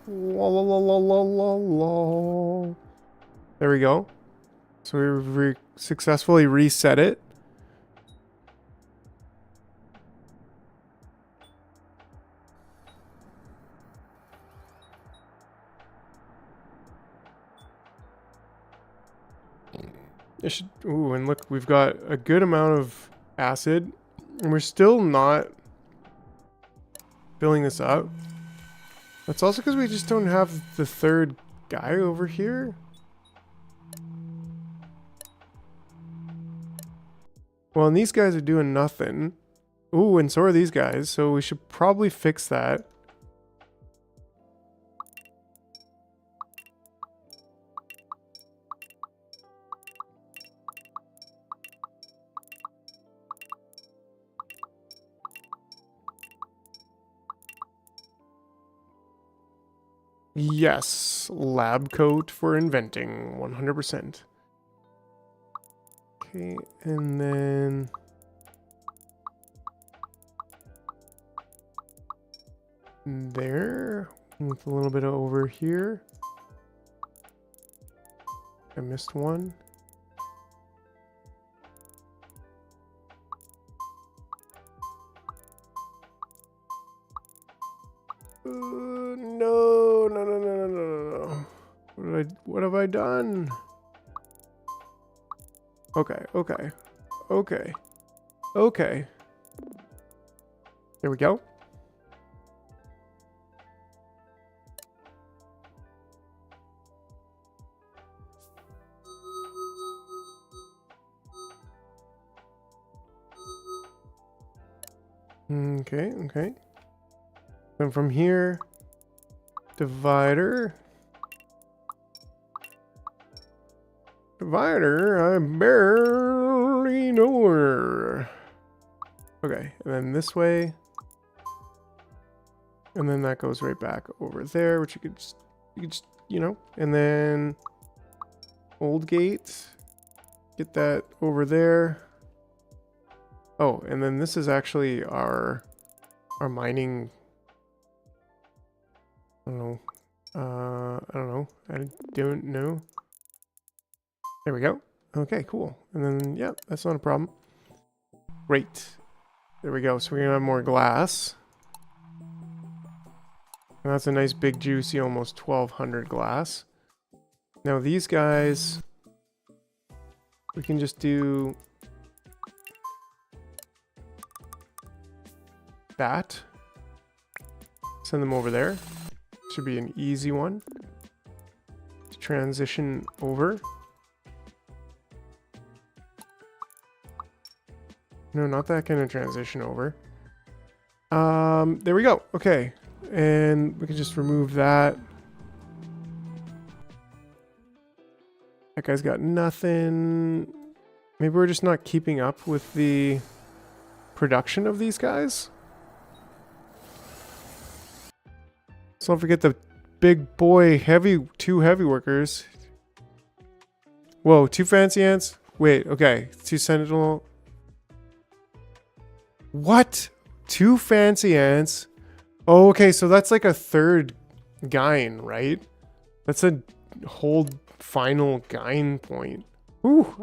La, la, la, la, la, la, la. There we go. So we successfully reset it. It should, ooh, and look, we've got a good amount of acid, and we're still not filling this up. That's also because we just don't have the third guy over here. Well, and these guys are doing nothing. Ooh, and so are these guys, so we should probably fix that. Yes, lab coat for inventing, 100%. Okay, and then... there, with a little bit over here. I missed one. No, no, no, no, no, no, no. What have I done? Okay, okay, okay, okay. There we go. Okay, okay. Then from here, divider. Divider, I barely know her. Okay, and then this way. And then that goes right back over there, which you could just, you know, and then old gate. Get that over there. Oh, and then this is actually our mining. I don't know. I don't know. I don't know. There we go. Okay, cool. And then, yeah, that's not a problem. Great. There we go. So we're gonna have more glass. And that's a nice big juicy almost 1200 glass. Now these guys, we can just do that. Send them over there. Should be an easy one to transition over. No, not that kind of transition over. There we go. Okay. And we can just remove that. That guy's got nothing. Maybe we're just not keeping up with the production of these guys. Let's not forget the big boy two heavy workers. Whoa, 2 fancy ants? Wait, okay. 2 sentinel. What? 2 fancy ants? Oh, okay, so that's like a third gain, right? That's a whole final gain point. Ooh,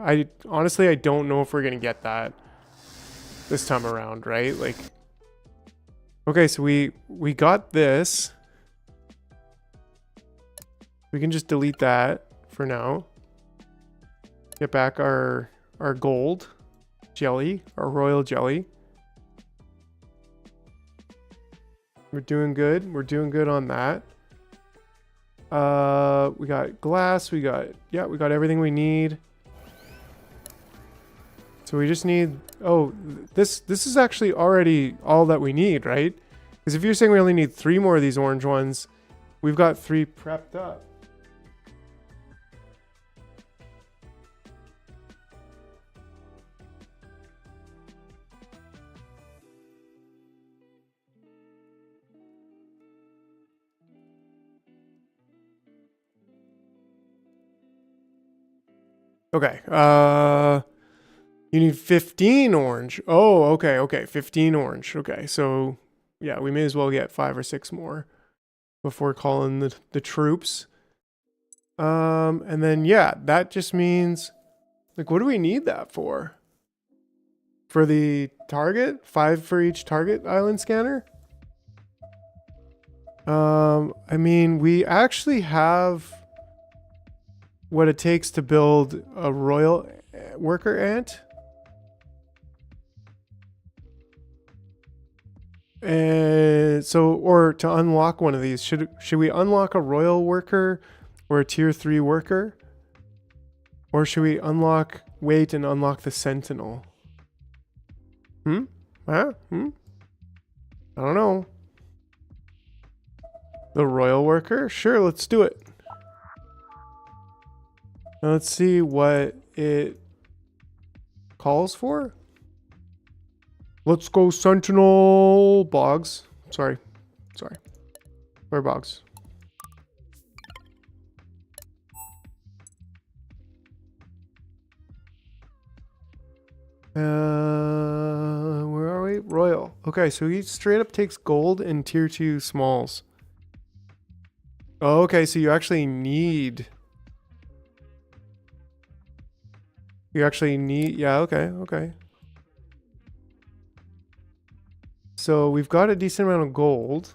honestly, I don't know if we're gonna get that this time around, right? Like, okay, so we got this. We can just delete that for now. Get back our gold jelly, our royal jelly. We're doing good. We're doing good on that. We got glass. We got everything we need. So we just need, oh, this is actually already all that we need, right? Because if you're saying we only need 3 more of these orange ones, we've got 3 prepped up. Okay, you need 15 orange. Oh, okay, 15 orange. Okay, so yeah, we may as well get 5 or 6 more before calling the troops. And then yeah, that just means, like, what do we need that for? For the target? 5 for each target island scanner? I mean, we actually have what it takes to build a royal worker ant. And so, or to unlock one of these, should we unlock a royal worker or a tier 3 worker? Or should we wait and unlock the sentinel? Huh? I don't know. The royal worker? Sure, let's do it. Now let's see what it calls for. Let's go sentinel bogs. Sorry, or bogs. Where are we? Royal. Okay, so he straight up takes gold and tier 2 smalls. Oh, okay, so you actually need... yeah, okay. So we've got a decent amount of gold.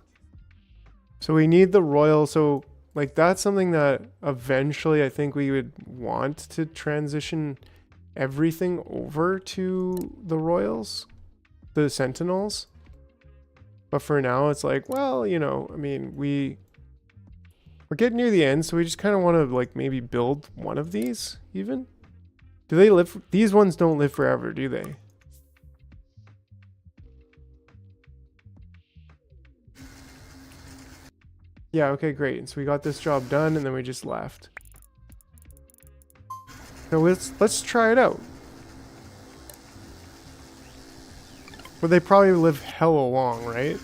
So we need the royal. So like that's something that eventually I think we would want to transition everything over to the royals, the sentinels. But for now it's like, well, you know, I mean, we're getting near the end, so we just kind of want to like maybe build one of these even. Do they live? These ones don't live forever, do they? Yeah, okay, great. And so we got this job done and then we just left. So let's try it out. But they probably live hella long, right?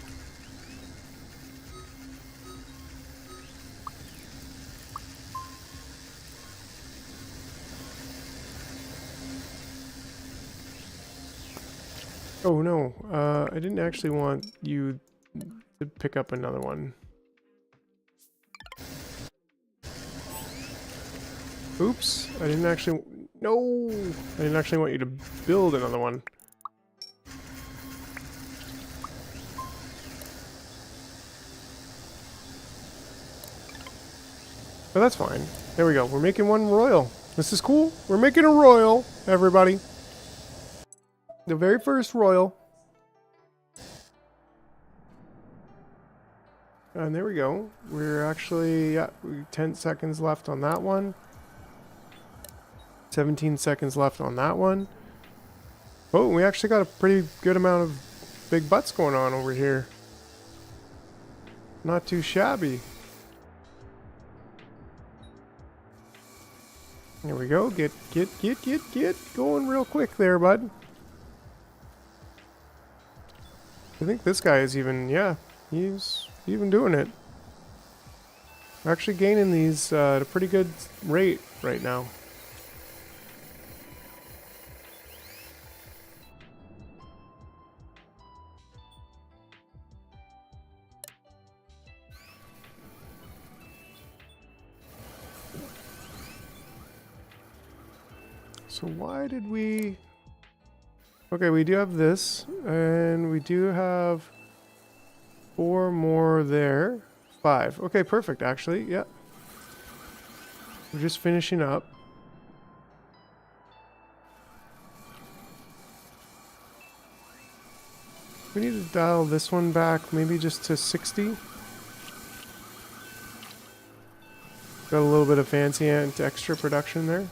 Oh no, I didn't actually want you to pick up another one. Oops, I didn't actually want you to build another one. But that's fine. There we go. We're making one royal. This is cool. We're making a royal, everybody. The very first royal. And there we go. We're actually, yeah, 10 seconds left on that one. 17 seconds left on that one. Oh, we actually got a pretty good amount of big butts going on over here. Not too shabby. There we go. Get going real quick there, bud. I think this guy is even, yeah, he's even doing it. We're actually gaining these at a pretty good rate right now. So why did we... Okay, we do have this, and we do have 4 more there. 5. Okay, perfect, actually, yeah. We're just finishing up. We need to dial this one back, maybe just to 60. Got a little bit of fancy ant extra production there.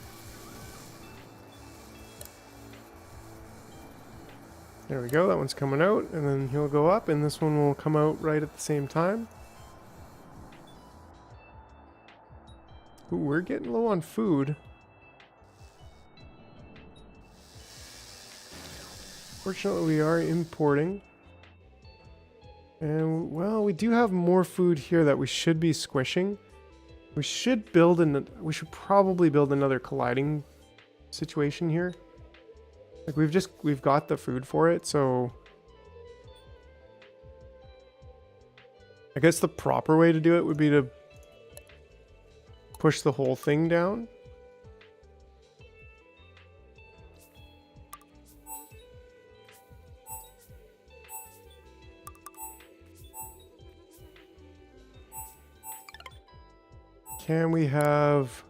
There we go, that one's coming out, and then he'll go up, and this one will come out right at the same time. Ooh, we're getting low on food. Fortunately, we are importing. And, well, we do have more food here that we should be squishing. We should probably build another colliding situation here. Like, we've got the food for it, so I guess the proper way to do it would be to push the whole thing down. Can we have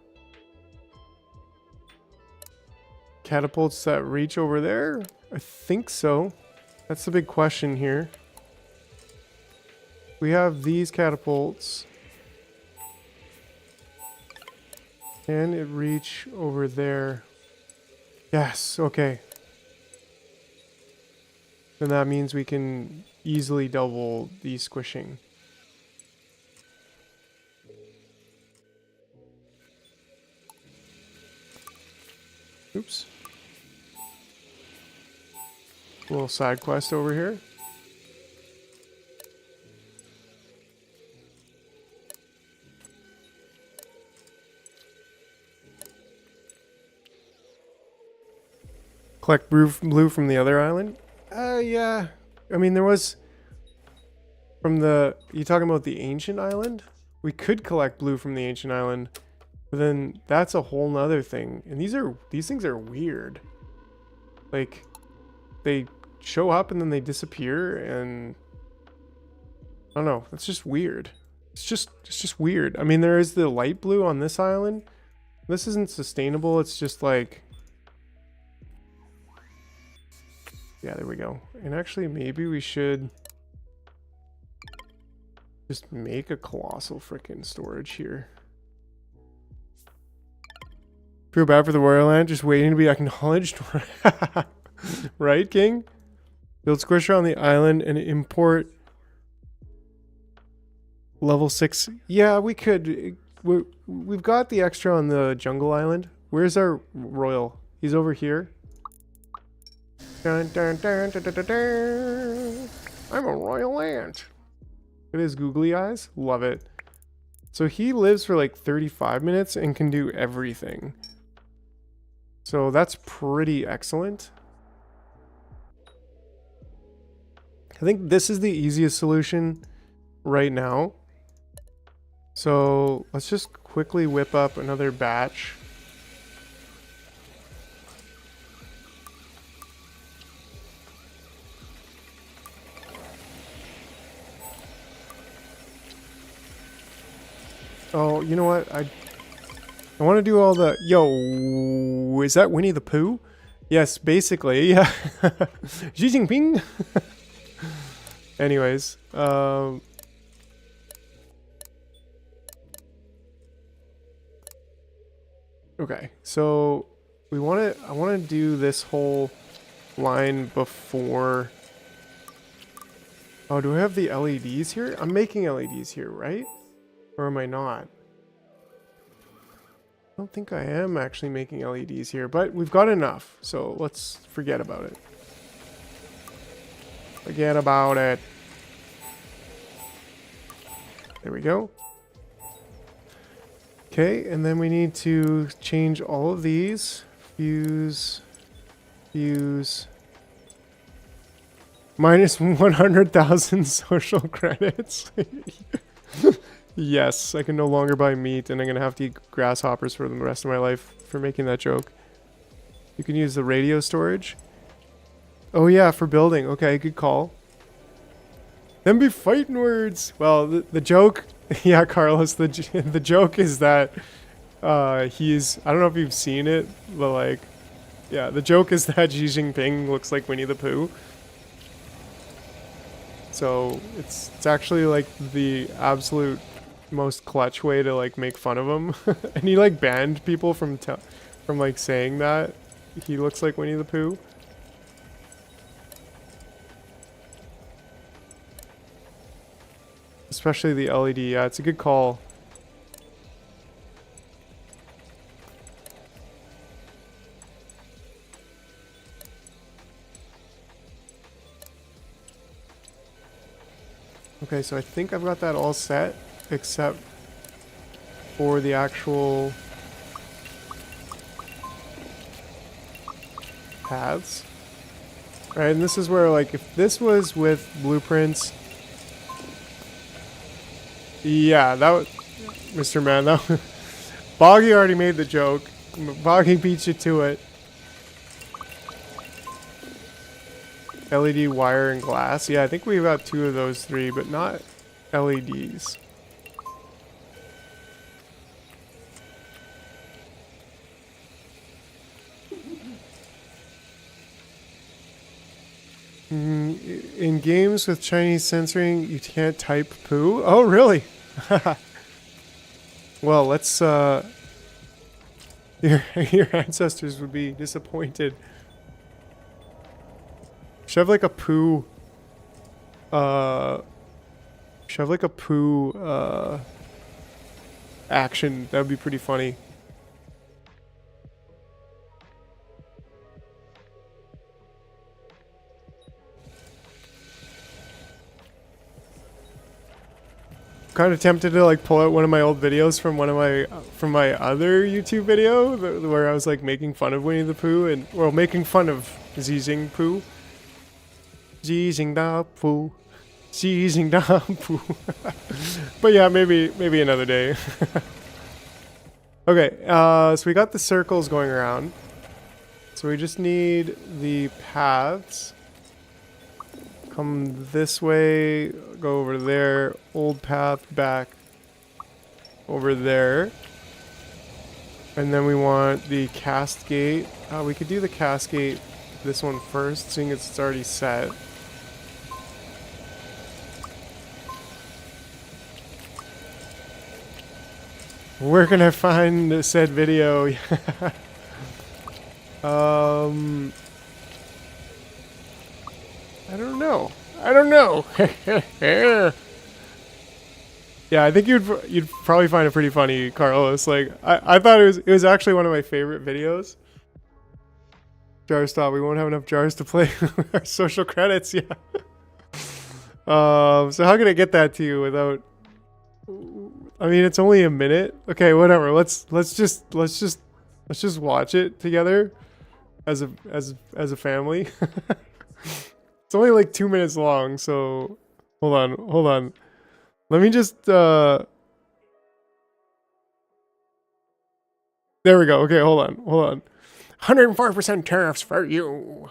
catapults that reach over there? I think so. That's the big question here. We have these catapults. Can it reach over there? Yes, okay. Then that means we can easily double the squishing. Oops. A little side quest over here. Collect blue from the other island? Yeah. I mean, there was... From the... You talking about the ancient island? We could collect blue from the ancient island. But then that's a whole nother thing. And these things are weird. Like, they show up and then they disappear, and I don't know. That's just weird. It's just weird. I mean, there is the light blue on this island. This isn't sustainable. It's just like, yeah, there we go. And actually, maybe we should just make a colossal freaking storage here. Feel bad for the Royal Ant, just waiting to be acknowledged. Right, King? Build Squisher on the island and import level 6. Yeah, we could. We've got the extra on the jungle island. Where's our royal? He's over here. Dun, dun, dun, dun, dun, dun, dun. I'm a royal ant. Look at his googly eyes. Love it. So he lives for like 35 minutes and can do everything. So that's pretty excellent. I think this is the easiest solution right now. So let's just quickly whip up another batch. Oh, you know what? I want to do all the... Yo, is that Winnie the Pooh? Yes, basically. Yeah. Xi Jinping. Anyways, okay, so I want to do this whole line before. Oh, do I have the LEDs here? I'm making LEDs here, right? Or am I not? I don't think I am actually making LEDs here, but we've got enough, so let's forget about it. Forget about it. There we go. Okay, and then we need to change all of these. Fuse. Minus 100,000 social credits. Yes, I can no longer buy meat, and I'm going to have to eat grasshoppers for the rest of my life for making that joke. You can use the radio storage. Oh yeah, for building. Okay, good call. Them be fighting words. Well, the joke, yeah, Carlos, the joke is that he's, I don't know if you've seen it, but like, yeah, the joke is that Xi Jinping looks like Winnie the Pooh. So it's actually like the absolute most clutch way to like make fun of him. And he like banned people from like saying that he looks like Winnie the Pooh. Especially the LED. Yeah, it's a good call. Okay, so I think I've got that all set, except for the actual paths. Right, and this is where, like, if this was with blueprints, yeah, that was, Mr. Man, that was, Boggy already made the joke. Boggy beat you to it. LED wire and glass. Yeah, I think we've got 2 of those 3, but not LEDs. In games with Chinese censoring, you can't type poo. Oh, really? Well, let's, your ancestors would be disappointed. Should have like a poo, action. That would be pretty funny. Kind of tempted to like pull out one of my old videos from my other YouTube video where I was like making fun of Winnie the Pooh and making fun of Xing Pooh. Xing da Pooh. Xing da Pooh. But yeah, maybe another day. Okay, so we got the circles going around. So we just need the paths. Come this way, go over there, old path back over there. And then we want the cast gate. We could do the cast gate, this one first, seeing it's already set. Where can I find said video? I don't know. Yeah, I think you'd probably find it pretty funny, Carlos. Like I thought it was actually one of my favorite videos. Jars stop. We won't have enough jars to play our social credits. Yeah. So how can I get that to you without? I mean, it's only a minute. Okay, whatever. Let's just watch it together as a family. It's only like 2 minutes long, so hold on. Let me just there we go. Okay, hold on. 104% tariffs for you.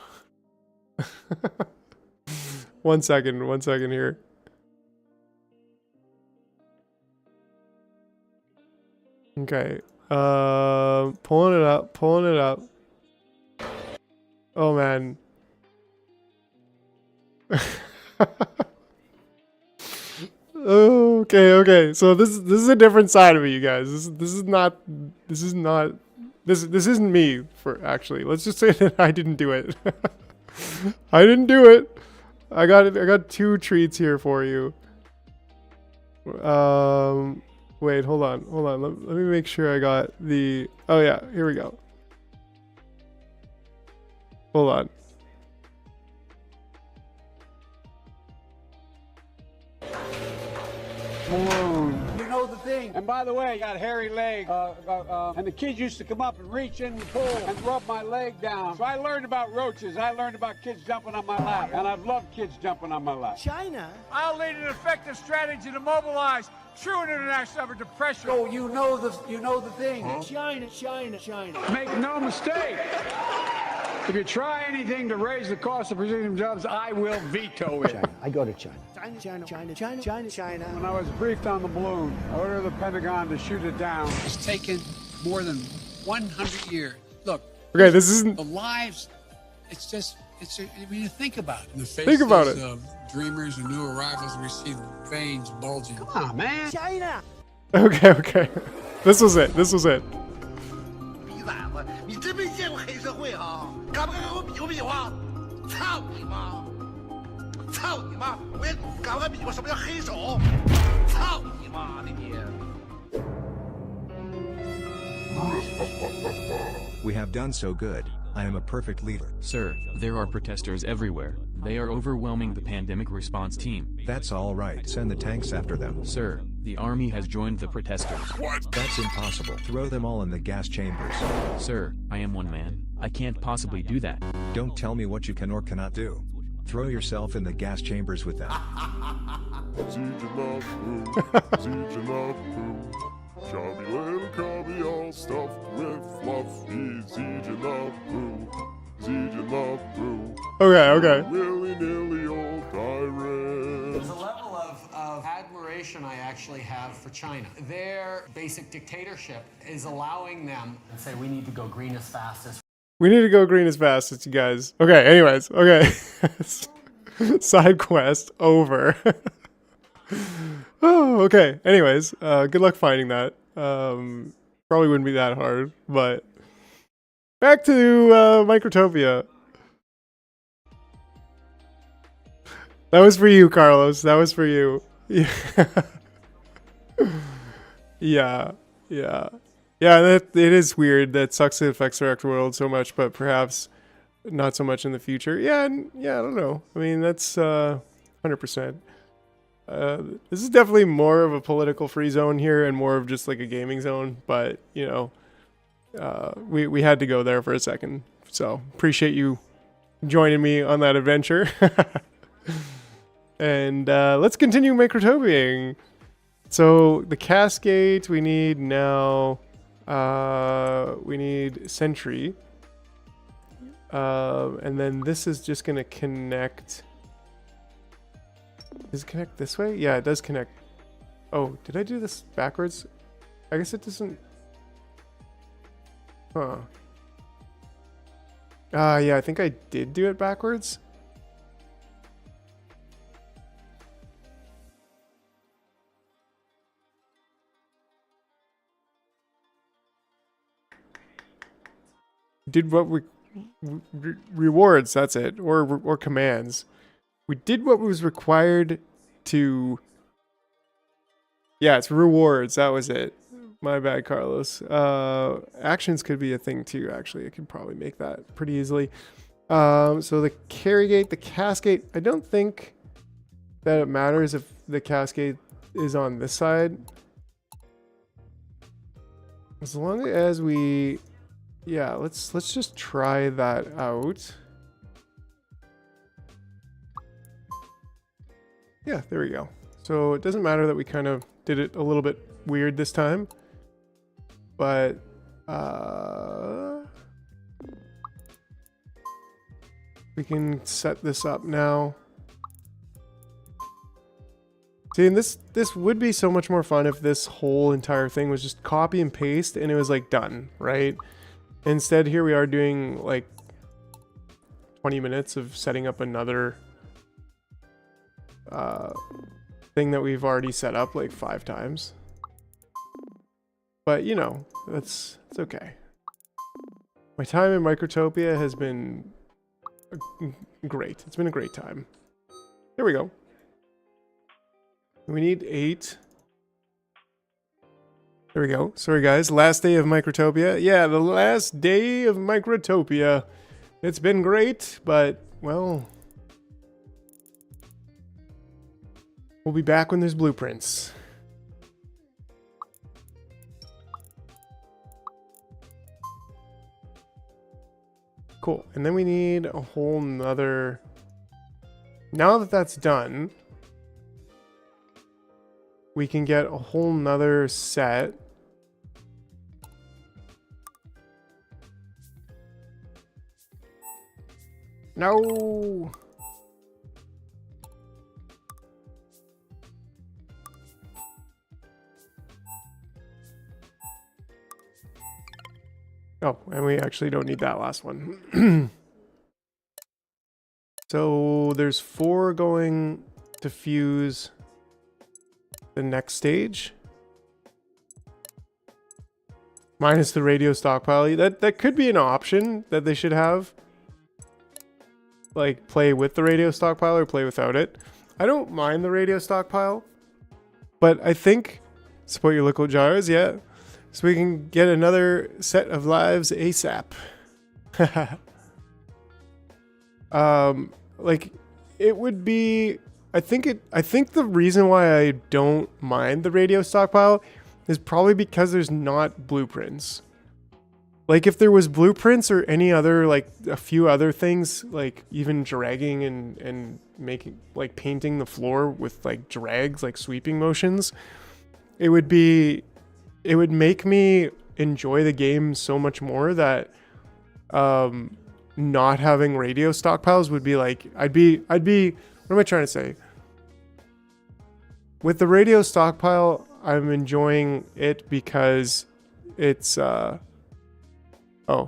1 second here. Okay. Pulling it up. Oh man. Okay. So this is a different side of it, you guys. This isn't me for actually. Let's just say that I didn't do it. I didn't do it. I got 2 treats here for you. Wait, hold on. Let me make sure I got the. Oh yeah, here we go. Hold on. Balloon. You know the thing. And by the way, I got hairy legs. And the kids used to come up and reach in and pull and rub my leg down. So I learned about roaches. I learned about kids jumping on my lap. And I've loved kids jumping on my lap. China? I'll lead an effective strategy to mobilize true international effort to pressure. Oh, you know the thing. Huh? China. Make no mistake. If you try anything to raise the cost of precision jobs, I will veto it. China. I go to China. China. When I was briefed on the balloon, I ordered the Pentagon to shoot it down. It's taken more than 100 years. Look. Okay, this isn't the lives. It's when you think about it. In the think about it. Of dreamers and new arrivals, we see veins bulging. Come on, man. China. Okay, okay. This was it. This was it. 逼崽子，你真没见过黑社会啊！敢不敢跟我比划比划？操你妈！操你妈！我也敢不敢比划什么叫黑手？操你妈的你！ We have done so good. I am a perfect leader. Sir, there are protesters everywhere. They are overwhelming the pandemic response team. That's all right. Send the tanks after them. Sir, the army has joined the protesters. That's impossible. Throw them all in the gas chambers. Sir, I am one man. I can't possibly do that. Don't tell me what you can or cannot do. Throw yourself in the gas chambers with them. Chubby little cubby all stuffed with fluffy Zijanaboo. Okay, okay. Willy-nilly old tyrant. There's a level of admiration I actually have for China. Their basic dictatorship is allowing them to say we need to go green as fast as. We need to go green as fast as you guys. Okay, anyways. Okay. Side quest over. Oh, okay. Anyways, good luck finding that. Probably wouldn't be that hard, but back to Microtopia. That was for you, Carlos. That was for you. Yeah. Yeah. Yeah. Yeah, that it is weird. That sucks it affects our actual world so much, but perhaps not so much in the future. Yeah, yeah, I don't know. I mean, that's 100%. This is definitely more of a political free zone here and more of just like a gaming zone, but you know, we had to go there for a second. So appreciate you joining me on that adventure. And let's continue Microtopiaing. So the cascade we need now, we need Sentry. And then this is just gonna connect. Does it connect this way? Yeah, it does connect. Oh, did I do this backwards? I guess it doesn't. Huh. Yeah, I think I did do it backwards. Did what we rewards, that's it, or commands. We did what was required to. Yeah, it's rewards. That was it. My bad, Carlos. Actions could be a thing too. Actually, I could probably make that pretty easily. So the carry gate, the cascade. I don't think that it matters if the cascade is on this side, as long as we. Yeah, let's just try that out. Yeah, there we go. So it doesn't matter that we kind of did it a little bit weird this time, but we can set this up now. See, and this would be so much more fun if this whole entire thing was just copy and paste and it was like done, right? Instead, here we are doing like 20 minutes of setting up another thing that we've already set up like 5 times. But you know, it's okay. My time in Microtopia has been great. It's been a great time. There we go. We need 8. There we go. Sorry guys, last day of Microtopia. Yeah, the last day of Microtopia. It's been great, but well, we'll be back when there's blueprints. Cool. And then we need a whole nother. Now that that's done, we can get a whole nother set. No. Oh, and we actually don't need that last one. So there's 4 going to fuse the next stage. minus the radio stockpile. That could be an option that they should have. Like, play with the radio stockpile or play without it. I don't mind the radio stockpile, but I think support your local jars, yeah, so we can get another set of lives ASAP. Like, it would be, I think the reason why I don't mind the radio stockpile is probably because there's not blueprints. Like, if there was blueprints or any other, like, a few other things, like, even dragging and making, like, painting the floor with, like, drags, like, sweeping motions, it would make me enjoy the game so much more that, not having radio stockpiles would be, like, I'd be, what am I trying to say? With the radio stockpile, I'm enjoying it because it's, oh,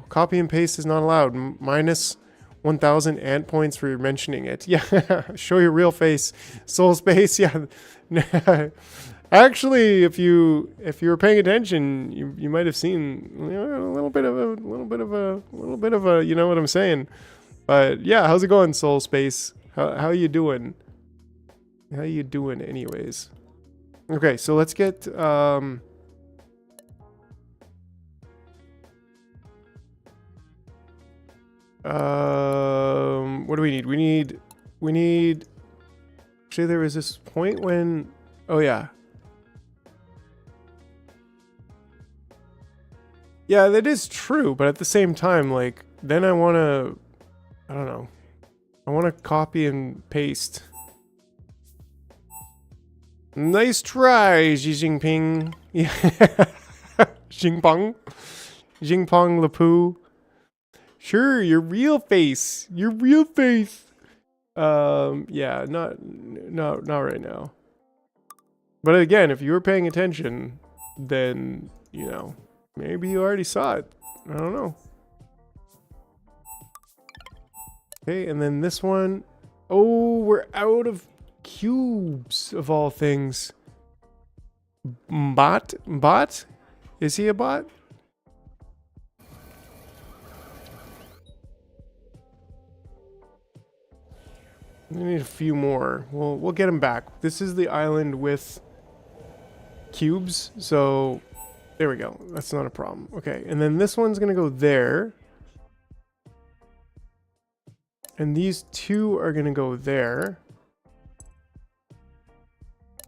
copy and paste is not allowed. Minus 1,000 ant points for mentioning it. Yeah, show your real face. Soul space. Yeah. Actually, if you were paying attention, you might have seen, you know, a little bit of a, you know what I'm saying. But yeah, how's it going, Soul Space? How you doing? How you doing, anyways? Okay, so let's get what do we need? We need actually there was this point when, oh yeah. Yeah, that is true, but at the same time, like, then I want to, I don't know. I want to copy and paste. Nice try, Xi Jinping. Yeah. Xingpong. Xingpong Lapu. Sure, your real face. Your real face. Yeah, not right now. But again, if you were paying attention, then, you know, maybe you already saw it. I don't know. Okay, and then this one. Oh, we're out of cubes of all things. Bot? Bot? Is he a bot? We need a few more. We'll get him back. This is the island with cubes, so there we go. That's not a problem. Okay, and then this one's gonna go there. And these two are gonna go there.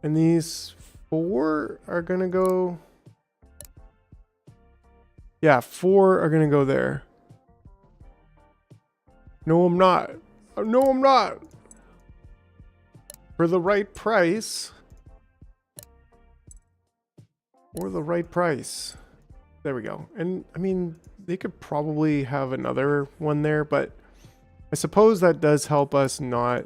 And these 4 are gonna go... Yeah, 4 are gonna go there. No, I'm not. No, I'm not. For the right price. Or the right price. There we go. And, I mean, they could probably have another one there, but I suppose that does help us not...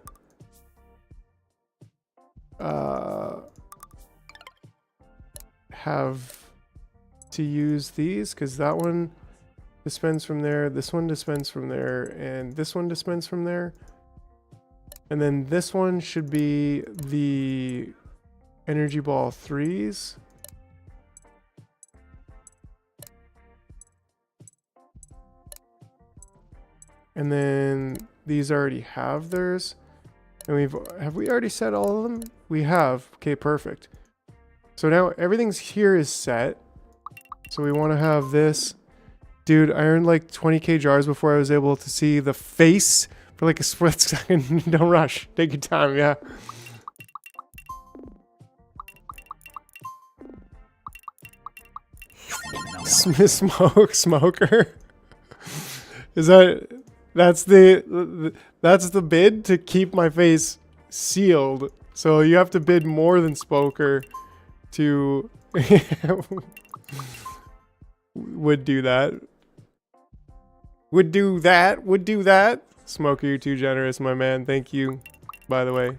have to use these, because that one dispense from there, this one dispense from there, and this one dispense from there. And then this one should be the energy ball 3s. And then these already have theirs. And have we already set all of them? We have. Okay, perfect. So now everything's here is set. So we want to have this. Dude, I earned like 20k jars before I was able to see the face for like a split second. Don't rush. Take your time, yeah. Smoker? Is that's the bid to keep my face sealed. So you have to bid more than Smoker to would do that. Would do that. Smoker, you're too generous, my man. Thank you, by the way.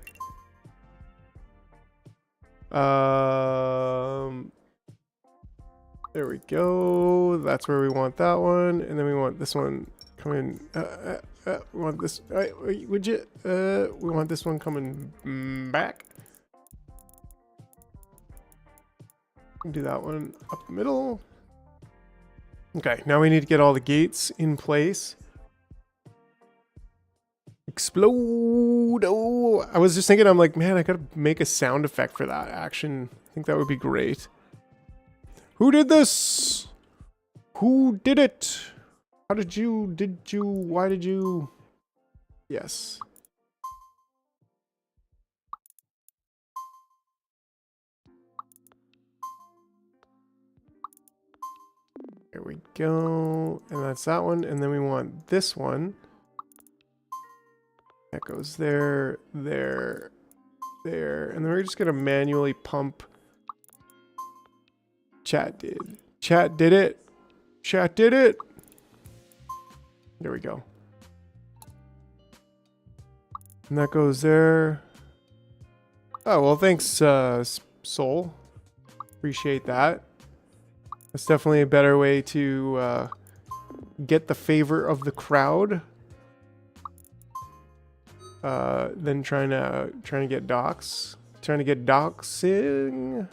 There we go. That's where we want that one. And then we want this one coming. We want this. Would you? We want this one coming back. Do that one up the middle. Okay, now we need to get all the gates in place. Explode! Oh, I was just thinking, I'm like, man, I gotta make a sound effect for that action. I think that would be great. Who did this? Who did it? How did you? Why did you? Yes. There we go. And that's that one. And then we want this one. That goes there, there, there. And then we're just going to manually pump. Chat did. Chat did it. Chat did it. There we go. And that goes there. Oh, well, thanks, Soul. Appreciate that. That's definitely a better way to get the favor of the crowd than trying to get docs. Trying to get doxing.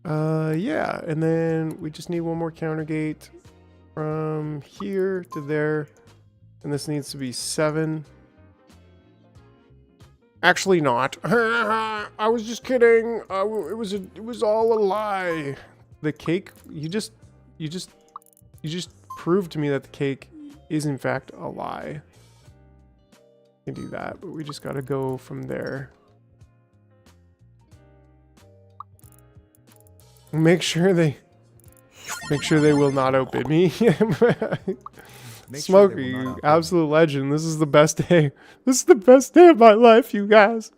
Yeah, and then we just need one more counter gate from here to there, and this needs to be 7. Actually not. I was just kidding. It was all a lie. The cake, you just proved to me that the cake is in fact a lie. You can do that, but we just got to go from there. Make sure they will not outbid me. Smoker, you absolute legend. This is the best day. This is the best day of my life, you guys.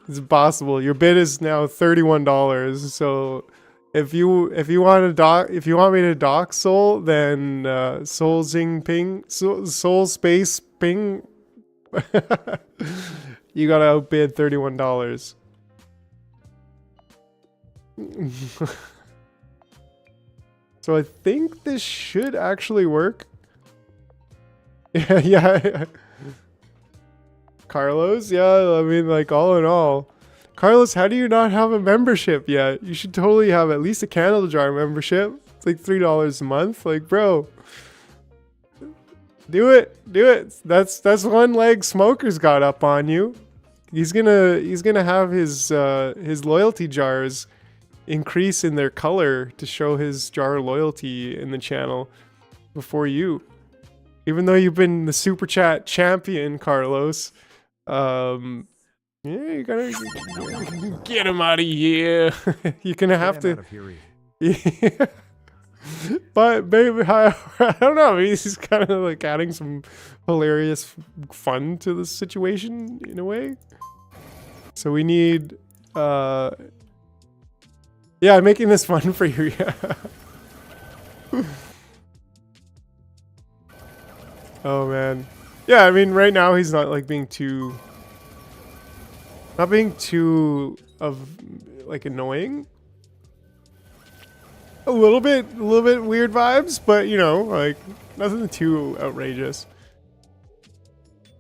It's impossible. Your bid is now $31. So if you want me to dock Soul, then Soul Zing Ping, Soul Space Ping. You gotta outbid $31. So I think this should actually work. Yeah. Carlos, yeah, I mean, like, all in all. Carlos, how do you not have a membership yet? You should totally have at least a candle jar membership. It's like $3 a month. Like, bro. Do it. Do it. That's one leg Smoker's got up on you. He's gonna have his loyalty jars increase in their color to show his jar loyalty in the channel before you. Even though you've been the super chat champion, Carlos. Yeah, you gotta get him out of here. You're gonna have to. Yeah. But maybe I don't know. Maybe he's kind of like adding some hilarious fun to the situation in a way. So we need. Yeah, I'm making this fun for you. Yeah. Oh man. Yeah, I mean, right now he's not like being too of like annoying. A little bit weird vibes, but you know, like nothing too outrageous.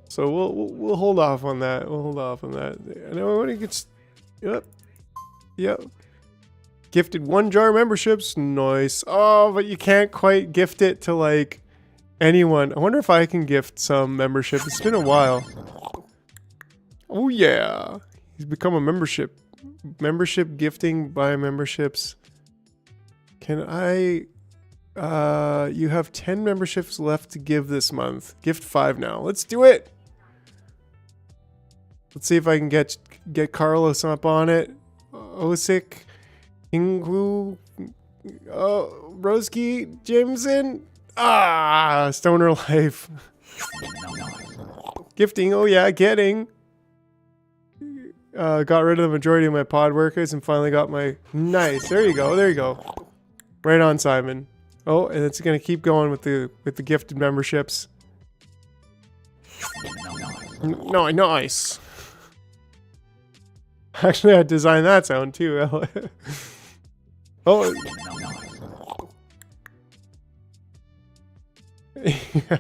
So we'll hold off on that. We'll hold off on that. I know when he gets. Yep. Gifted 1 jar memberships. Nice. Oh, but you can't quite gift it to like anyone. I wonder if I can gift some membership. It's been a while. Oh yeah. He's become a membership. Membership gifting by memberships. Can I you have 10 memberships left to give this month. Gift 5 now. Let's do it. Let's see if I can get Carlos up on it. Osik, Ingu, Broski, Jameson. Ah, Stoner Life. Gifting, oh yeah, getting. Got rid of the majority of my pod workers and finally got my... Nice, there you go, there you go. Right on, Simon. Oh, and it's gonna keep going with the gifted memberships. No, nice. Actually, I designed that sound too. Oh. Yeah.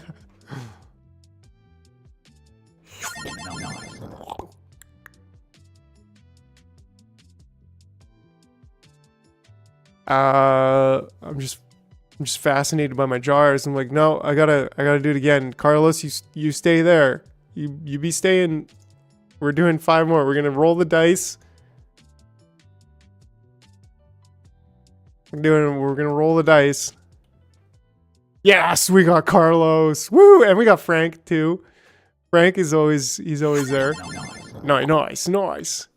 I'm just fascinated by my jars. I'm like, no, I gotta do it again. Carlos, you stay there. You be staying. We're doing 5 more. We're gonna roll the dice. We're gonna roll the dice. Yes, we got Carlos. Woo! And we got Frank too. Frank is always there. Nice.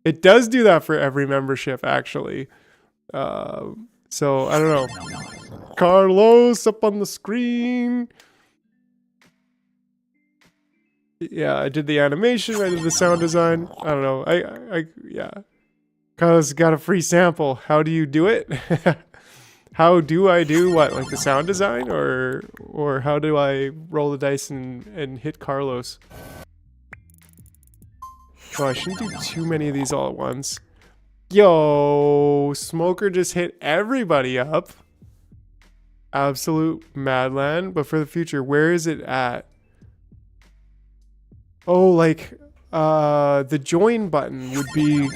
It does do that for every membership, actually. So I don't know. Carlos up on the screen. Yeah, I did the animation. I did the sound design. I don't know. Yeah. Carlos got a free sample. How do you do it? How do I do what? Like the sound design, or how do I roll the dice and hit Carlos? Oh, I shouldn't do too many of these all at once. Yo, Smoker just hit everybody up. Absolute Madland. But for the future, where is it at? Oh, like the join button would be...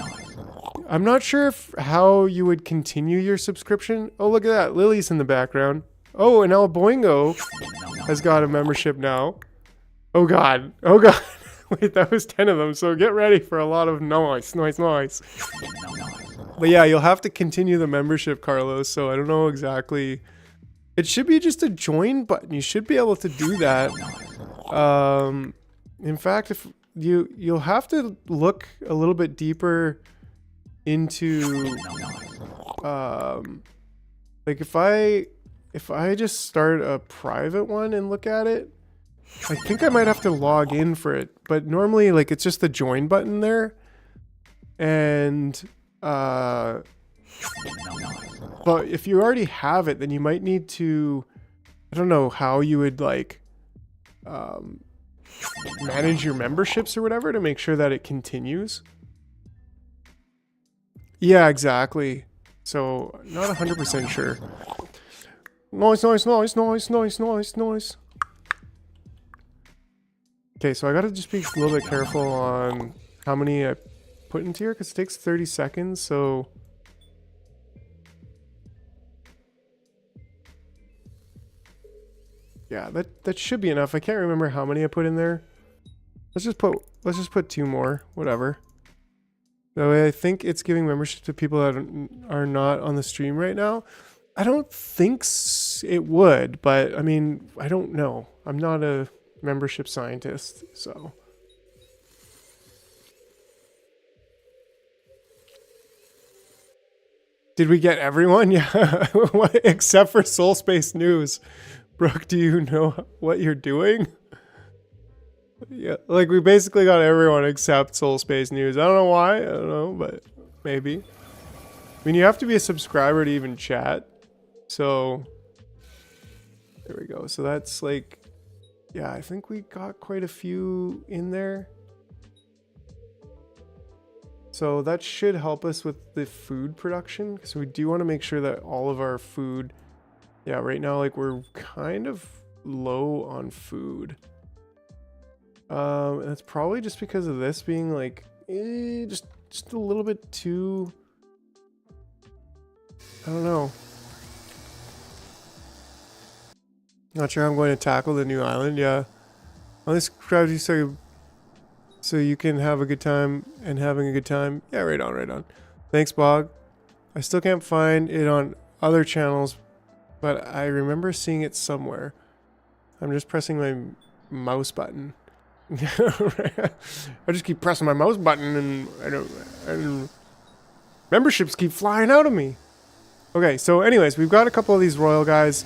I'm not sure how you would continue your subscription. Oh, look at that. Lily's in the background. Oh, and El Boingo has got a membership now. Oh, God. Oh, God. Wait, that was 10 of them, so get ready for a lot of noise. But yeah, you'll have to continue the membership, Carlos, so I don't know exactly. It should be just a join button. You should be able to do that. In fact, if you'll have to look a little bit deeper into like if I just start a private one and look at it, I think I might have to log in for it, but normally like it's just the join button there. And but if you already have it, then you might need to, I don't know how you would like manage your memberships or whatever to make sure that it continues. Yeah, exactly. So not 100% sure. Noise. Okay, so I gotta just be a little bit careful on how many I put into here because it takes 30 seconds, so... Yeah, that should be enough. I can't remember how many I put in there. Let's just put 2 more, whatever. That way I think it's giving membership to people that are not on the stream right now. I don't think it would, but I mean, I don't know. I'm not a membership scientist, so. Did we get everyone? Yeah, except for Soul Space News. Brooke, do you know what you're doing? Yeah, like we basically got everyone except Soul Space News. I don't know why, I don't know, but maybe. I mean, you have to be a subscriber to even chat. So, there we go. So that's like, yeah, I think we got quite a few in there. So that should help us with the food production, because we do want to make sure that all of our food, yeah, right now, like we're kind of low on food. And it's probably just because of this being like, just a little bit too, I don't know. Not sure how I'm going to tackle the new island. Yeah, only subscribe you so you can have a good time and having a good time. Yeah, right on. Thanks, Bog. I still can't find it on other channels, but I remember seeing it somewhere. I'm just pressing my mouse button. I just keep pressing my mouse button and I don't memberships keep flying out of me. Okay, so anyways, we've got a couple of these royal guys.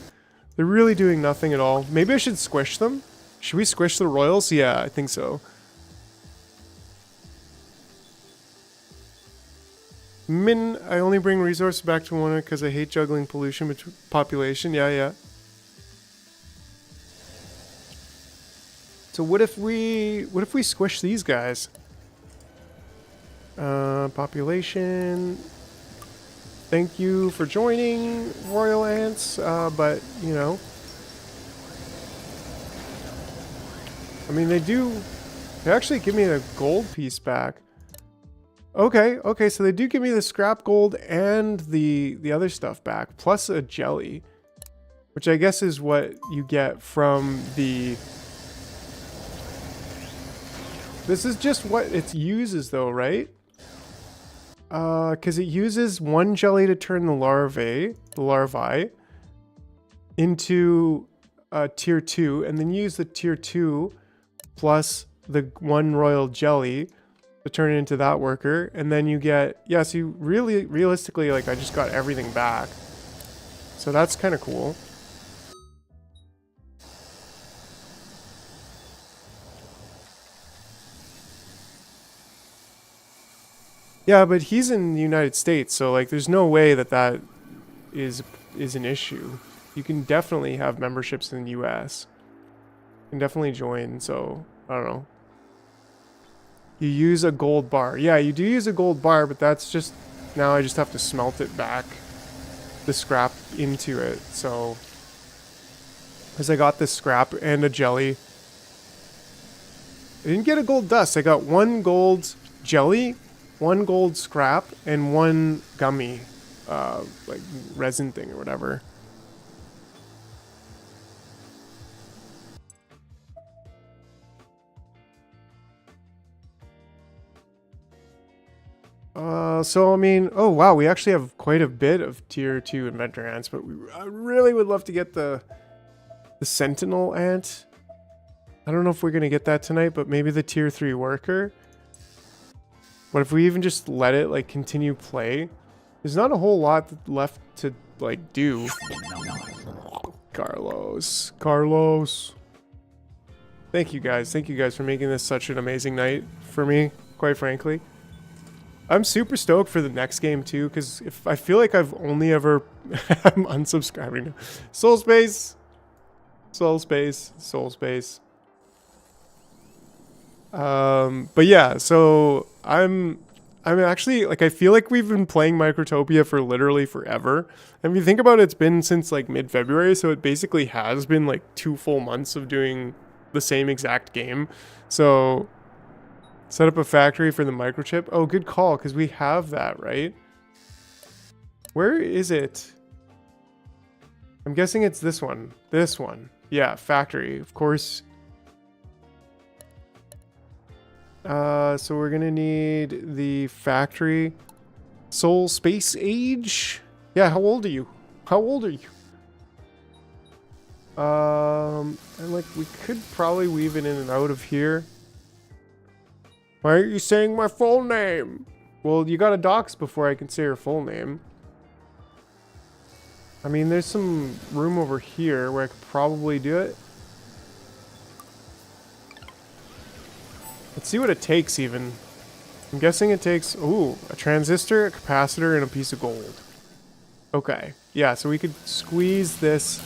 They're really doing nothing at all. Maybe I should squish them. Should we squish the royals? Yeah, I think so. Min, I only bring resources back to one because I hate juggling pollution between population. Yeah. So what if we squish these guys? Population. Thank you for joining, Royal Ants. But you know, I mean, they actually give me a gold piece back. Okay, okay, so they do give me the scrap gold and the other stuff back, plus a jelly, which I guess is what you get from the... This is just what it uses though, right? Because it uses one jelly to turn the larvae into tier 2, and then use the tier 2 plus the one royal jelly to turn it into that worker, and then you get, yeah, so you really, realistically, like, I just got everything back. So that's kind of cool. Yeah, but he's in the United States, so, like, there's no way that that is an issue. You can definitely have memberships in the US. You can definitely join, so, I don't know. You use a gold bar. Yeah, you do use a gold bar, but that's just... Now I just have to smelt it back. The scrap into it, so... Because I got this scrap and a jelly. I didn't get a gold dust. I got one gold jelly, one gold scrap, and one gummy. Like, resin thing or whatever. So I mean, oh wow, we actually have quite a bit of tier 2 inventor ants, but I really would love to get the sentinel ant. I don't know if we're gonna get that tonight, but maybe the tier 3 worker. But if we even just let it like continue play, there's not a whole lot left to like do. Carlos. Thank you guys for making this such an amazing night for me, quite frankly. I'm super stoked for the next game too, because if I feel like I've only ever I'm unsubscribing now. Soul space. But yeah, so I'm actually like, I feel like we've been playing Microtopia for literally forever. And if you think about it, it's been since like mid-February, so it basically has been like 2 full months of doing the same exact game. So set up a factory for the microchip. Oh, good call, because we have that, right? Where is it? I'm guessing it's this one. This one. Yeah, factory. Of course. So we're going to need the factory. Soul Space Age? Yeah, how old are you? And like, we could probably weave it in and out of here. Why aren't you saying my full name? Well, you gotta dox before I can say your full name. I mean, there's some room over here where I could probably do it. Let's see what it takes even. I'm guessing it takes, ooh, a transistor, a capacitor, and a piece of gold. Okay. Yeah, so we could squeeze this.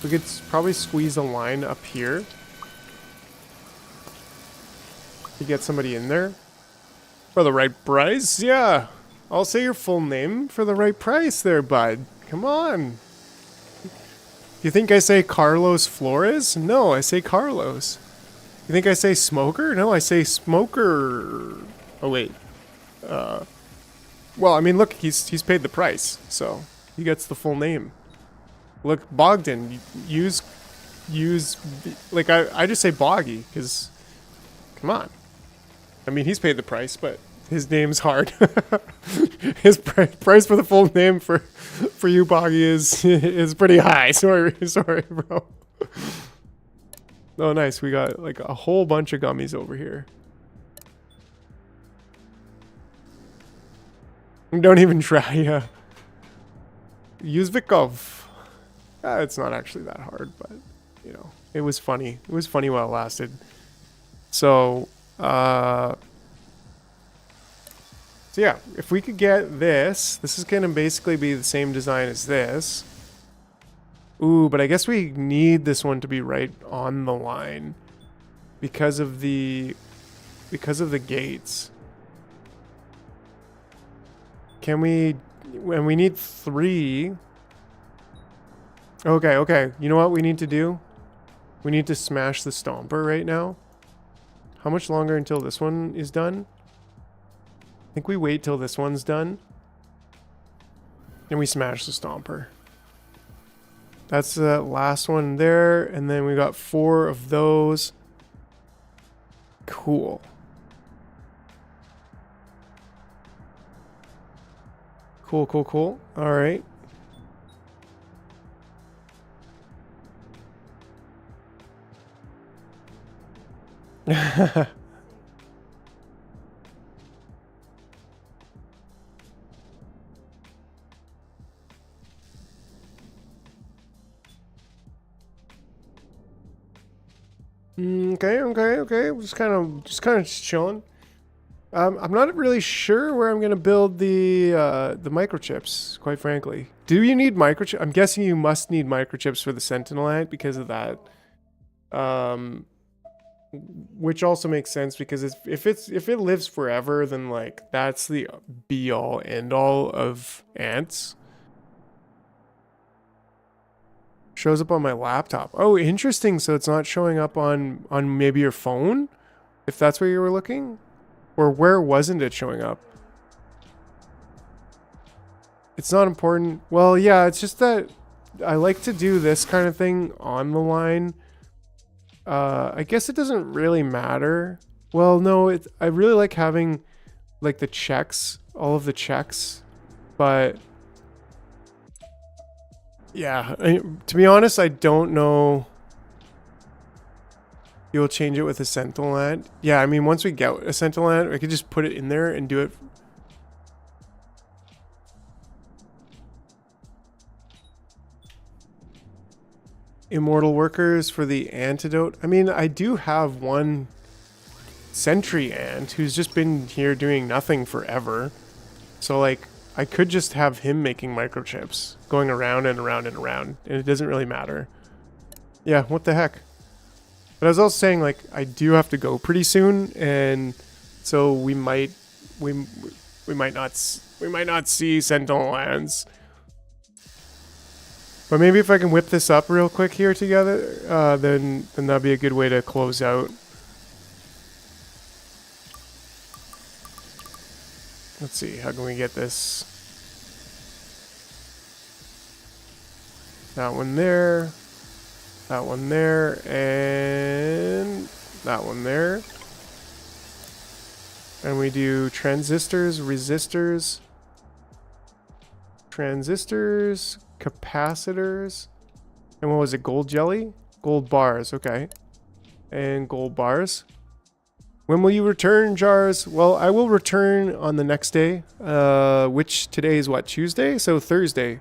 We could probably squeeze a line up here. To get somebody in there. For the right price? Yeah. I'll say your full name for the right price there, bud. Come on. You think I say Carlos Flores? No, I say Carlos. You think I say smoker? No, I say smoker. Oh, wait. Well, I mean, look, he's paid the price, so he gets the full name. Look, Bogdan, use, like, I just say Boggy, because, come on. I mean, he's paid the price, but his name's hard. His price for the full name for you, Boggy, is pretty high. Sorry, bro. Oh, nice. We got like a whole bunch of gummies over here. Don't even try. Yeah. Use Vikov. It's not actually that hard, but you know, it was funny. It was funny while it lasted. So. So yeah, if we could get this is gonna basically be the same design as this. Ooh, but I guess we need this one to be right on the line because of the gates. Can we, and we need 3. Okay, you know what we need to do? We need to smash the stomper right now. How much longer until this one is done? think we wait till this one's done. And we smash the stomper. That's the last one there. And then we got 4 of those. Cool. Cool, cool, cool. All right. Okay. Just kind of chilling. I'm not really sure where I'm gonna build the microchips, quite frankly. Do you need microchips? I'm guessing you must need microchips for the Sentinel Ant because of that. Which also makes sense because if it lives forever, then like that's the be all end all of ants. Shows up on my laptop. Oh, interesting. So it's not showing up on maybe your phone, if that's where you were looking, or where wasn't it showing up? It's not important. Well, yeah, it's just that I like to do this kind of thing on the line. I guess it doesn't really matter. Well, no, I really like having like the checks, all of the checks, but yeah, to be honest, I don't know. You'll change it with a Sentinel Ant. Yeah, I mean, once we get a Sentinel Ant, I could just put it in there and do it. Immortal workers for the antidote. I mean, I do have one sentry ant who's just been here doing nothing forever. So like, I could just have him making microchips, going around and around and around, and it doesn't really matter. Yeah, what the heck? But I was also saying, like, I do have to go pretty soon, and so we might not see Sentinel Ants. But maybe if I can whip this up real quick here together, then that'd be a good way to close out. Let's see, how can we get this? That one there, and that one there. And we do transistors, resistors, capacitors, and what was it, gold jelly? Gold bars, okay. And gold bars. When will you return, Jars? Well, I will return on the next day, which today is what, Tuesday? So Thursday.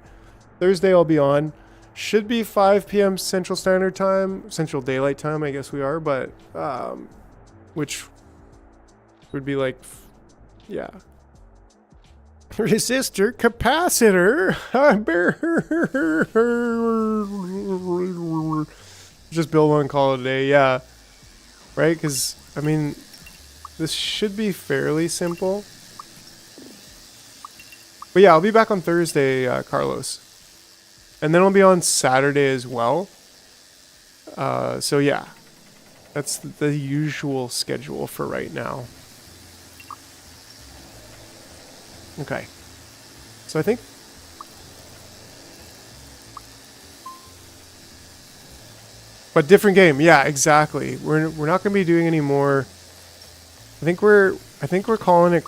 Thursday I'll be on. Should be 5 p.m. Central Standard Time, Central Daylight Time, I guess we are, but, which would be like, yeah. Resistor, capacitor, just build one, call it a day, yeah. Right, because, I mean, this should be fairly simple. But yeah, I'll be back on Thursday, Carlos. And then I'll be on Saturday as well. So yeah, that's the usual schedule for right now. Okay. So I think... But different game. Yeah, exactly. We're not going to be doing any more... I think we're calling it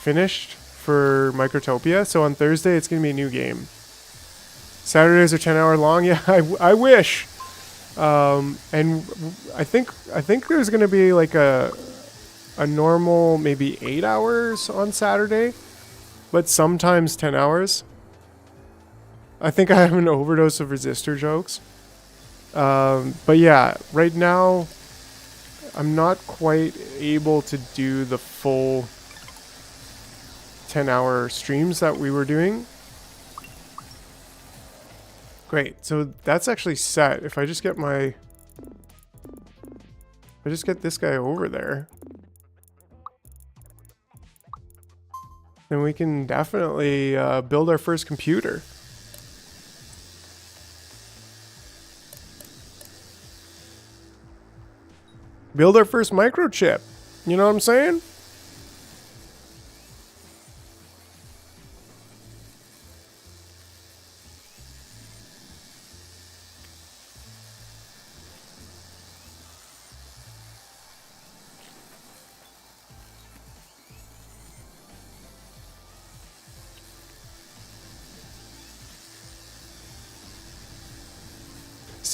finished for Microtopia. So on Thursday, it's going to be a new game. Saturdays are 10-hour long. Yeah, I wish. And I think there's going to be like a normal maybe 8 hours on Saturday, but sometimes 10 hours. I think I have an overdose of resistor jokes. But yeah, right now I'm not quite able to do the full 10-hour streams that we were doing. Great, so that's actually set. If I just get this guy over there, then we can definitely build our first computer. Build our first microchip. You know what I'm saying?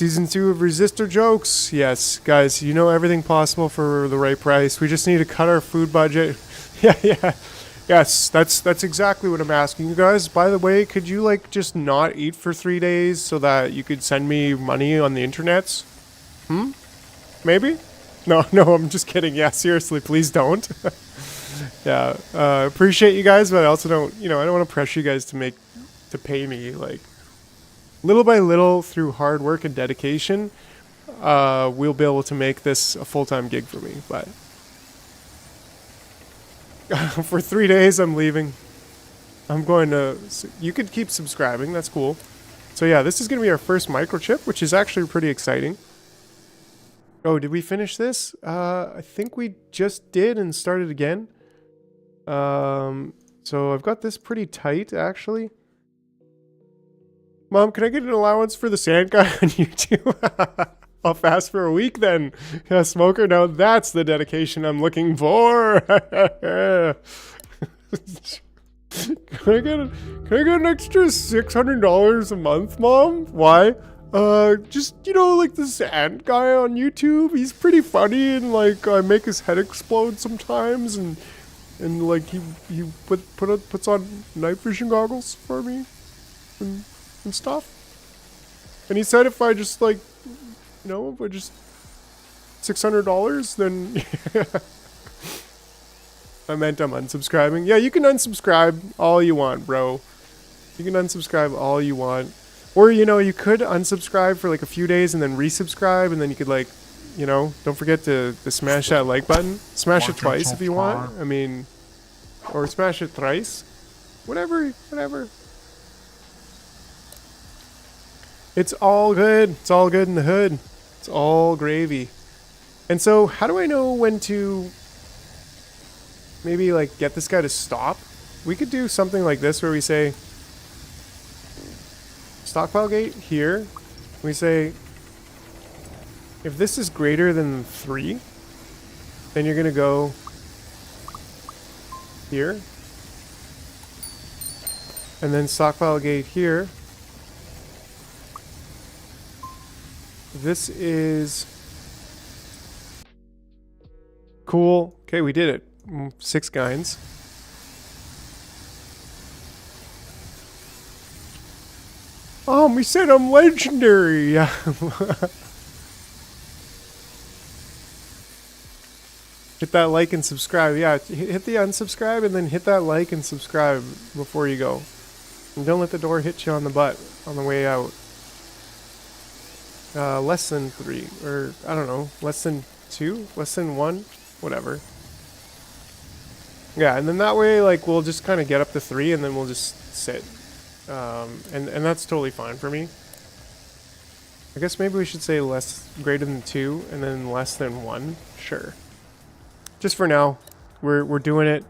Season 2 of Resistor Jokes. Yes, guys, you know everything possible for the right price. We just need to cut our food budget. Yeah. Yes, that's exactly what I'm asking you guys. By the way, could you like just not eat for 3 days so that you could send me money on the internets? Maybe? No, I'm just kidding. Yeah, seriously, please don't. Yeah, appreciate you guys, but I also don't, I don't want to pressure you guys to pay me. Like, little by little, through hard work and dedication, we'll be able to make this a full-time gig for me. But for 3 days, I'm leaving. I'm going to... You could keep subscribing. That's cool. So yeah, this is going to be our first microchip, which is actually pretty exciting. Oh, did we finish this? I think we just did and started again. So I've got this pretty tight, actually. Mom, can I get an allowance for the sand guy on YouTube? I'll fast for a week then. Yeah, smoker, now that's the dedication I'm looking for. Can I get an extra $600 a month, Mom? Why? Just, like the sand guy on YouTube. He's pretty funny, and like I make his head explode sometimes, and like he puts on night vision goggles for me and stuff. And he said if I just like, if I just $600, then I meant I'm unsubscribing. Yeah, you can unsubscribe all you want, bro. You can unsubscribe all you want. Or, you could unsubscribe for like a few days and then resubscribe, and then you could like, don't forget to smash that like button. Smash it twice if you want. I mean, or smash it thrice. Whatever. It's all good. It's all good in the hood. It's all gravy. And so, how do I know when to maybe like get this guy to stop? We could do something like this where we say stockpile gate here. We say if this is greater than 3, then you're gonna go here, and then stockpile gate here. This is cool. Okay, we did it. 6 guines. We said I'm legendary. Hit that like and subscribe. Yeah, hit the unsubscribe and then hit that like and subscribe before you go. And don't let the door hit you on the butt on the way out. Less than 3, or I don't know, less than 2, less than 1, whatever. Yeah, and then that way, like, we'll just kind of get up to 3, and then we'll just sit. And that's totally fine for me. I guess maybe we should say greater than 2, and then less than 1. Sure. Just for now, we're doing it.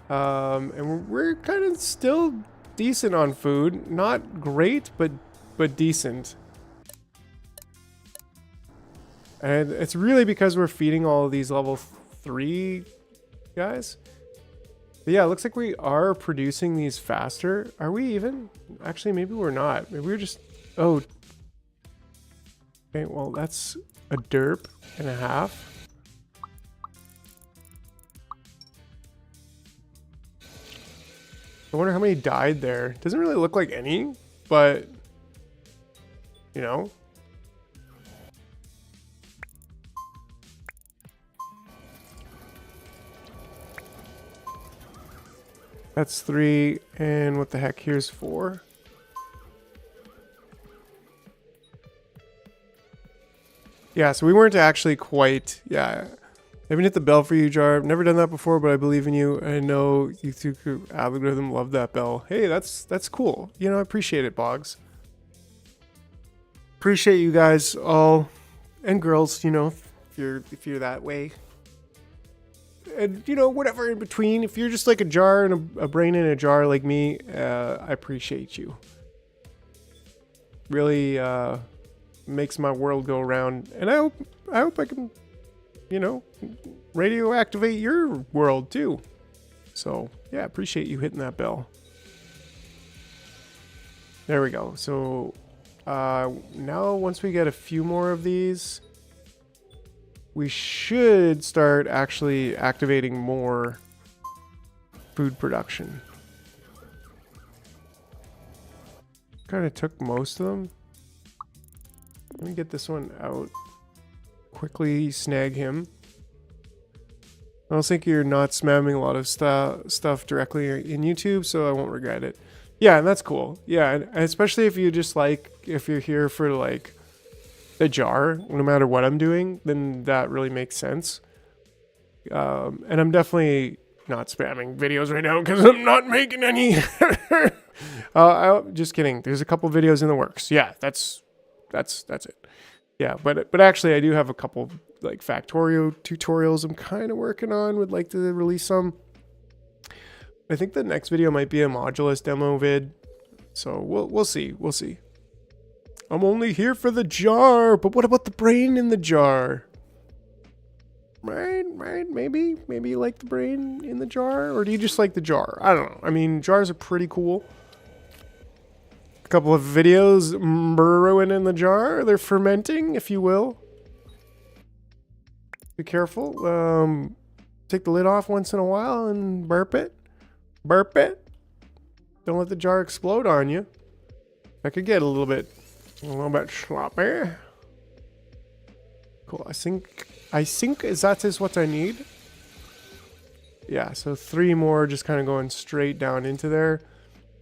And we're kind of still decent on food. Not great, but decent. And it's really because we're feeding all of these level 3 guys. But yeah, it looks like we are producing these faster. Are we even? Actually, maybe we're not. Maybe we're just... Oh. Okay, well, that's a derp and a half. I wonder how many died there. Doesn't really look like any, but... That's 3, and what the heck, here's 4. Yeah, so we weren't actually quite, yeah. I haven't hit the bell for you, Jar. I've never done that before, but I believe in you. I know YouTube algorithm love that bell. Hey, that's cool. I appreciate it, Boggs. Appreciate you guys all, and girls, if you're that way. And, whatever in between. If you're just like a jar and a brain in a jar like me, I appreciate you. Really makes my world go around. And I hope I can, radioactivate your world too. So, yeah, appreciate you hitting that bell. There we go. So, Now once we get a few more of these, we should start actually activating more food production. Kind of took most of them. Let me get this one out. Quickly snag him. I don't think you're not spamming a lot of stuff directly in YouTube, so I won't regret it. Yeah, and that's cool. Yeah, and especially if you just like, if you're here for like the jar, no matter what I'm doing, then that really makes sense. And I'm definitely not spamming videos right now because I'm not making any. Just kidding. There's a couple videos in the works. Yeah, that's it. Yeah, but actually I do have a couple like Factorio tutorials I'm kind of working on. Would like to release some. I think the next video might be a modulus demo vid. So we'll see. We'll see. I'm only here for the jar, but what about the brain in the jar? Right, maybe you like the brain in the jar, or do you just like the jar? I don't know. I mean, jars are pretty cool. A couple of videos brewing in the jar. They're fermenting, if you will. Be careful. Take the lid off once in a while and burp it. Burp it. Don't let the jar explode on you. That could get a little bit sloppy. Cool. I think that is what I need. Yeah, so 3 more just kind of going straight down into there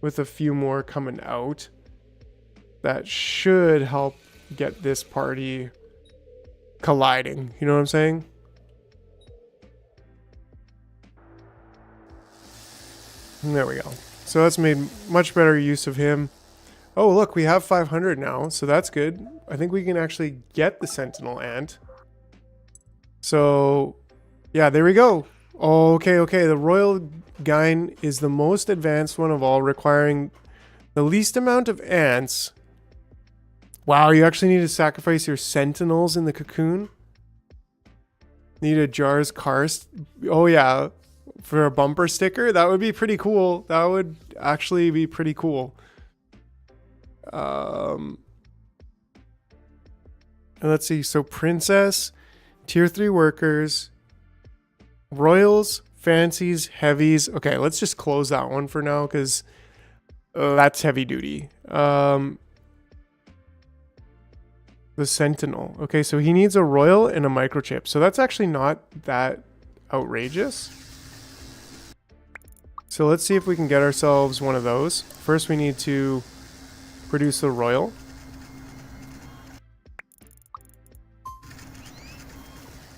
with a few more coming out. That should help get this party colliding. You know what I'm saying? And there we go. So that's made much better use of him. Oh, look, we have 500 now, so that's good. I think we can actually get the Sentinel Ant. So, yeah, there we go. Okay. The Royal Gyne is the most advanced one of all, requiring the least amount of ants. Wow, you actually need to sacrifice your sentinels in the cocoon? Need a jar's karst. Oh, yeah. For a bumper sticker? That would be pretty cool. That would actually be pretty cool. And let's see. So, Princess, Tier 3 workers, Royals, Fancies, Heavies. Okay, let's just close that one for now because that's heavy duty. The Sentinel. Okay, so he needs a Royal and a Microchip. So that's actually not that outrageous. So let's see if we can get ourselves one of those. First, we need to produce a Royal.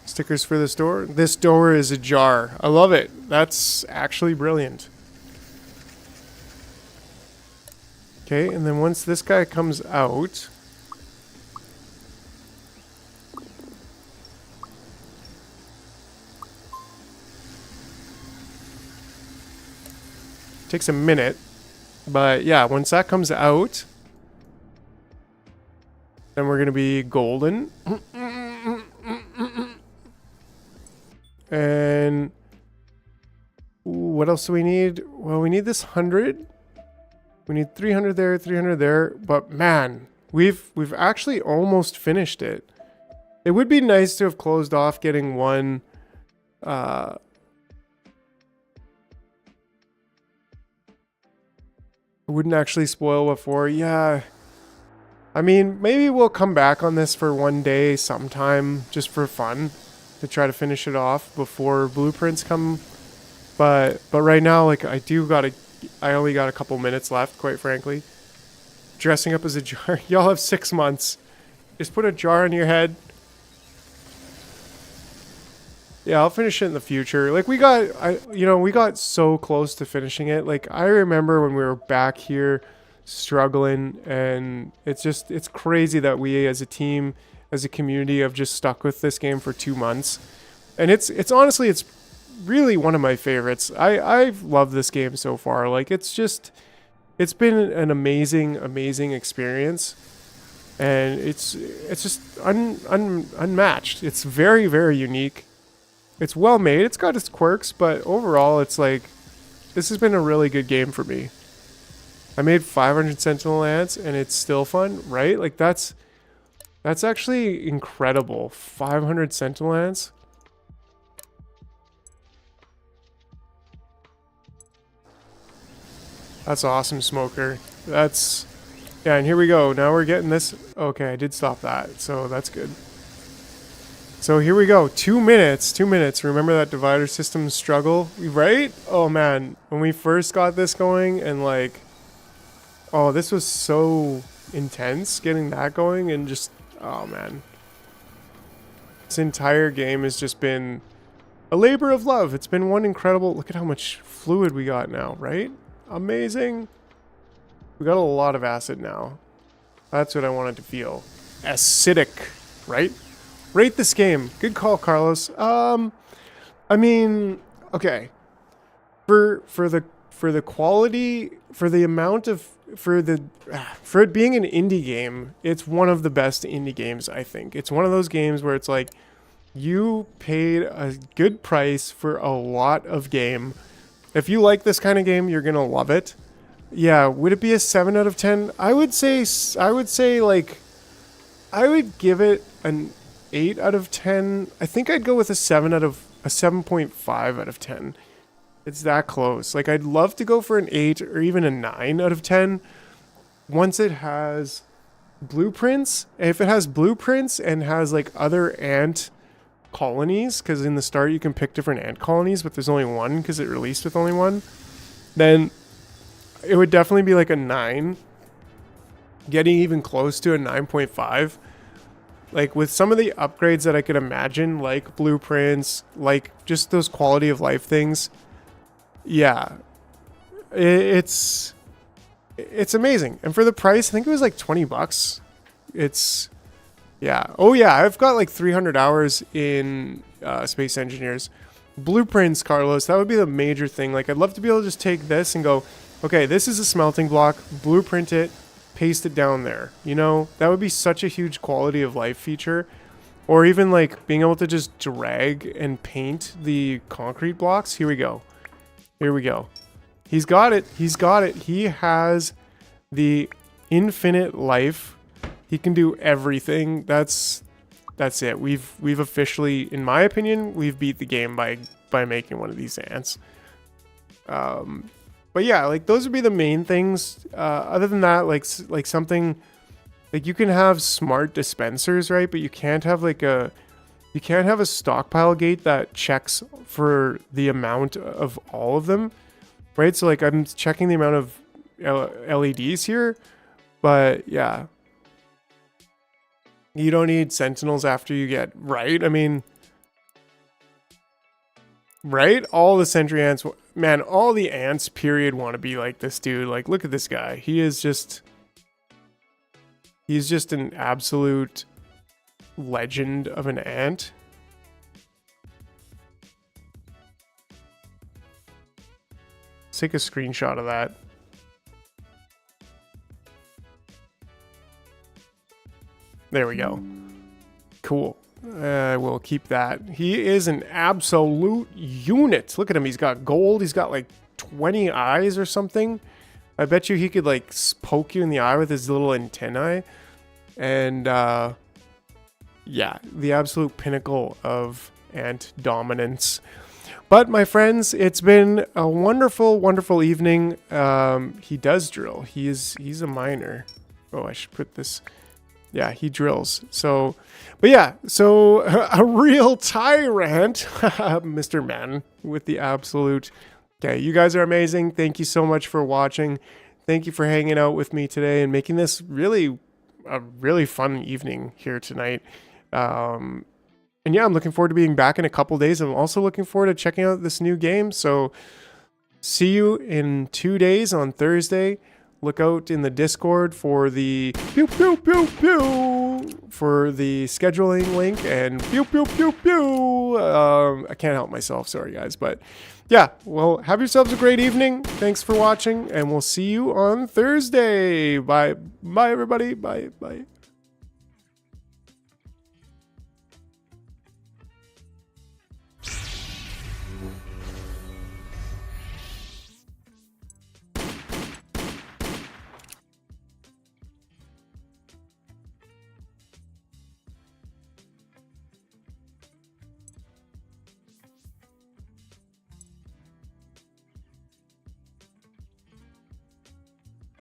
Stickers for this door. This door is a jar. I love it. That's actually brilliant. Okay, and then once this guy comes out, takes a minute, but yeah, once that comes out, then we're gonna be golden. And what else do we need? Well, we need this 100. We need 300 there, 300 there. But man, we've actually almost finished it. It would be nice to have closed off getting one. It wouldn't actually spoil what for. Yeah. I mean, maybe we'll come back on this for one day sometime just for fun to try to finish it off before blueprints come. But right now, like, I only got a couple minutes left, quite frankly. Dressing up as a jar. Y'all have 6 months. Just put a jar on your head. Yeah, I'll finish it in the future. Like, we got so close to finishing it. Like, I remember when we were back here struggling, and it's crazy that we as a team, as a community, have just stuck with this game for 2 months. And it's honestly, it's really one of my favorites. I've loved this game so far. Like, it's been an amazing experience. And it's just unmatched. It's very, very unique. It's well made. It's got its quirks, but overall, it's like, this has been a really good game for me. I made 500 sentinel ants and it's still fun, right? Like that's actually incredible. 500 sentinel ants. That's awesome, Smoker. That's, yeah, and here we go. Now we're getting this. Okay, I did stop that, so that's good. So here we go. 2 minutes. 2 minutes. Remember that divider system struggle, right? Oh man, when we first got this going and like, oh, this was so intense getting that going and just, oh man. This entire game has just been a labor of love. It's been one incredible, look at how much fluid we got now, right? Amazing. We got a lot of acid now. That's what I wanted to feel. Acidic, right? Rate this game. Good call, Carlos. I mean, okay. For the quality, for the amount of, for it being an indie game, it's one of the best indie games, I think. It's one of those games where it's like you paid a good price for a lot of game. If you like this kind of game, you're going to love it. Yeah, would it be a 7 out of 10? I would say like I would give it an 8 out of 10. I think I'd go with a 7.5 out of 10. It's that close. Like I'd love to go for an 8 or even a 9 out of 10 once it has blueprints. If it has blueprints and has like other ant colonies, because in the start you can pick different ant colonies, but there's only one because it released with only one, then it would definitely be like a 9. Getting even close to a 9.5. Like with some of the upgrades that I could imagine, like blueprints, like just those quality of life things. Yeah, it's amazing. And for the price, I think it was like $20. It's, yeah. Oh yeah, I've got like 300 hours in Space Engineers. Blueprints, Carlos, that would be the major thing. Like I'd love to be able to just take this and go, okay, this is a smelting block, blueprint it, paste it down there. You know, that would be such a huge quality of life feature. Or even like being able to just drag and paint the concrete blocks. Here we go. Here we go. He's got it. He's got it. He has the infinite life. He can do everything. That's it. We've officially, in my opinion, we've beat the game by making one of these ants. But yeah, like those would be the main things. Other than that, like something like you can have smart dispensers, right? But you can't have a stockpile gate that checks for the amount of all of them, right? So like I'm checking the amount of LEDs here, but yeah, you don't need sentinels after you get, right? I mean, right? All the sentry ants, man, all the ants period want to be like this dude. Like, look at this guy. He's just an absolute legend of an ant. Let's take a screenshot of that. There we go. Cool. We'll keep that. He is an absolute unit. Look at him. He's got gold. He's got like 20 eyes or something. I bet you he could like poke you in the eye with his little antennae. And yeah, the absolute pinnacle of ant dominance. But my friends, it's been a wonderful, wonderful evening. He does drill. He's a miner. Oh, I should put this. Yeah, he drills. So, but yeah, so a real tyrant, Mr. Man, with the absolute. Okay, you guys are amazing. Thank you so much for watching. Thank you for hanging out with me today and making this really a really fun evening here tonight. And yeah, I'm looking forward to being back in a couple days. I'm also looking forward to checking out this new game. So see you in 2 days on Thursday. Look out in the Discord for the pew pew pew pew for the scheduling link and pew pew pew pew. I can't help myself, sorry guys, but yeah, well, have yourselves a great evening. Thanks for watching, and we'll see you on Thursday. Bye, bye everybody. Bye, bye.